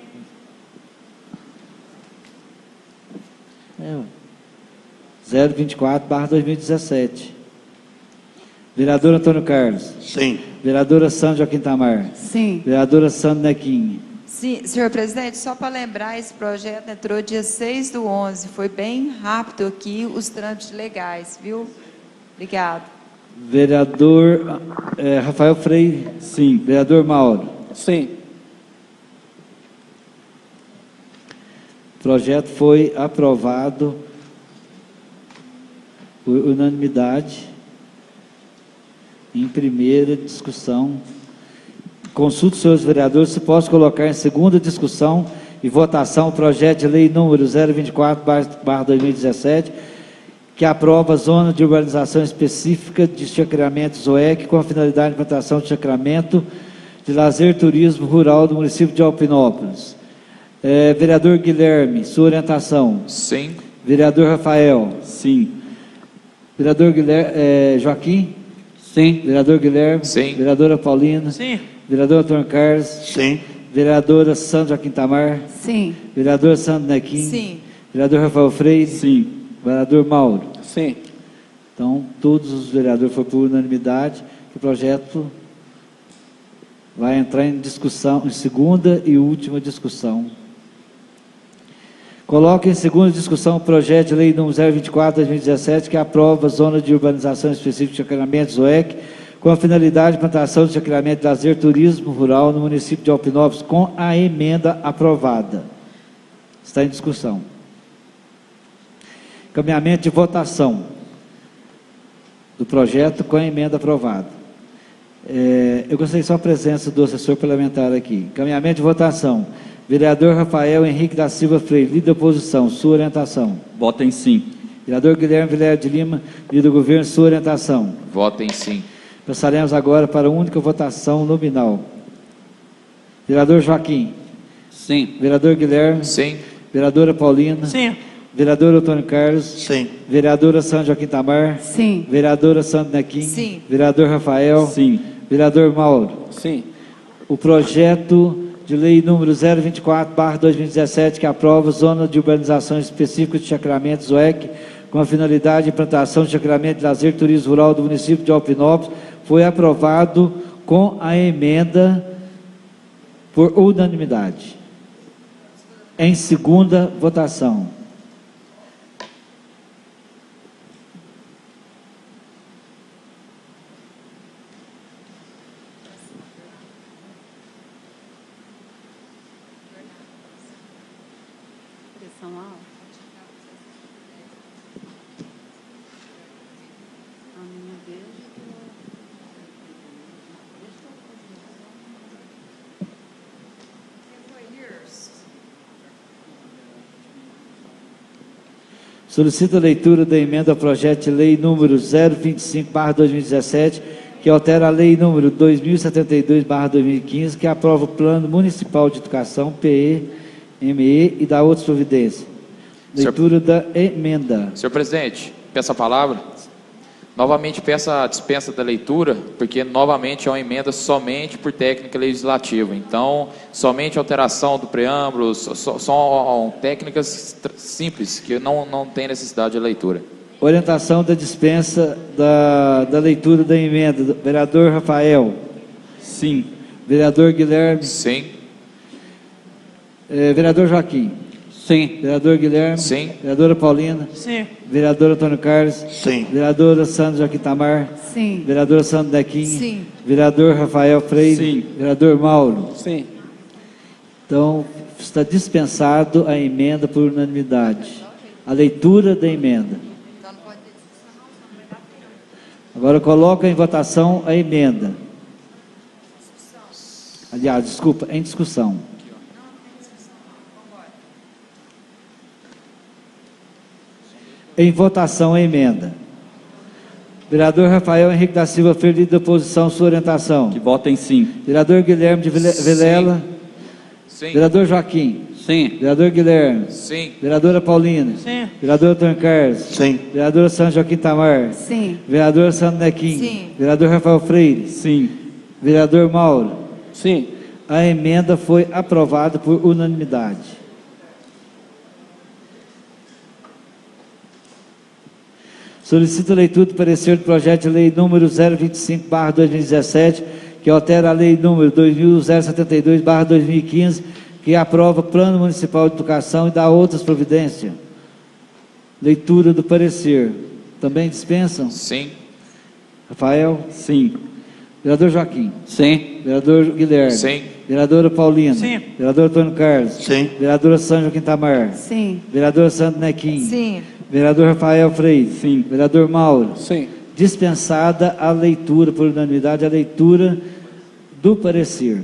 [SPEAKER 1] 024/2017. Vereador Antônio Carlos.
[SPEAKER 8] Sim.
[SPEAKER 1] Vereadora Sandra Joaquim Tamar.
[SPEAKER 9] Sim.
[SPEAKER 1] Vereadora Sandra Nequim.
[SPEAKER 5] Sim, senhor presidente, só para lembrar, esse projeto entrou dia 6/11, foi bem rápido aqui os trâmites legais, viu? Obrigado.
[SPEAKER 1] Vereador Rafael Freire.
[SPEAKER 2] Sim.
[SPEAKER 1] Vereador Mauro.
[SPEAKER 10] Sim.
[SPEAKER 1] O projeto foi aprovado por unanimidade em primeira discussão. Consulto, senhores vereadores, se posso colocar em segunda discussão e votação o projeto de lei número 024/2017, que aprova a zona de urbanização específica de chacreamento ZOEC com a finalidade de implantação de chacreamento de lazer e turismo rural do município de Alpinópolis. Vereador Guilherme, sua orientação.
[SPEAKER 4] Sim.
[SPEAKER 1] Vereador Rafael.
[SPEAKER 2] Sim.
[SPEAKER 1] Vereador Guilherme, Joaquim.
[SPEAKER 3] Sim.
[SPEAKER 1] Vereador Guilherme.
[SPEAKER 4] Sim.
[SPEAKER 1] Vereadora Paulina.
[SPEAKER 7] Sim.
[SPEAKER 1] Vereador Antônio Carlos.
[SPEAKER 8] Sim.
[SPEAKER 1] Vereadora Sandra Joaquim Tamar.
[SPEAKER 9] Sim.
[SPEAKER 1] Vereador Sandra Nequim.
[SPEAKER 5] Sim.
[SPEAKER 1] Vereador Rafael Freire.
[SPEAKER 2] Sim.
[SPEAKER 1] Vereador Mauro.
[SPEAKER 10] Sim.
[SPEAKER 1] Então, todos os vereadores foram por unanimidade que o projeto vai entrar em discussão, em segunda e última discussão. Coloque em segunda discussão o projeto de lei número 024/2017, que aprova a zona de urbanização específica de chacreamento ZOEC, com a finalidade de implantação de chacreamento de lazer turismo rural no município de Alpinópolis, com a emenda aprovada. Está em discussão. Encaminhamento de votação do projeto com a emenda aprovada. Eu gostaria só a presença do assessor parlamentar aqui. Encaminhamento de votação. Vereador Rafael Henrique da Silva Freire, líder da oposição, sua orientação.
[SPEAKER 2] Votem sim.
[SPEAKER 1] Vereador Guilherme Vilela de Lima, líder do governo, sua orientação.
[SPEAKER 4] Votem sim.
[SPEAKER 1] Passaremos agora para a única votação nominal. Vereador Joaquim.
[SPEAKER 3] Sim.
[SPEAKER 1] Vereador Guilherme.
[SPEAKER 4] Sim.
[SPEAKER 1] Vereadora Paulina.
[SPEAKER 7] Sim.
[SPEAKER 1] Vereador Antônio Carlos.
[SPEAKER 8] Sim.
[SPEAKER 1] Vereadora Sandra Joaquim Tamar.
[SPEAKER 9] Sim.
[SPEAKER 1] Vereadora Sandra Nequim.
[SPEAKER 5] Sim.
[SPEAKER 1] Vereador Rafael.
[SPEAKER 2] Sim.
[SPEAKER 1] Vereador Mauro.
[SPEAKER 10] Sim.
[SPEAKER 1] O projeto de lei número 024/2017, que aprova zona de urbanização específica de chacreamento ZOEC, com a finalidade de implantação de chacreamento de lazer e turismo rural do município de Alpinópolis, foi aprovado com a emenda por unanimidade. Em segunda votação. Solicito a leitura da emenda ao projeto de lei número 025/2017, que altera a lei número 2072/2015, que aprova o Plano Municipal de Educação, PE-ME, e dá outras providências. Leitura da emenda.
[SPEAKER 4] Senhor presidente, peço a palavra. Novamente peço a dispensa da leitura, porque novamente é uma emenda somente por técnica legislativa. Então, somente alteração do preâmbulo, são técnicas simples, que não tem necessidade de leitura.
[SPEAKER 1] Orientação da dispensa da leitura da emenda. Vereador Rafael.
[SPEAKER 2] Sim.
[SPEAKER 1] Vereador Guilherme.
[SPEAKER 4] Sim.
[SPEAKER 1] Vereador Joaquim.
[SPEAKER 3] Sim.
[SPEAKER 1] Vereador Guilherme.
[SPEAKER 4] Sim.
[SPEAKER 1] Vereadora Paulina.
[SPEAKER 7] Sim.
[SPEAKER 1] Vereador Antônio Carlos.
[SPEAKER 8] Sim.
[SPEAKER 1] Vereadora Sandra Joaquim Tamar.
[SPEAKER 9] Sim.
[SPEAKER 1] Vereadora Sandra Nequim.
[SPEAKER 5] Sim.
[SPEAKER 1] Vereador Rafael Freire.
[SPEAKER 2] Sim.
[SPEAKER 1] Vereador Mauro.
[SPEAKER 10] Sim.
[SPEAKER 1] Então, está dispensado a emenda por unanimidade. A leitura da emenda. Agora coloca em votação a emenda. Aliás, desculpa, em discussão. Em votação a emenda. Vereador Rafael Henrique da Silva Freire, líder da oposição, sua orientação.
[SPEAKER 2] Que votem sim.
[SPEAKER 1] Vereador Guilherme de Vilela.
[SPEAKER 4] Sim.
[SPEAKER 1] Vereador Joaquim.
[SPEAKER 3] Sim.
[SPEAKER 1] Vereador Guilherme.
[SPEAKER 4] Sim.
[SPEAKER 1] Vereadora Paulina.
[SPEAKER 7] Sim.
[SPEAKER 1] Vereador Antônio Carlos.
[SPEAKER 8] Sim.
[SPEAKER 1] Vereadora Sandra Joaquim Tamar.
[SPEAKER 9] Sim.
[SPEAKER 1] Vereador Sandro Nequim.
[SPEAKER 5] Sim.
[SPEAKER 1] Vereador Rafael Freire.
[SPEAKER 2] Sim.
[SPEAKER 1] Vereador Mauro.
[SPEAKER 10] Sim.
[SPEAKER 1] A emenda foi aprovada por unanimidade. Solicito a leitura do parecer do projeto de lei número 025/2017, que altera a lei número 2072/2015, que aprova o Plano Municipal de Educação e dá outras providências. Leitura do parecer. Também dispensam?
[SPEAKER 4] Sim.
[SPEAKER 1] Rafael?
[SPEAKER 2] Sim.
[SPEAKER 1] Vereador Joaquim?
[SPEAKER 3] Sim.
[SPEAKER 1] Vereador Guilherme?
[SPEAKER 4] Sim.
[SPEAKER 1] Vereadora Paulina?
[SPEAKER 7] Sim.
[SPEAKER 1] Vereador Antônio Carlos?
[SPEAKER 8] Sim.
[SPEAKER 1] Vereadora Sandra Joaquim Tamar?
[SPEAKER 9] Sim.
[SPEAKER 1] Vereador Sandro Nequim?
[SPEAKER 5] Sim.
[SPEAKER 1] Vereador Rafael Freire?
[SPEAKER 2] Sim.
[SPEAKER 1] Vereador Mauro?
[SPEAKER 10] Sim.
[SPEAKER 1] Dispensada a leitura, por unanimidade, a leitura do parecer.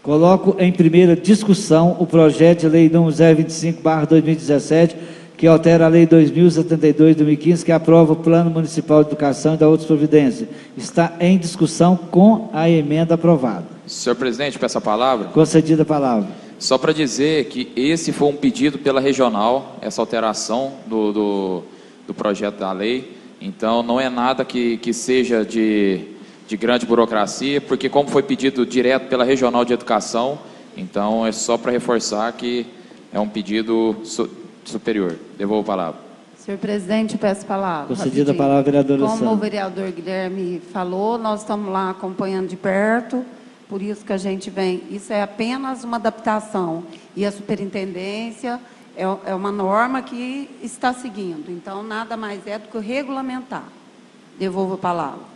[SPEAKER 1] Coloco em primeira discussão o projeto de lei número 025/2017, que altera a lei 2072/2015, que aprova o Plano Municipal de Educação e dá outras providências. Está em discussão com a emenda aprovada.
[SPEAKER 4] Senhor presidente, peço a palavra.
[SPEAKER 1] Concedida a palavra.
[SPEAKER 4] Só para dizer que esse foi um pedido pela regional, essa alteração do projeto da lei. Então, não é nada que seja de grande burocracia, porque como foi pedido direto pela regional de educação, então é só para reforçar que é um pedido superior. Devolvo a palavra.
[SPEAKER 9] Senhor presidente, peço a palavra.
[SPEAKER 1] Concedida a palavra, vereadora
[SPEAKER 9] Como
[SPEAKER 1] Sandra.
[SPEAKER 9] o vereador Guilherme falou, nós estamos lá acompanhando de perto, por isso que a gente vem. Isso é apenas uma adaptação. E a superintendência é uma norma que está seguindo. Então, nada mais é do que regulamentar. Devolvo a palavra.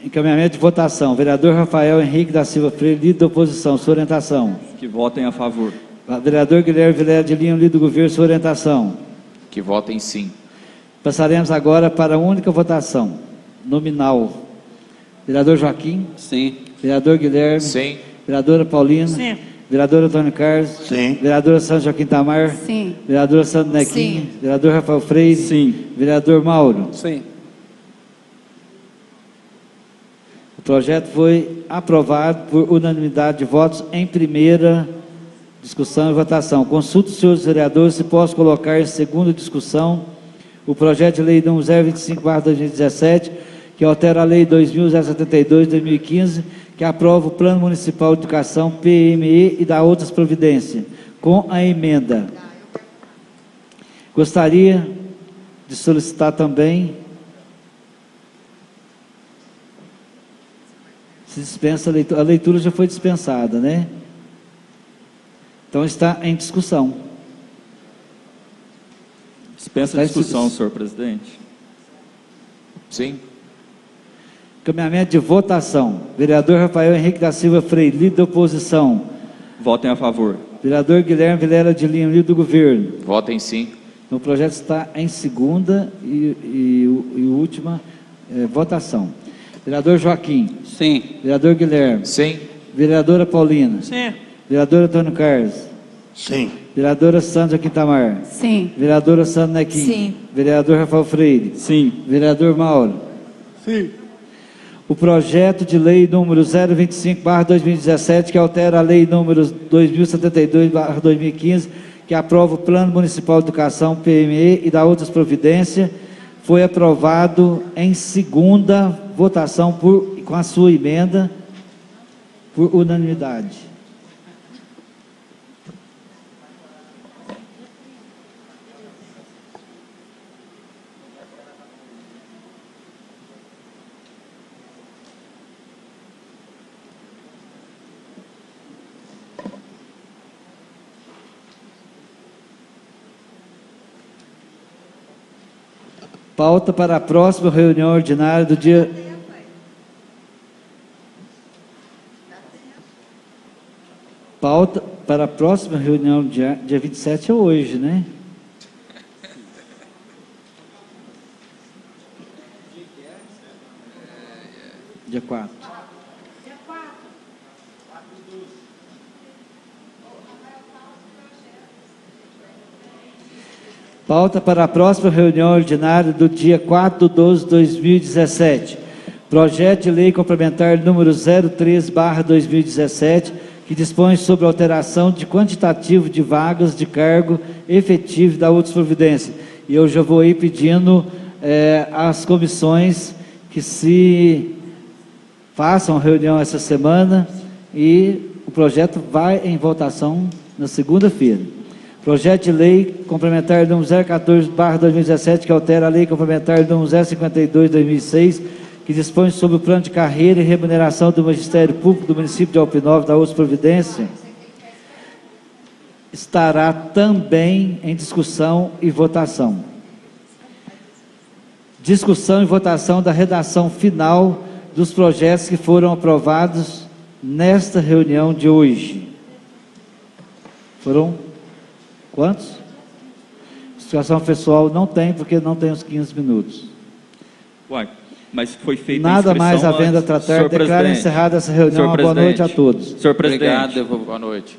[SPEAKER 1] Encaminhamento de votação. Vereador Rafael Henrique da Silva Freire, líder da oposição, sua orientação.
[SPEAKER 2] Que votem a favor.
[SPEAKER 1] Vereador Guilherme Vilela de Lima, líder do governo, sua orientação.
[SPEAKER 4] Que votem sim.
[SPEAKER 1] Passaremos agora para a única votação, nominal. Vereador Joaquim?
[SPEAKER 3] Sim.
[SPEAKER 1] Vereador Guilherme?
[SPEAKER 4] Sim.
[SPEAKER 1] Vereadora Paulina?
[SPEAKER 7] Sim.
[SPEAKER 1] Vereador Antônio Carlos?
[SPEAKER 8] Sim.
[SPEAKER 1] Vereadora Sandra Joaquim Tamar?
[SPEAKER 9] Sim.
[SPEAKER 1] Vereadora Sandro Nequim?
[SPEAKER 5] Sim.
[SPEAKER 1] Vereador Rafael Freire?
[SPEAKER 2] Sim.
[SPEAKER 1] Vereador Mauro?
[SPEAKER 10] Sim.
[SPEAKER 1] O projeto foi aprovado por unanimidade de votos em primeira discussão e votação. Consulto os senhores vereadores se posso colocar em segunda discussão o projeto de lei número 025/2017, que altera a lei 2072/2015, que aprova o Plano Municipal de Educação, PME, e dá outras providências, com a emenda. Gostaria de solicitar também se dispensa a leitura já foi dispensada, né? Então está em discussão.
[SPEAKER 2] Dispensa a discussão, senhor presidente.
[SPEAKER 4] Sim.
[SPEAKER 1] Encaminhamento de votação. Vereador Rafael Henrique da Silva Freire, líder da oposição.
[SPEAKER 2] Votem a favor.
[SPEAKER 1] Vereador Guilherme Vilela de Lima, líder do governo.
[SPEAKER 4] Votem sim.
[SPEAKER 1] Então, o projeto está em segunda e última votação. Vereador Joaquim.
[SPEAKER 3] Sim.
[SPEAKER 1] Vereador Guilherme.
[SPEAKER 4] Sim.
[SPEAKER 1] Vereadora Paulina.
[SPEAKER 7] Sim.
[SPEAKER 1] Vereador Antônio Carlos.
[SPEAKER 8] Sim.
[SPEAKER 1] Vereadora Sandra Quintamar.
[SPEAKER 9] Sim.
[SPEAKER 1] Vereadora Sandra Nequim.
[SPEAKER 5] Sim.
[SPEAKER 1] Vereador Rafael Freire.
[SPEAKER 2] Sim.
[SPEAKER 1] Vereador Mauro.
[SPEAKER 8] Sim.
[SPEAKER 1] O projeto de lei número 025/2017, que altera a lei número 2072/2015, que aprova o Plano Municipal de Educação, PME, e dá outras providências, foi aprovado em segunda votação com a sua emenda, por unanimidade. Pauta para a próxima reunião ordinária do dia... Pauta para a próxima reunião, dia 27 é hoje, né? Dia 4. Pauta para a próxima reunião ordinária do dia 4/12/2017. Projeto de lei complementar número 03/2017, que dispõe sobre a alteração de quantitativo de vagas de cargo efetivo da outras providências. E eu já vou ir pedindo às comissões que se façam reunião essa semana e o projeto vai em votação na segunda-feira. Projeto de lei complementar número 014/2017, que altera a lei complementar número 052/2006, que dispõe sobre o plano de carreira e remuneração do Magistério Público do município de Alpinópolis, da outra providência, estará também em discussão e votação. Discussão e votação da redação final dos projetos que foram aprovados nesta reunião de hoje. Foram quantos? Situação pessoal não tem, porque não tem os 15 minutos.
[SPEAKER 2] Uai, mas foi feita
[SPEAKER 1] nada
[SPEAKER 2] a
[SPEAKER 1] mais havendo a tratar, declaro encerrada essa reunião. Uma boa noite a todos.
[SPEAKER 2] Senhor presidente.
[SPEAKER 4] Obrigado, boa noite.